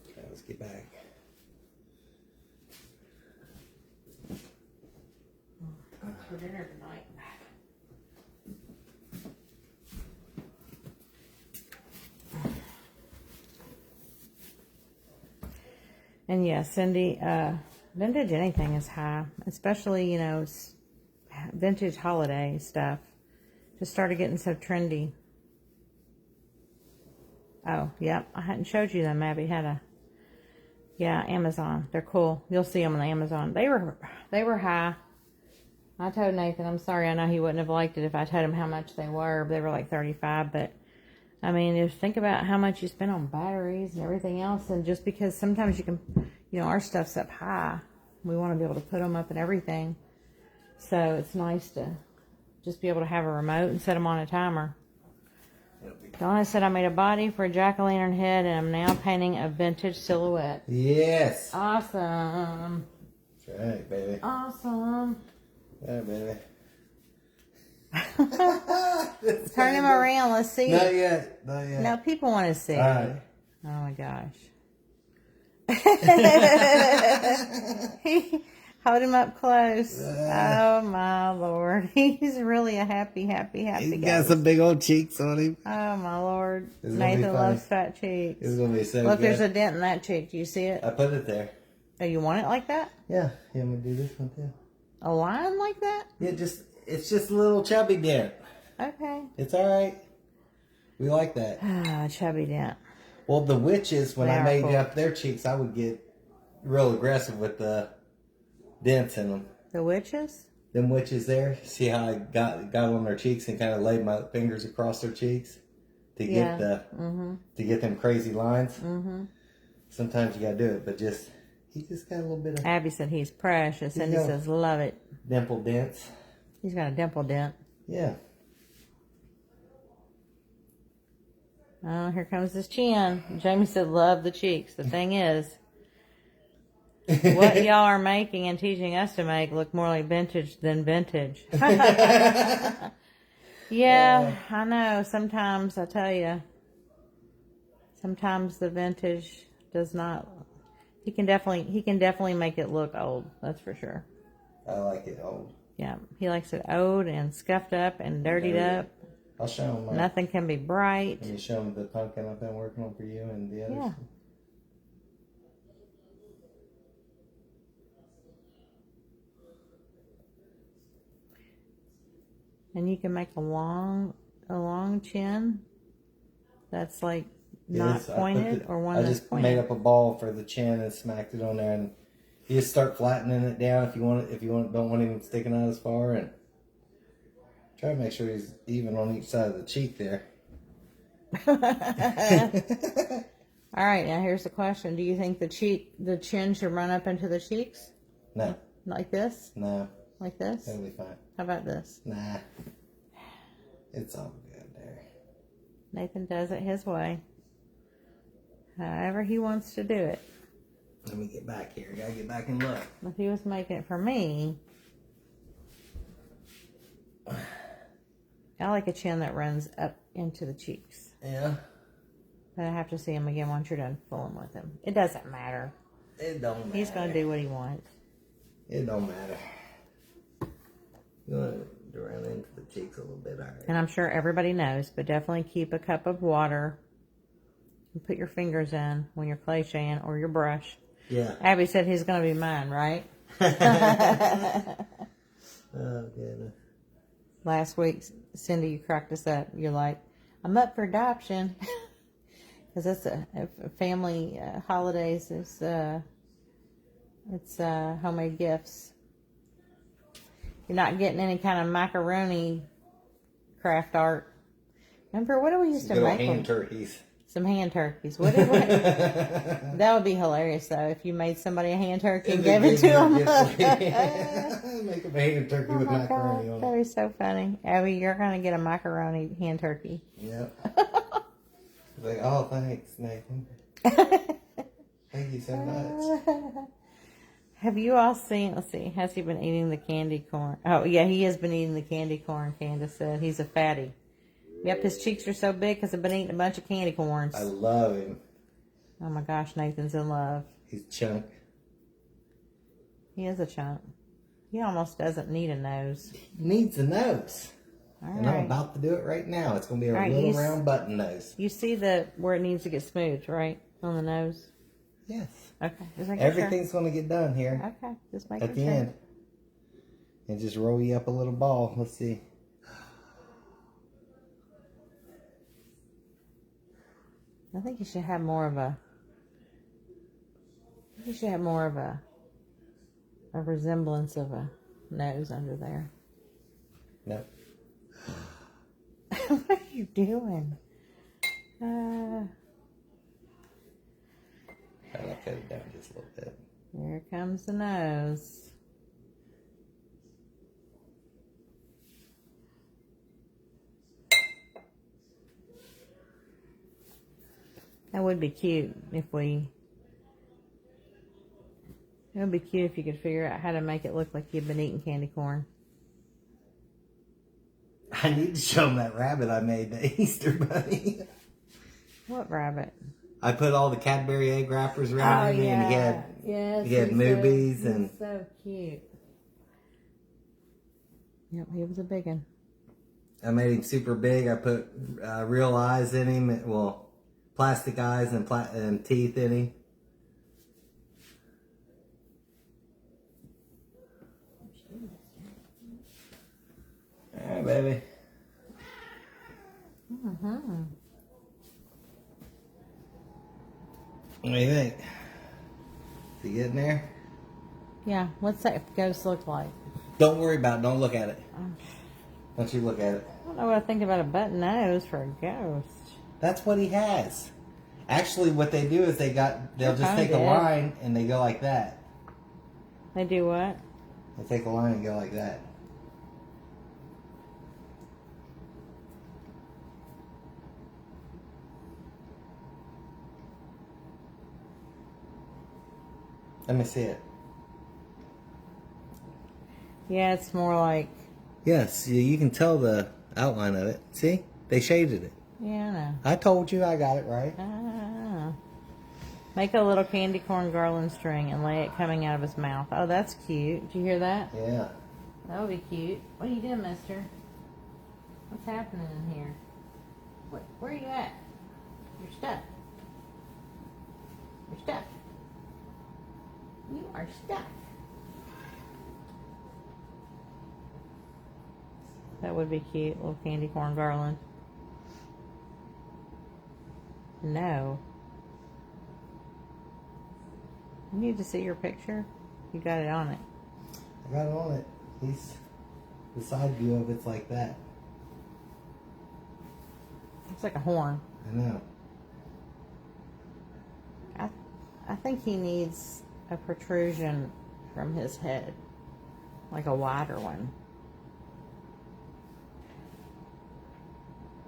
Okay, let's get back. What's for dinner tonight? And yeah, Cindy, vintage anything is high, especially, you know, vintage holiday stuff. Just started getting so trendy. Oh, yep, I hadn't showed you them, Abby, had a, yeah, Amazon. They're cool. You'll see them on Amazon. They were high. I told Nathan, I'm sorry, I know he wouldn't have liked it if I told him how much they were. They were like $35, but I mean, if think about how much you spend on batteries and everything else, and just because sometimes you can, you know, our stuff's up high, we want to be able to put them up and everything. So it's nice to just be able to have a remote and set them on a timer. Donna said I made a body for a jack-o'-lantern head, and I'm now painting a vintage silhouette. Yes. Awesome. That's right, baby. Awesome. Yeah, baby. Turn him around. Let's see. Not yet. Not yet. No, people want to see. All right. Oh my gosh. Hold him up close. Oh my Lord. He's really a happy He's guy. got some big old cheeks on him. Oh my Lord. It's gonna be Nathan funny. loves fat cheeks. It's gonna be so Look, good. there's a dent in that cheek. Do you see it? I put it there. Oh, you want it like that? Yeah. You want me to do this one too? A line like that? Yeah, it's just a little chubby dent. Okay. It's all right. We like that. Ah, chubby dent. Well, the witches, when They I are made cool. up their cheeks, I would get real aggressive with the dents in them. The witches? Them witches there, see how I got on their cheeks and kind of laid my fingers across their cheeks to get to get them crazy lines. Mm-hmm. Sometimes you gotta do it, but he just got a little bit of Abby said he's precious. Cindy got- says love it. dimple dents. He's got a dimple dent. Yeah. Oh, here comes his chin. Jamie said love the cheeks. The thing is, what y'all are making and teaching us to make look more like vintage than vintage. Yeah, I know. Sometimes, I tell you, sometimes the vintage does not. He can definitely make it look old. That's for sure. I like it old. Yeah, he likes it old and scuffed up and dirtied up. I'll show them. Nothing can be bright. Let me show them the pumpkin I've been working on for you and the others. Yeah. And you can make a long chin that's like not Yes, pointed or one I that's just pointed. made up a ball for the chin and smacked it on there, and you just start flattening it down if you want it. If you don't want him sticking out as far, and try to make sure he's even on each side of the cheek there. All right, now here's the question: do you think the chin should run up into the cheeks No, like this, no, like this? that'll be fine. How about this? Nah, it's all good there. Nathan does it his way, however he wants to do it. Let me get back here. Gotta get back and look. If he was making it for me, I like a chin that runs up into the cheeks. Yeah, But I have to see him again once you're done fooling with him. It doesn't matter. it don't matter. He's going to do what he wants. It don't matter. You want to run into the cheeks a little bit, all right? And I'm sure everybody knows, but definitely keep a cup of water and put your fingers in when you're clayshaying or your brush. Yeah. Abby said he's going to be mine, right? Oh, goodness. Last week, Cindy, you cracked us up. You're like, I'm up for adoption. Because it's a family holidays. It's homemade gifts. You're not getting any kind of macaroni craft art. Remember, what do we used to Good old make? hand turkeys. Some hand turkeys. That would be hilarious, though, if you made somebody a hand turkey and gave it to them. Make a hand turkey with macaroni on it. That'd be so funny. Abby, you're going to get a macaroni hand turkey. Yep. Like, oh, thanks, Nathan. Thank you so much. Have you all seen, let's see, has he been eating the candy corn? Oh, yeah, he has been eating the candy corn, Candace said. He's a fatty. Yep, his cheeks are so big because I've been eating a bunch of candy corns. I love him. Oh my gosh, Nathan's in love. He's chunk. He is a chunk. He almost doesn't need a nose. He needs a nose. All And right. I'm about to do it right now. It's going to be a All right, little round button nose. You see where it needs to get smoothed, right? On the nose? Yes. Okay. Just making Everything's going to get done here. sure. Okay. Just making At the sure. end. And just roll you up a little ball. Let's see. I think you should have more of a resemblance of a nose under there. Nope. What are you doing? I'll cut it down just a little bit. Here comes the nose. That would be cute if we... It would be cute if you could figure out how to make it look like you've been eating candy corn. I need to show him that rabbit I made, the Easter bunny. What rabbit? I put all the Cadbury egg wrappers around him, and he had movies and so cute. Yep, he was a big one. I made him super big. I put real eyes in him, well, plastic eyes and teeth in him. All right, baby. Mm-hmm. What do you think? Is he getting there? Yeah, what's that ghost look like? Don't worry about it. Don't look at it. Don't you look at it. I don't know what I think about a button nose for a ghost. That's what he has. Actually, what they do is they'll just take a line and they go like that. They do what? They take a line and go like that. Let me see it. Yeah, it's more like... Yes, you can tell the outline of it. See? They shaded it. Yeah, I know. I told you I got it right. Ah. Make a little candy corn garland string and lay it coming out of his mouth. Oh, that's cute. Did you hear that? Yeah. That would be cute. What are you doing, mister? What's happening in here? Where are you at? You're stuck. You're stuck. You are stuck. That would be cute. Little candy corn garland. No. You need to see your picture. You got it on it. I got it on it. The side view of it's like that. Looks like a horn. I know. I think he needs a protrusion from his head. Like a wider one.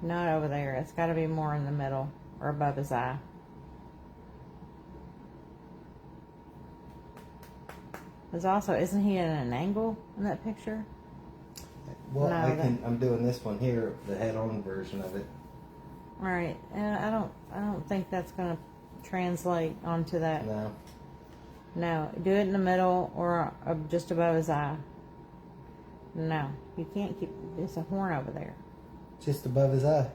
Not over there. It's got to be more in the middle or above his eye. There's also, isn't he at an angle in that picture? Well, No, I'm doing this one here, the head-on version of it. All right, I don't think that's gonna translate onto that. No. No, do it in the middle or just above his eye. No, you can't keep. There's a horn over there. Just above his eye.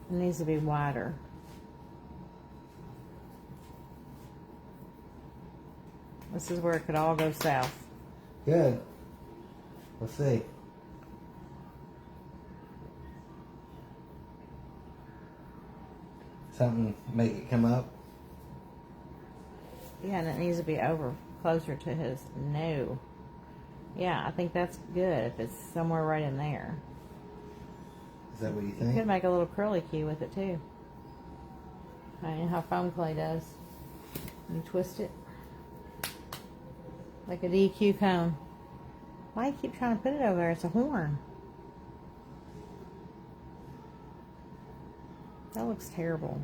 It needs to be wider. This is where it could all go south. Good. Let's see. Something make it come up. Yeah, and it needs to be over closer to his no. Yeah, I think that's good if it's somewhere right in there. Is that what you You think? could make a little curly key with it too. I know how foam clay does. You twist it like a DQ cone. Why you keep trying to put it over there? It's a horn. That looks terrible.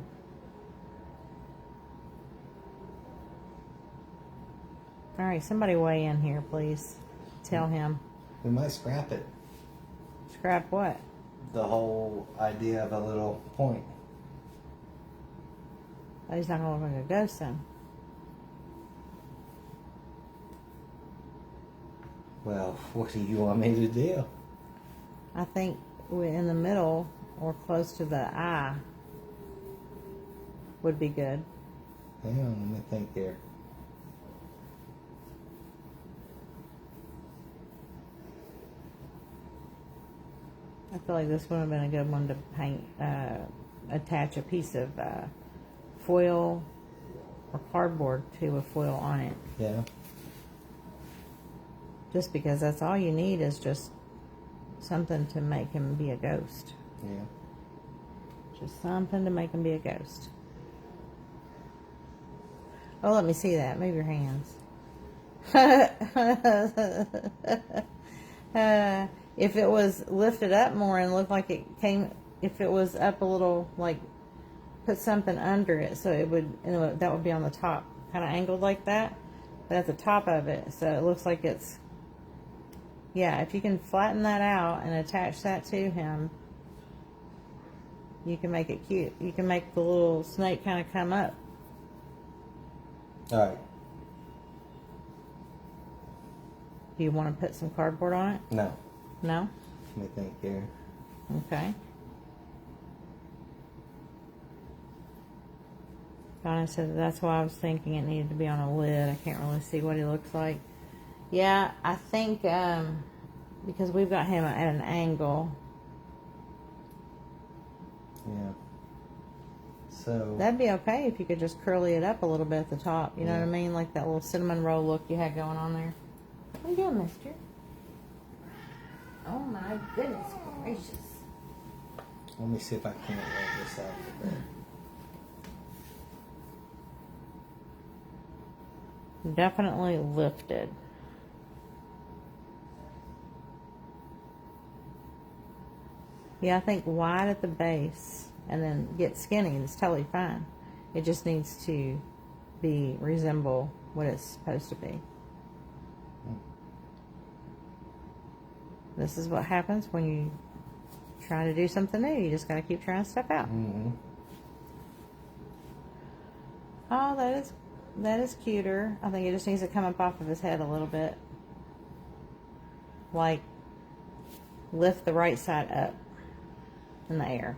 All right, somebody weigh in here, please. Tell him. We might scrap it. Scrap what? The whole idea of a little point. Oh, he's not going to look like a ghost then. Well, what do you want me to do? I think we're in the middle or close to the eye would be good. Hang on, let me think here. I feel like this would have been a good one to paint, attach a piece of foil or cardboard to a foil on it. Yeah. Just because that's all you need is just something to make him be a ghost. Yeah. Just something to make him be a ghost. Oh, let me see that. Move your hands. If it was lifted up more and looked like it came, if it was up a little, like put something under it, so it would, that would be on the top, kind of angled like that, but at the top of it, so it looks like it's, yeah, if you can flatten that out and attach that to him, you can make it cute. You can make the little snake kind of come up. All right. Do you want to put some cardboard on it? No. No? Let me think here. Okay. Donna said that's why I was thinking it needed to be on a lid. I can't really see what he looks like. Yeah, I think because we've got him at an angle. Yeah. So. That'd be okay if you could just curly it up a little bit at the top. You know what I mean? Like that little cinnamon roll look you had going on there. What are you doing, mister? Oh my goodness gracious. Let me see if I can't roll this out a bit. Definitely lifted. Yeah, I think wide at the base and then get skinny. It's totally fine. It just needs to resemble what it's supposed to be. This is what happens when you try to do something new. You just got to keep trying stuff out. Mm-hmm. Oh, that is cuter. I think it just needs to come up off of his head a little bit. Like, lift the right side up in the air.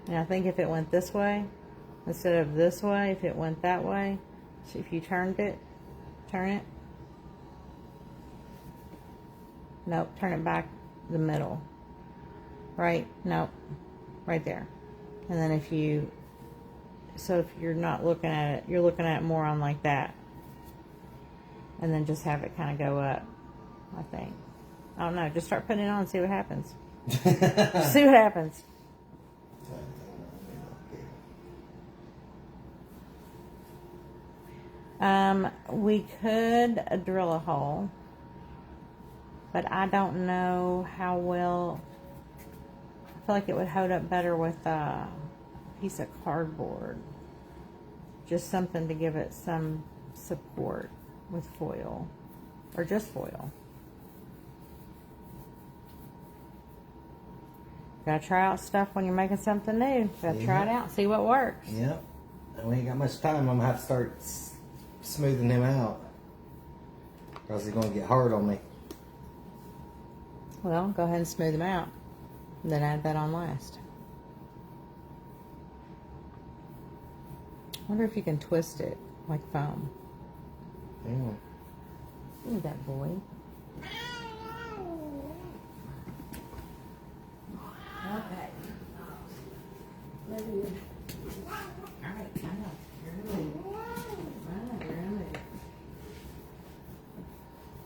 And I think if it went this way, instead of this way, if it went that way, so if you turn it. Nope, turn it back the middle. Right? Nope. Right there. And then if you're not looking at it, you're looking at it more on like that. And then just have it kind of go up, I think. I don't know. Just start putting it on and see what happens. See what happens. We could drill a hole, but I don't know how well. I feel like it would hold up better with a piece of cardboard. Just something to give it some support with foil, or just foil. Gotta try out stuff when you're making something new. Gotta try it out, see what works. Yep. And we ain't got much time. I'm gonna have to start smoothing him out, or else he's gonna get hard on me. Well, go ahead and smooth them out. And then add that on last. Wonder if you can twist it like foam. Yeah. Look at that boy. Okay. Alright, I know. You're in the mood. I know, you're in the mood.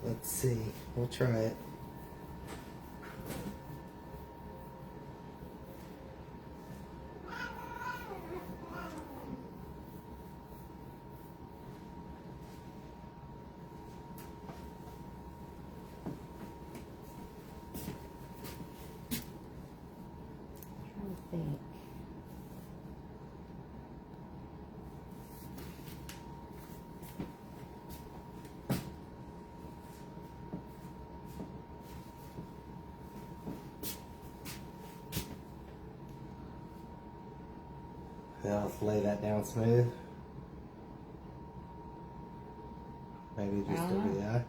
Let's see. We'll try it. I'm trying to think. Yeah, let's lay that down smooth. Maybe just over the eye.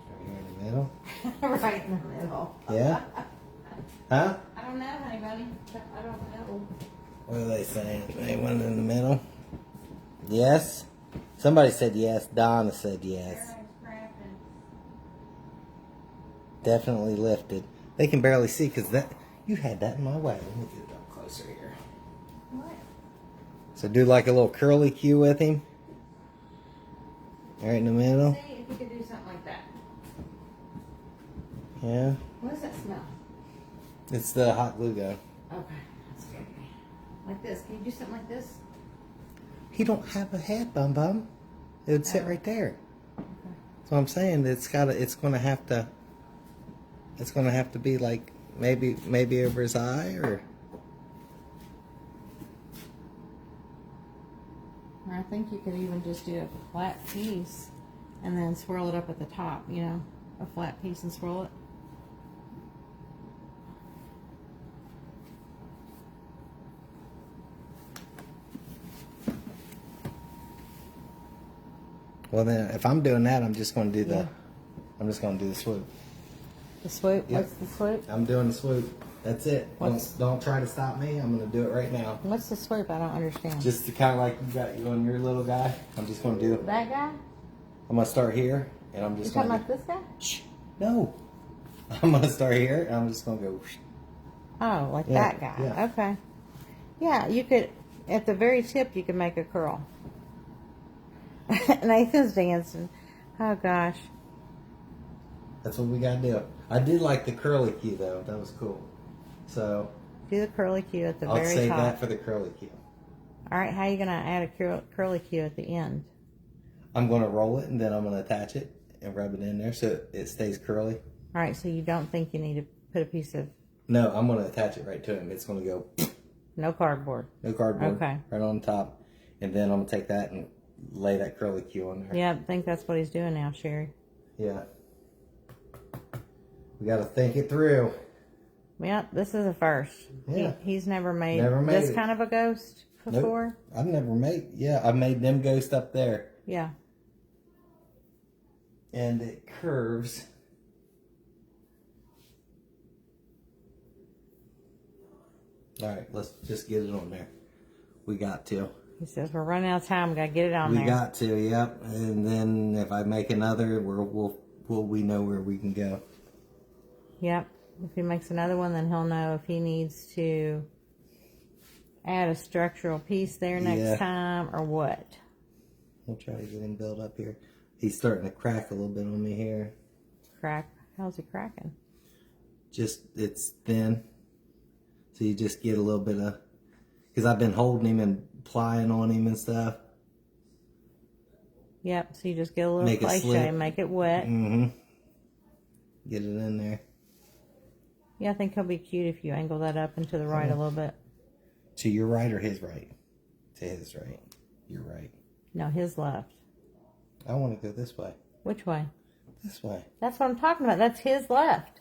Right here in the middle. Right in the middle. Yeah? Huh? I don't know, honey bunny. I don't know. What are they saying? Anyone in the middle? Yes? Somebody said yes. Donna said yes. Definitely lifted. They can barely see because that you had that in my way. Let me get it up closer here. What? So do like a little curly cue with him. Right in the middle. See if you could do something like that. Yeah. What does that smell? It's the hot glue gun. Okay, that's good. Like this. Can you do something like this? He don't have a head, Bum Bum. It would sit right there. Okay. So I'm saying it's gonna have to be like maybe over his eye or Or I think you could even just do a flat piece and then swirl it up at the top, you know, a flat piece and swirl it. well then if I'm doing that I'm just gonna do Yeah. I'm just gonna do the swoop. The swoop? Yep. What's the swoop? I'm doing the swoop. That's it. What's- Don't try to stop me. I'm gonna do it right now. What's the swoop? I don't understand. Just to kind of like you got you on your little guy. I'm just gonna do. That guy? I'm gonna start here, and I'm You just talking gonna. about this guy? Shh. No. I'm gonna start here, and I'm just gonna go. Whoosh. Oh, like Yeah, that guy. yeah. Okay. Yeah, you could, at the very tip, you could make a curl. Nathan's dancing. Oh, gosh. That's what we gotta do. I did like the curly cue though. That was cool. So Do the curly cue at the I'll very save top. that for the curly cue. All right, how are you going to add a curly cue at the end? I'm gonna roll it, and then I'm gonna attach it and rub it in there so it stays curly. All right, so you don't think you need to put a piece of No, I'm gonna attach it right to him. It's gonna go. no cardboard? No cardboard. Okay. Right on top. And then I'm going to take that and lay that curly cue on there. Yeah, I think that's what he's doing now, Sherry. Yeah. We got to think it through. Yeah, this is a first. Yeah. He's never made, Never made this it. kind of a ghost before. Nope. I've never made. Yeah, I've made them ghosts up there. Yeah. And it curves. All right, let's just get it on there. We got to. He says, we're running out of time. We got to get it on there. We got to, yep. And then if I make another, we know where we can go. Yep. If he makes another one, then he'll know if he needs to add a structural piece there next Yeah. time or what. We'll try to get him built up here. He's starting to crack a little bit on me here. Crack. How's he cracking? Just, it's thin. So you just get a little bit of, because I've been holding him and plying on him and stuff. Yep. So you just get a little Make it ClayShay, slip. make it wet. Mm-hmm. Get it in there. Yeah, I think he'll be cute if you angle that up and to the right a little bit. To your right or his right? To his right. Your right. No, his left. I want to go this way. Which way? This way. That's what I'm talking about. That's his left.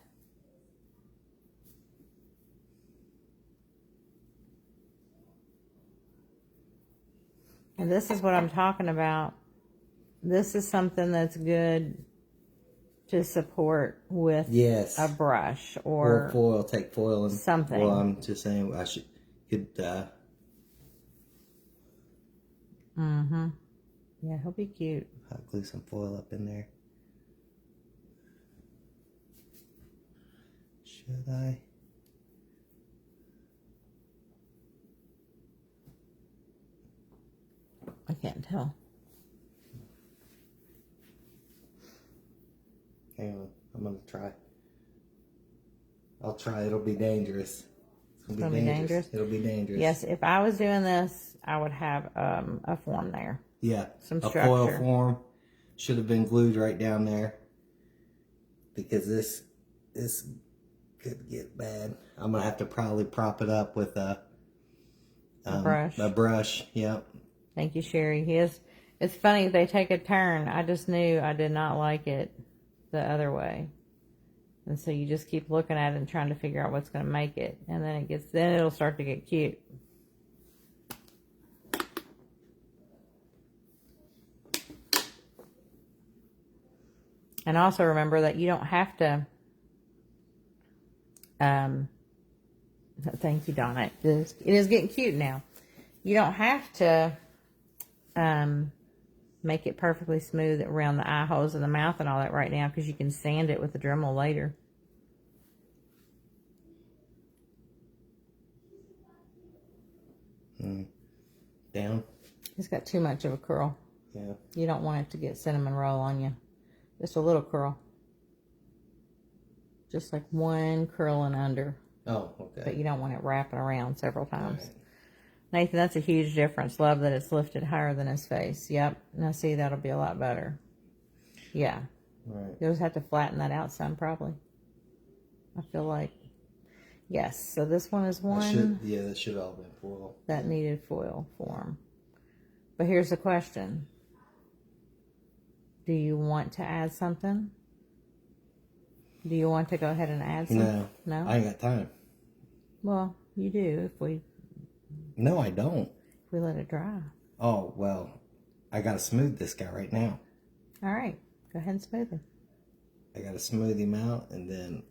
And this is what I'm talking about. This is something that's good to support with Yes. a brush Or or foil, take foil and something. Well, I'm just saying could Mm-hmm. Yeah, he'll be cute. I'll glue some foil up in there. Should I? I can't tell. Hang on, I'm gonna try. I'll try. It'll be dangerous. It's gonna be dangerous. It'll be dangerous. Yes, if I was doing this, I would have a form there. Yeah. Some a structure. foil form should have been glued right down there because this could get bad. I'm gonna have to probably prop it up with a brush. A brush. Yep. Thank you, Sherry. It's funny, they take a turn. I just knew I did not like it the other way. And so you just keep looking at it and trying to figure out what's going to make it. And then it'll start to get cute. And also remember that you don't have to, thank you, Donna. It is getting cute now. You don't have to, make it perfectly smooth around the eye holes and the mouth and all that right now, because you can sand it with the Dremel later. Down. It's got too much of a curl. Yeah. You don't want it to get cinnamon roll on you. Just a little curl. Just like one curl and under. Oh, okay. But you don't want it wrapping around several times. Right. Nathan, that's a huge difference. Love that it's lifted higher than his face. Yep. Now see, that'll be a lot better. Yeah. Right. You'll just have to flatten that out some, probably. I feel like. Yes. So this one is one that should all been foil. that needed foil form. But here's the question. Do you want to add something? Do you want to go ahead and add something? No. No? I ain't got time. Well, you do if we No, I don't. let it dry. Oh, well, I gotta smooth this guy right now. All right. Go ahead and smooth him. I gotta smooth him out, and then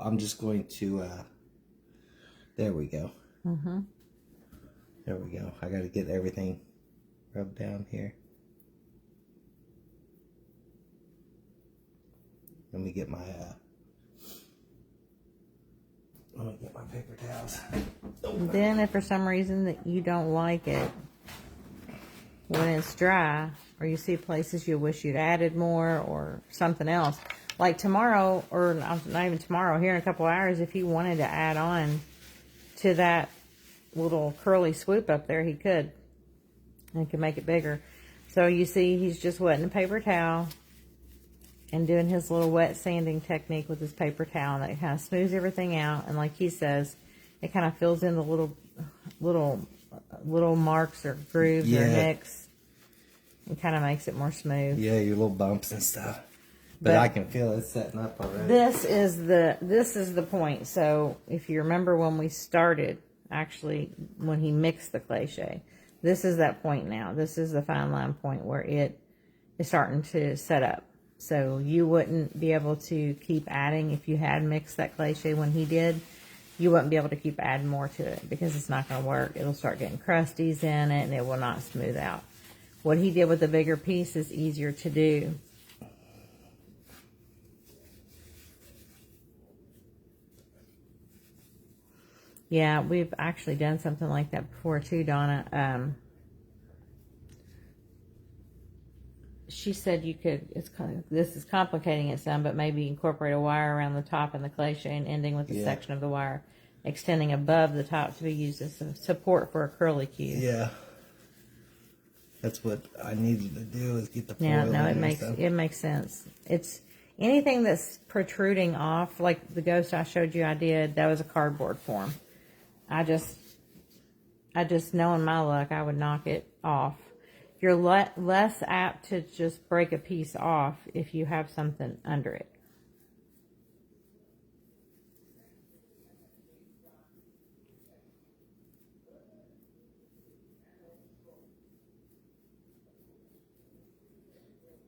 I'm just going to, there we go. Mm-hmm. There we go. I gotta get everything rubbed down here. Let me get my paper towels. Then if for some reason that you don't like it when it's dry, or you see places you wish you'd added more or something else, like tomorrow, or not even tomorrow, here in a couple hours, if he wanted to add on to that little curly swoop up there, he could. And he could make it bigger. So you see he's just wetting a paper towel and doing his little wet sanding technique with his paper towel, and that kind of smooths everything out. And like he says, it kind of fills in the little marks or grooves or nicks. It kind of makes it more smooth. Yeah, your little bumps and stuff. But I can feel it setting up already. This is the point. So if you remember when we started, actually, when he mixed the ClayShay, this is that point now. This is the fine line point where it is starting to set up. So you wouldn't be able to keep adding if you had mixed that ClayShay when he did. You wouldn't be able to keep adding more to it because it's not going to work. It'll start getting crusties in it and it will not smooth out. What he did with the bigger piece is easier to do. Yeah, we've actually done something like that before too, Donna. She said you could, this is complicating it some, but maybe incorporate a wire around the top and the ClayShay and ending with a section of the wire extending above the top to be used as a support for a curly cue. Yeah. That's what I needed to do, is get the foil. Yeah, no, it makes sense. It's anything that's protruding off, like the ghost I showed you I did, that was a cardboard form. I just knowing my luck, I would knock it off. You're less apt to just break a piece off if you have something under it.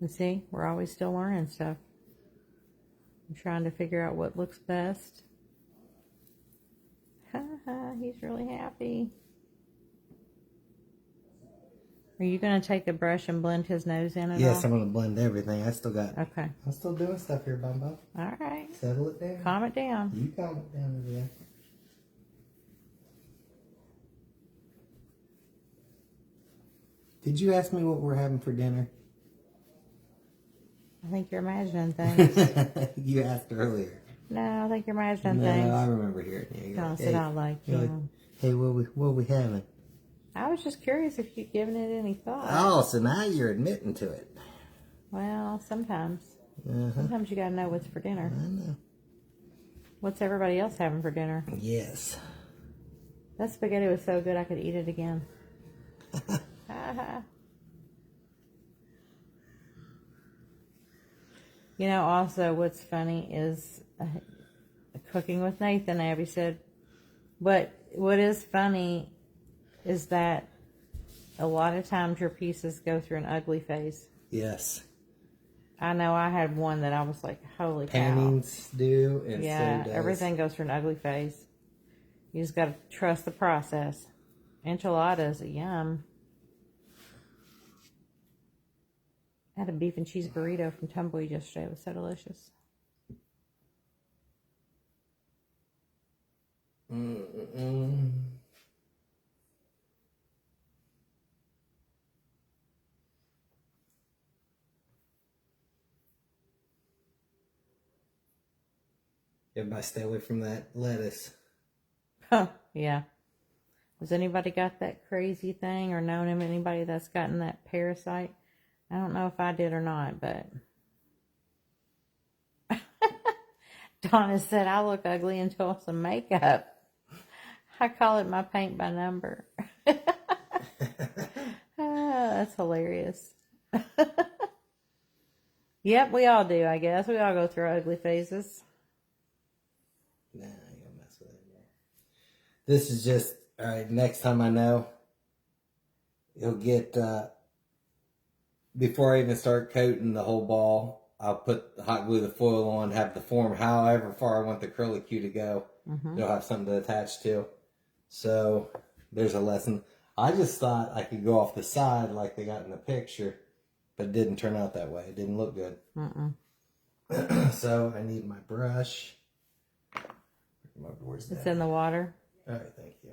You see, we're always still learning stuff. I'm trying to figure out what looks best. He's really happy. Are you going to take a brush and blend his nose in at all? Yes, I'm going to blend everything. I'm still doing stuff here, Bumbo. All right. Settle it down. Calm it down. You calm it down over there. Did you ask me what we're having for dinner? I think you're imagining things. You asked earlier. No, I think you're imagining things. No, I remember hearing you. Don't sit out like you. Hey, what we having? I was just curious if you'd given it any thought. Oh, so now you're admitting to it. Well, sometimes. Uh-huh. Sometimes you gotta know what's for dinner. I know. What's everybody else having for dinner? Yes. That spaghetti was so good I could eat it again. You know, also what's funny is cooking with Nathan, Abby said, but what is funny is that a lot of times your pieces go through an ugly phase. Yes. I know I had one that I was like, holy cow. Paintings do, and yeah, so does. everything goes through an ugly phase. You just got to trust the process. Enchiladas, yum. I had a beef and cheese burrito from Tumbleweed yesterday. It was so delicious. Everybody stay away from that lettuce. Huh, yeah. Has anybody got that crazy thing or known of anybody that's gotten that parasite? I don't know if I did or not, but Donna said I look ugly until some makeup. I call it my paint by number. That's hilarious. Yep, we all do, I guess. We all go through ugly phases. Nah, I ain't gonna mess with it anymore. This is just, alright, next time I know, you'll get, before I even start coating the whole ball, I'll put the hot glue the foil on, have the form however far I want the curlicue to go. It'll have something to attach to. So, there's a lesson. I just thought I could go off the side like they got in the picture, but it didn't turn out that way. It didn't look good. So, I need my brush. Where's that? It's in the water. Alright, thank you.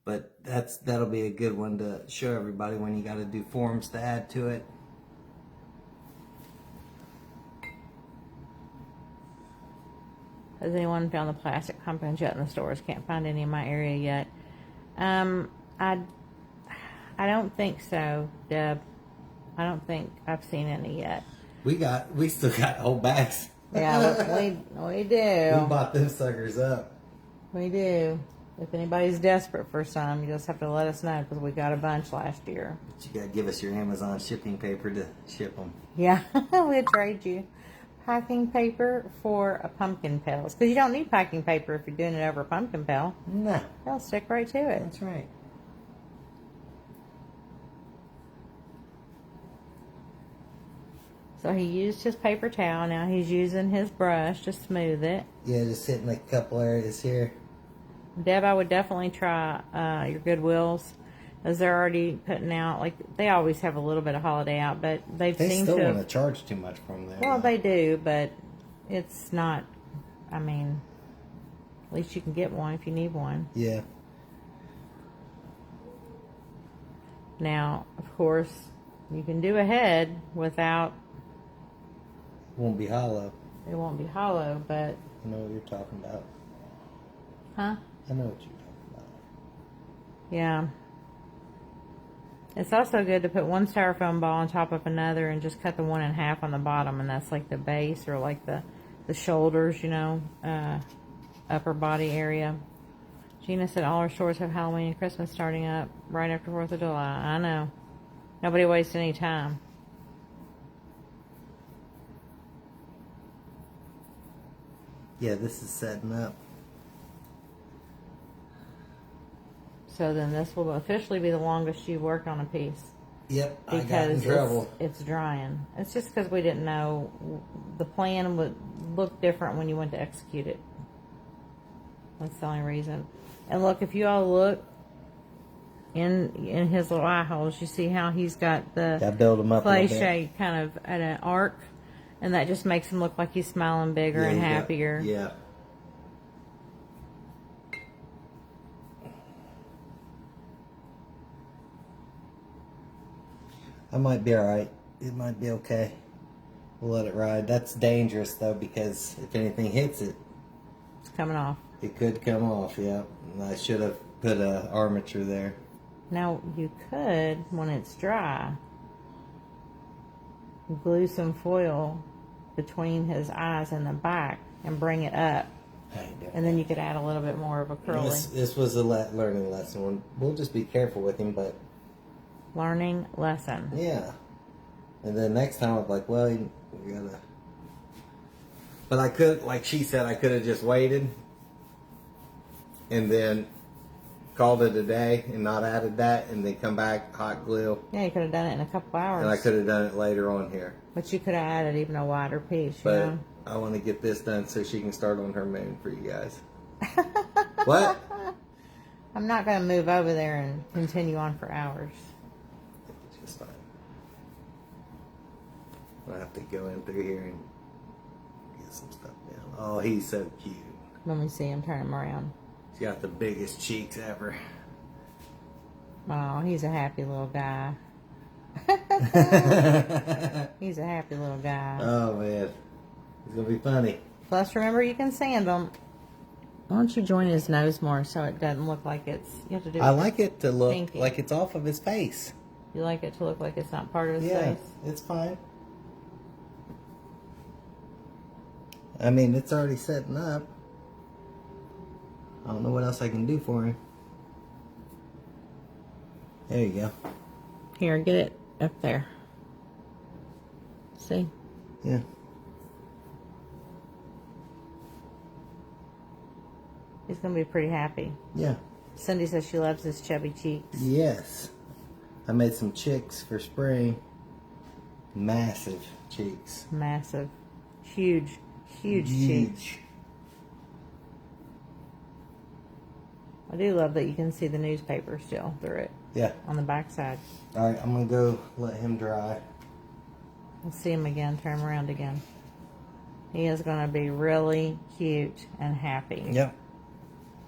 But that'll be a good one to show everybody when you got to do forms to add to it. Has anyone found the plastic pumpkins yet in the stores? Can't find any in my area yet. I don't think so, Deb. I don't think I've seen any yet. We still got whole bags. Yeah, we do. We bought them suckers up. We do. If anybody's desperate for some, you just have to let us know because we got a bunch last year. But you gotta give us your Amazon shipping paper to ship them. Yeah, we'll trade you packing paper for a pumpkin petals. Because you don't need packing paper if you're doing it over a pumpkin petal. No. They'll stick right to it. That's right. So he used his paper towel. Now he's using his brush to smooth it. Yeah, just hitting a couple areas here. Deb, I would definitely try your Goodwills, as they're already putting out, like, they always have a little bit of holiday out, but they seem still to... want to charge too much from them. Well, they do, but it's not, I mean, at least you can get one if you need one. Yeah. Now, of course, you can do a head without... Won't be hollow. It won't be hollow, but... I know what you're talking about. Huh? I know what you're talking about. Yeah. It's also good to put one styrofoam ball on top of another and just cut the one in half on the bottom, and that's like the base or like the shoulders, you know, upper body area. Gina said all our stores have Halloween and Christmas starting up right after 4th of July. I know. Nobody wastes any time. Yeah, this is setting up. So then this will officially be the longest you've worked on a piece. Yep, I got in because trouble. it's drying. It's just because we didn't know the plan would look different when you went to execute it. That's the only reason. And look, if you all look in his little eye holes, you see how he's got I the build them up a little bit. ClayShay kind of at an arc, and that just makes him look like he's smiling bigger and you got- happier. yeah. I might be alright. It might be okay. We'll let it ride. That's dangerous though, because if anything hits it, It's coming off. it could come off. Yeah, and I should have put a armature there. Now you could, when it's dry, glue some foil between his eyes and the back and bring it up, I ain't doing and then you could add a little bit more of a curly. This was a learning lesson. We'll just be careful with him, but Learning lesson. yeah. And then next time I'm like, well, we gotta. But I could, like she said, I could have just waited and then called it a day and not added that, and then come back hot glue, Yeah, you could have done it in a couple hours. and I could have done it later on here. But you could have added even a wider piece, you But know? I want to get this done so she can start on her moon for you guys. What? I'm not going to move over there and continue on for hours. It's just fine. I have to go in through here and get some stuff down. Oh, he's so cute. Let me see him turn him around. He's got the biggest cheeks ever. Oh, he's a happy little guy. He's a happy little guy. Oh man, it's gonna be funny. Plus, remember, you can sand them. Why don't you join his nose more so it doesn't look like it's... You have to do I like it to look Pinky. like it's off of his face. You like it to look like it's not part of his Yeah, face? it's fine. I mean, it's already setting up. I don't know what else I can do for him. There you go. Here, get it up there. See? Yeah. He's going to be pretty happy. Yeah. Cindy says she loves his chubby cheeks. Yes. I made some chicks for spring. Massive cheeks. Massive. Huge cheeks. I do love that you can see the newspaper still through it Yeah. on the back side. All right, I'm gonna go let him dry. We'll see him again, turn him around again. He is going to be really cute and happy. Yep.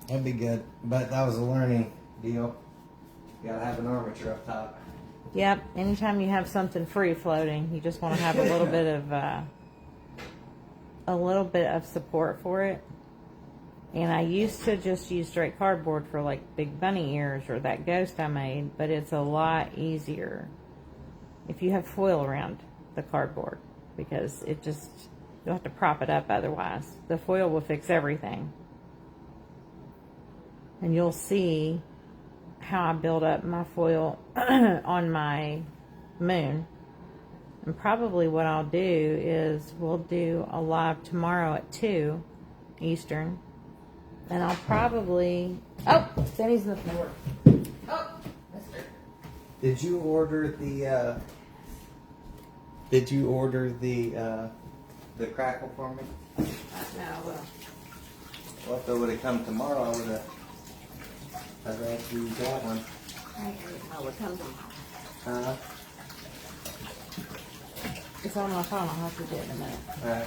That'd be good. But that was a learning deal. You gotta have an armature up top. Yep, anytime you have something free floating, you just want to have a little bit of support for it. And I used to just use straight cardboard for like big bunny ears or that ghost I made, but it's a lot easier if you have foil around the cardboard, because it just, you'll have to prop it up otherwise. The foil will fix everything. And you'll see how I build up my foil on my moon. And probably what I'll do is we'll do a live tomorrow at 2 Eastern. And I'll probably... Oh, Sandy's in the floor. Oh, mister. Did you order the crackle for me? No, well, Well, if it would have come tomorrow, I would have. I'd rather use that one. I will come tomorrow. It's on my phone. I'll have to do it in a minute. Alright.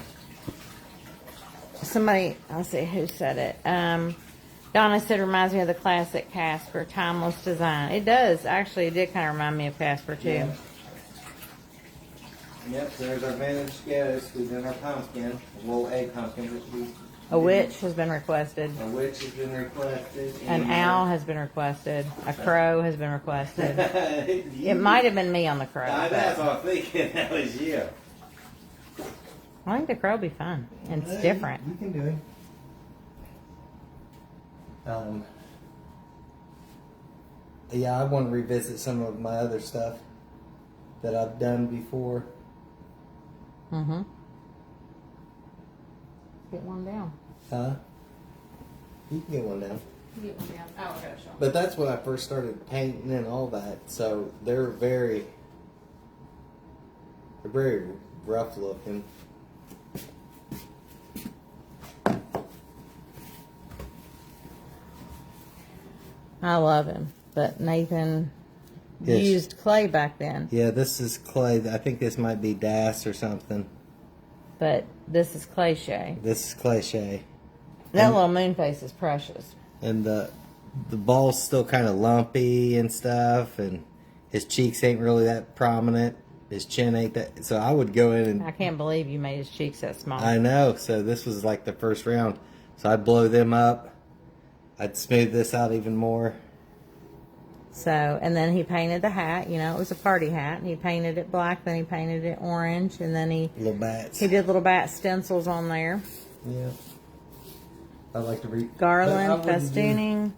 Somebody, I'll see who said it. Donna said, reminds me of the classic Casper, timeless design. It does. Actually, it did kind of remind me of Casper, too. Yeah. Yep, there's our vintage ghost. We've done our pumpkin, a little egg pumpkin. A witch has been requested. A witch has been requested. An owl has been requested. A crow has been requested. It might have been me on the crow. That's but what I'm thinking. That was you. I think the crow will be fun. And it's Hey, different. You can do it. Yeah, I want to revisit some of my other stuff that I've done before. Mm-hmm. Get one down. Huh? You can get one down. Get one down. Oh, okay, sure. But that's when I first started painting and all that. So they're very They're very rough looking. I love him, but Nathan Yes. used clay back then. Yeah, this is clay. I think this might be Das or something. But this is ClayShay. This is ClayShay. That And- little moon face is precious. And the ball's still kind of lumpy and stuff, and his cheeks ain't really that prominent. His chin ain't that. So I would go in and I can't believe you made his cheeks that small. I know. So this was like the first round. So I'd blow them up. I'd smooth this out even more. So, and then he painted the hat. You know, it was a party hat. And he painted it black, then he painted it orange, and then he Little bats. did little bat stencils on there. Yeah. I like to read Garland, festooning.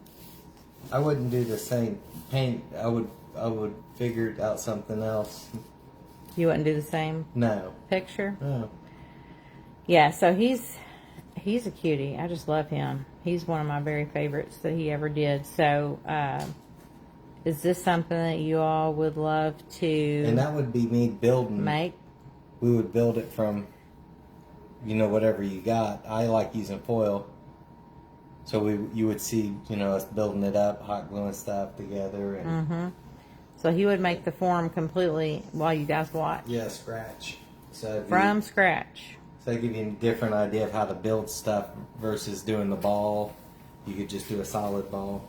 I wouldn't do the same paint. I would figure out something else. You wouldn't do the same No. picture? No. Yeah, so he's a cutie. I just love him. He's one of my very favorites that he ever did. So, is this something that you all would love to And that would be me building. make? We would build it from, whatever you got. I like using foil. So you would see, us building it up, hot gluing stuff together. And So he would make the form completely while you guys watch. yeah, scratch. So From scratch. So I give you a different idea of how to build stuff versus doing the ball. You could just do a solid ball.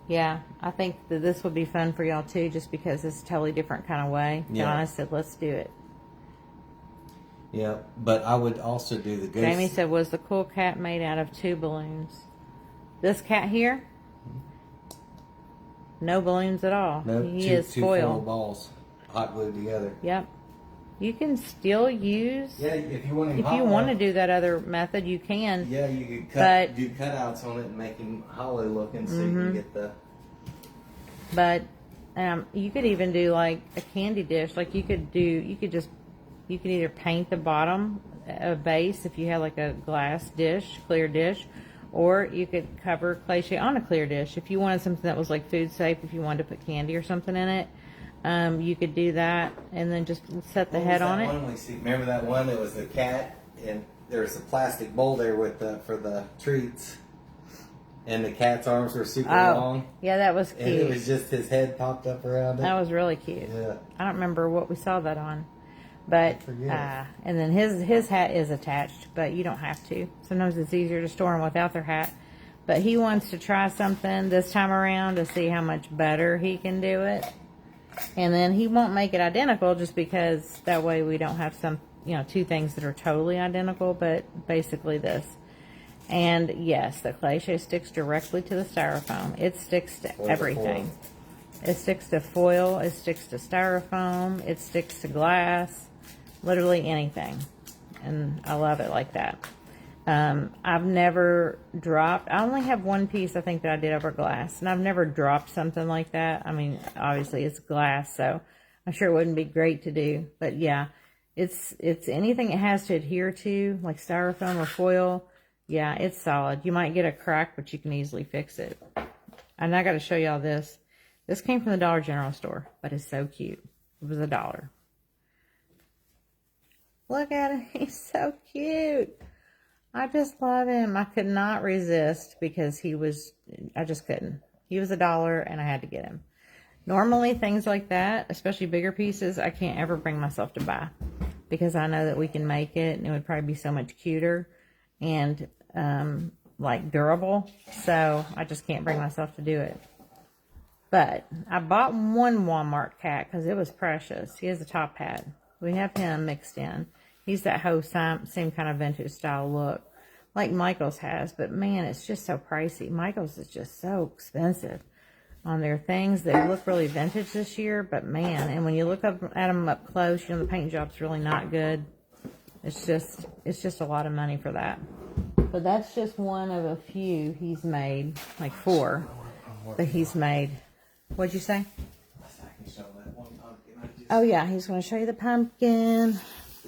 Yeah, I think that this would be fun for y'all too, just because it's a totally different kind of way. Yeah. Donna said, let's do it. Yeah, but I would also do the ghost. Jamie said, was the cool cat made out of 2 balloons? This cat here? No balloons at all. no, He two is foil foil. balls, hot glued together. Yep. You can still use, Yeah, if you want him if hollow, you want to do that other method, you can. yeah, you could But- do cutouts on it and make him hollow looking, so you can get the. But you could even do like a candy dish. Like you could either paint the bottom a base if you had like a glass dish, clear dish, or you could cover ClayShay on a clear dish. If you wanted something that was like food safe, if you wanted to put candy or something in it, you could do that and then just set the What head was on that it. one we see? Remember that one? It was the cat, and there was a plastic bowl there with for the treats, and the cat's arms were super long, yeah, that was and it cute. was just his head popped up around it. That was really cute. Yeah. I don't remember what we saw that on. But, forget. and then his hat is attached, but you don't have to. Sometimes it's easier to store them without their hat. But he wants to try something this time around to see how much better he can do it. And then he won't make it identical just because that way we don't have some, 2 things that are totally identical, but basically this. And yes, the ClayShay sticks directly to the styrofoam. It sticks to Or the everything. It sticks to foil, it sticks to styrofoam, it sticks to glass, literally anything. And I love it like that. I've never dropped, I only have one piece I think that I did over glass, and I've never dropped something like that. I mean, obviously it's glass, so I'm sure it wouldn't be great to do, but yeah, it's anything it has to adhere to, like styrofoam or foil. Yeah, it's solid. You might get a crack, but you can easily fix it. And I got to show y'all this. This came from the Dollar General store, but it's so cute. It was $1. Look at him. He's so cute. I just love him. I could not resist because I just couldn't. He was $1 and I had to get him. Normally things like that, especially bigger pieces, I can't ever bring myself to buy because I know that we can make it and it would probably be so much cuter and like durable. So I just can't bring myself to do it. But I bought one Walmart cat because it was precious. He has a top hat. We have him mixed in. He's that whole same kind of vintage style look like Michael's has. But man, it's just so pricey. Michael's is just so expensive on their things. They look really vintage this year. But man, and when you look up at them up close, the paint job's really not good. It's just a lot of money for that. But that's just one of a few he's made, like 4 that he's made. What'd you say? Oh yeah, he's going to show you the pumpkin.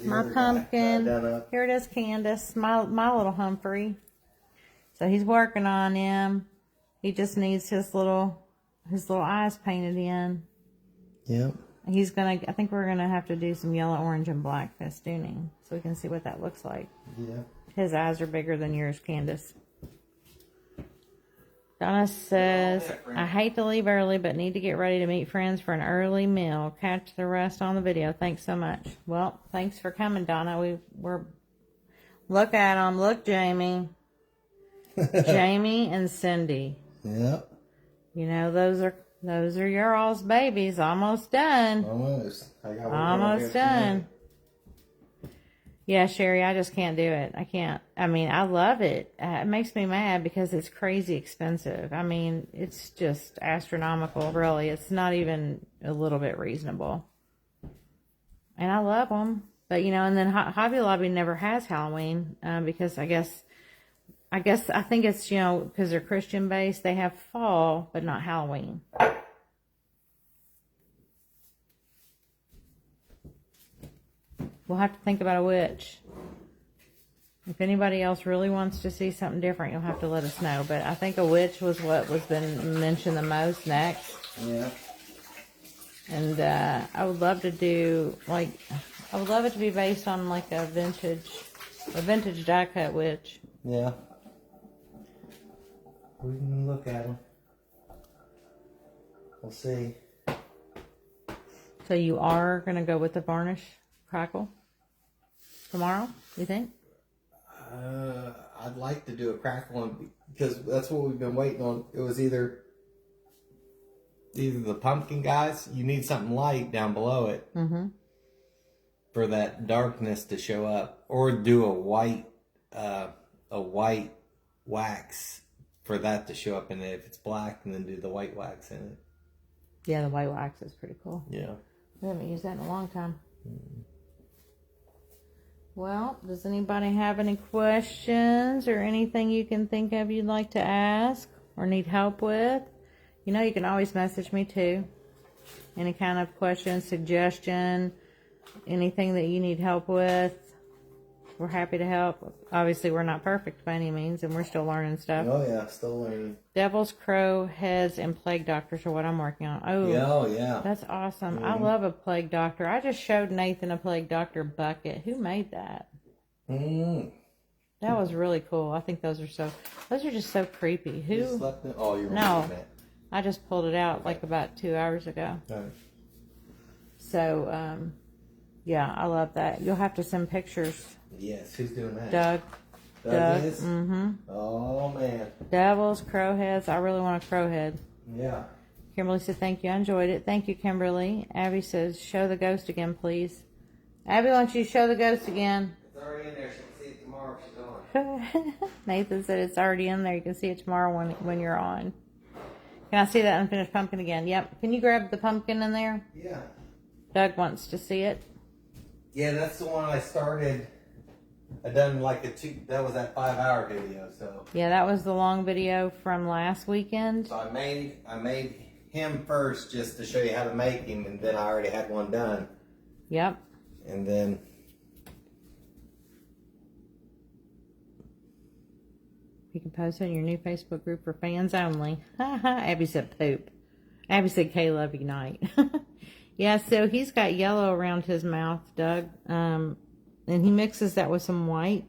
My pumpkin. Here it is, Candace. My little Humphrey. So he's working on him. He just needs his little eyes painted in. Yep. I think we're gonna have to do some yellow, orange, and black festooning so we can see what that looks like. Yeah. His eyes are bigger than yours, Candace. Donna says, I hate to leave early, but need to get ready to meet friends for an early meal. Catch the rest on the video. Thanks so much. Well, thanks for coming, Donna. We're look at them. Look, Jamie. Jamie and Cindy. Yep. You know, those are your all's babies. Almost done. Almost. I got one Almost done. Yeah, Sherry, I just can't do it. I can't. I mean, I love it. It makes me mad because it's crazy expensive. I mean, it's just astronomical, really. It's not even a little bit reasonable. And I love them. But, you know, and then Hobby Lobby never has Halloween because I think it's, you know, because they're Christian based, they have fall, but not Halloween. We'll have to think about a witch. If anybody else really wants to see something different, you'll have to let us know. But I think a witch was what was been mentioned the most next. Yeah. And I would love to do, like, I would love it to be based on, like, a vintage die cut witch. Yeah. We can look at them. We'll see. So you are going to go with the varnish crackle tomorrow, you think? I'd like to do a crackle one because that's what we've been waiting on. It was either the pumpkin guys. You need something light down below it for that darkness to show up, or do a white wax for that to show up in it. If it's black, and then do the white wax in it. Yeah, the white wax is pretty cool. Yeah. We haven't used that in a long time. Well, does anybody have any questions or anything you can think of you'd like to ask or need help with? You know, you can always message me too. Any kind of question, suggestion, anything that you need help with. We're happy to help. Obviously, we're not perfect by any means, and we're still learning stuff. Oh, yeah, still learning. Devil's Crow Heads and Plague Doctors are what I'm working on. Oh, yeah. That's awesome. I love a Plague Doctor. I just showed Nathan a Plague Doctor bucket. Who made that? That was really cool. I think those are just so creepy. Who? You slept in? Oh, you're No. that. I just pulled it out like about 2 hours ago. Right. So, yeah, I love that. You'll have to send pictures. Yes, who's doing that? Doug. Doug is? Mm-hmm. Oh, man. Devils, crow heads. I really want a crow head. Yeah. Kimberly said, thank you. I enjoyed it. Thank you, Kimberly. Abby says, show the ghost again, please. Abby wants you to show the ghost again. It's already in there. She can see it tomorrow if she's on. Nathan said it's already in there. You can see it tomorrow when you're on. Can I see that unfinished pumpkin again? Yep. Can you grab the pumpkin in there? Yeah. Doug wants to see it. Yeah, that's the one I started. I done like that was that 5-hour video, so. Yeah, that was the long video from last weekend. So I made him first just to show you how to make him, and then I already had one done. Yep. And then you can post it in your new Facebook group for fans only. Abby said poop. Abby said K love you night. Yeah, so he's got yellow around his mouth, Doug. And he mixes that with some white.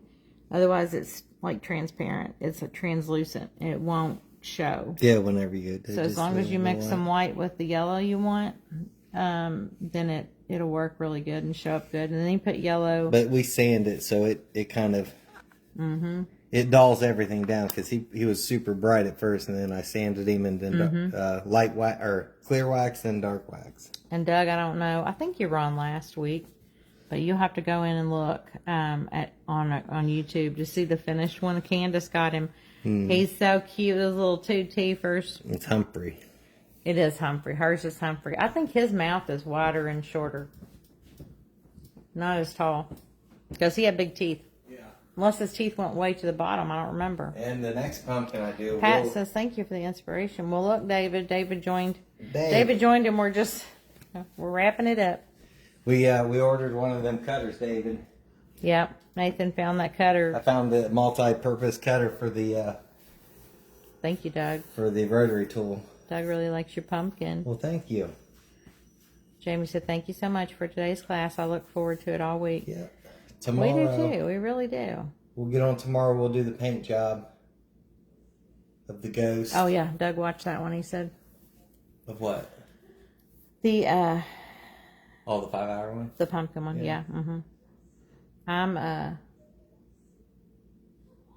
Otherwise, it's like transparent. It's a translucent. It won't show. yeah, whenever you do. So as long as you mix some white with the yellow you want, then it'll work really good and show up good. And then you put yellow. But we sand it so it kind of it dulls everything down because he was super bright at first, and then I sanded him and then light wax or clear wax and dark wax. And Doug, I don't know. I think you were on last week. But you'll have to go in and look on YouTube to see the finished one. Candace got him. He's so cute. Those little two teethers. It's Humphrey. It is Humphrey. Hers is Humphrey. I think his mouth is wider and shorter. Not as tall. Because he had big teeth. Yeah. Unless his teeth went way to the bottom. I don't remember. And the next pumpkin I do. Pat says, thank you for the inspiration. Well, look, David. David joined. David joined and we're wrapping it up. We ordered one of them cutters, David. Yep. Nathan found that cutter. I found the multi-purpose cutter for the Thank you, Doug. for the rotary tool. Doug really likes your pumpkin. Well, thank you. Jamie said, thank you so much for today's class. I look forward to it all week. Yeah. We Tomorrow. do too. We really do. We'll get on tomorrow. We'll do the paint job of the ghost. Oh, yeah. Doug watched that one, he said. Of what? The, Oh, the 5-hour one? the pumpkin one. Yeah. I'm,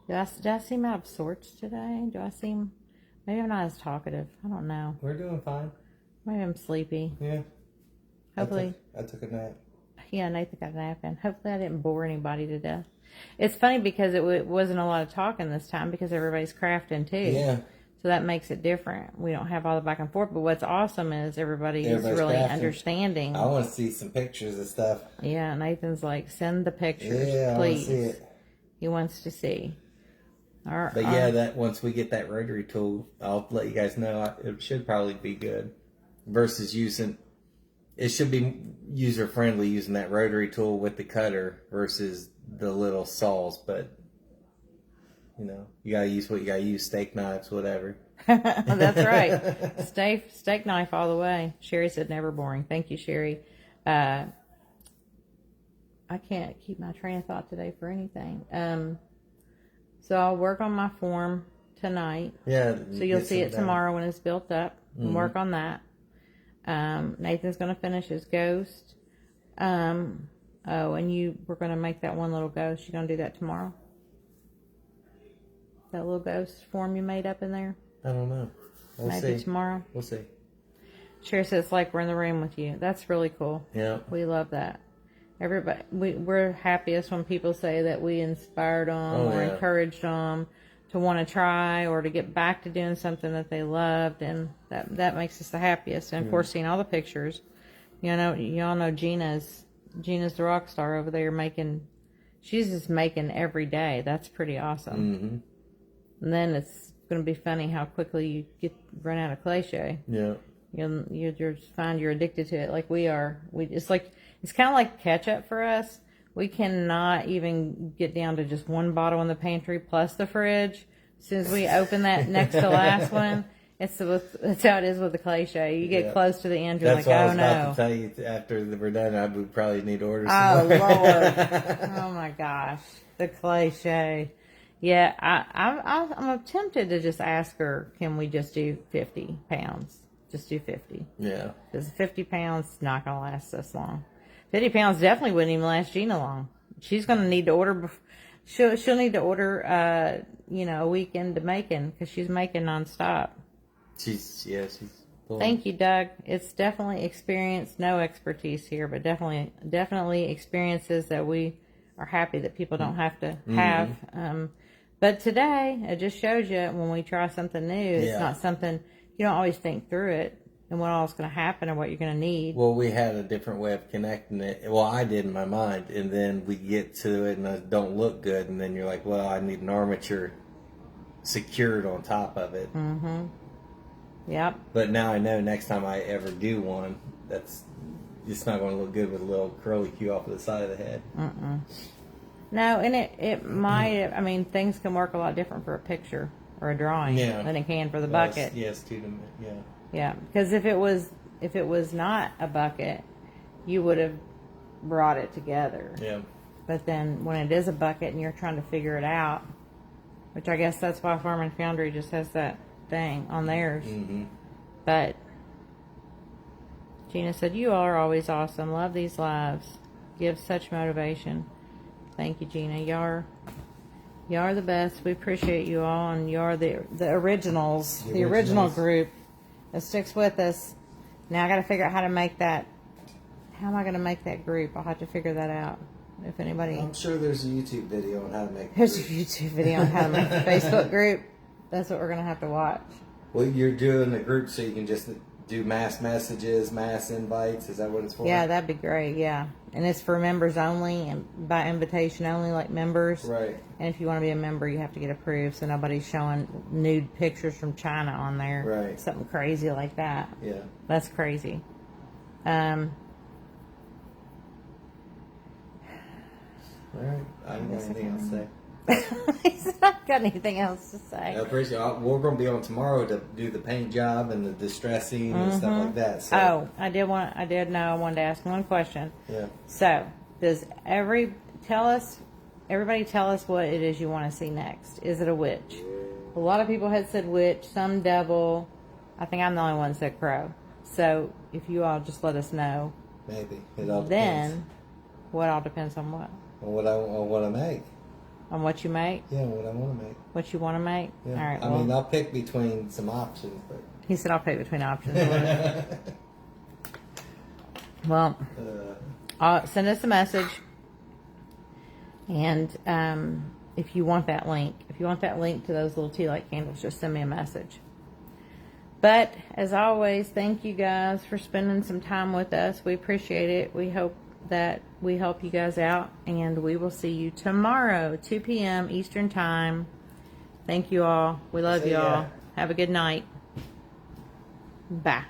do I seem out of sorts today? Do I seem, maybe I'm not as talkative. I don't know. We're doing fine. Maybe I'm sleepy. Yeah. Hopefully. I took a nap. Yeah, Nathan got a nap in. Hopefully I didn't bore anybody to death. It's funny because it wasn't a lot of talking this time because everybody's crafting too. Yeah. So that makes it different. We don't have all the back and forth. But what's awesome is everybody's really crafting. understanding. I want to see some pictures of stuff. Yeah, Nathan's like, send the pictures, Yeah, please. I want to see it. He wants to see. But yeah, that once we get that rotary tool, I'll let you guys know. It should probably be good. Versus using, it should be user friendly using that rotary tool with the cutter versus the little saws. But you know, you gotta use what you gotta use: steak knives, whatever. That's right. Steak knife all the way. Sherry said never boring. Thank you, Sherry. I can't keep my train of thought today for anything. So I'll work on my form tonight. Yeah. So you'll see it tomorrow when it's built up. And work on that. Nathan's going to finish his ghost. And we're going to make that one little ghost. You going to do that tomorrow? That little ghost form you made up in there? I don't know. We'll Maybe see. tomorrow. We'll see. Sherry says it's like we're in the room with you. That's really cool. Yeah. We love that. Everybody, we're happiest when people say that we inspired them or encouraged them to want to try or to get back to doing something that they loved, and that makes us the happiest. And of course, seeing all the pictures, you all know Gina's the rock star over there she's just making every day. That's pretty awesome. And then it's going to be funny how quickly you run out of ClayShay. Yeah. You just find you're addicted to it like we are. It's kind of like ketchup for us. We cannot even get down to just one bottle in the pantry plus the fridge. As soon as we open that next to last one, that's how it is with the ClayShay. You get close to the end, you're That's like, what I oh was no. about to tell you after we're done. I would probably need to order some Oh more. Lord! Oh my gosh, the ClayShay. Yeah, I'm tempted to just ask her, can we just do 50 pounds? Just do 50. Yeah. Because 50 pounds is not going to last us long. 50 pounds definitely wouldn't even last Gina long. She's going to need to order. She'll need to order, a week into making because she's making nonstop. She's Thank you, Doug. It's definitely experience, no expertise here, but definitely experiences that we are happy that people don't have to have. But today, it just shows you when we try something new, it's not something, you don't always think through it and what all is going to happen or what you're going to need. Well, we had a different way of connecting it. Well, I did in my mind, and then we get to it and it don't look good, and then you're like, well, I need an armature secured on top of it. Yep. But now I know next time I ever do one, it's not going to look good with a little curly Q off of the side of the head. No, and it might, things can work a lot different for a picture or a drawing than it can for the bucket. Yes, yeah. Yeah, because if it was not a bucket, you would have brought it together. Yeah. But then when it is a bucket and you're trying to figure it out, which I guess that's why Farm and Foundry just has that thing on theirs. But Gina said, you all are always awesome. Love these lives. Give such motivation. Thank you, Gina. You are the best. We appreciate you all, and you are the originals, the original group that sticks with us. Now I got to figure out how to make that. How am I going to make that group? I'll have to figure that out. If anybody, I'm sure there's a YouTube video on how to make. There's a YouTube video on how to make a Facebook group. That's what we're going to have to watch. Well, you're doing the group so you can just do mass messages, mass invites. Is that what it's for? Yeah, that'd be great. Yeah, and it's for members only and by invitation only, like members. Right. And if you want to be a member, you have to get approved, so nobody's showing nude pictures from China on there. Right. Something crazy like that. Yeah. That's crazy. All right. I don't have anything else to say. He said, I've got anything else to I say. appreciate it. We're going to be on tomorrow to do the paint job and the distressing and stuff like that. So, Oh, I wanted to ask one question. yeah. So, does everybody tell us what it is you want to see next? Is it a witch? A lot of people had said witch, some devil. I think I'm the only one that said crow. So, if you all just let us know, Maybe. It all depends then what all depends on what? on what I make. On what you make? Yeah, what I want to make. What you want to make? Yeah. All right. I mean, I'll pick between some options, but. He said I'll pick between options. Well, send us a message, and if you want that link to those little tea light candles, just send me a message. But as always, thank you guys for spending some time with us. We appreciate it. We hope that we help you guys out, and we will see you tomorrow, 2 p.m. Eastern Time. Thank you all. We love See you ya. all. Have a good night. Bye.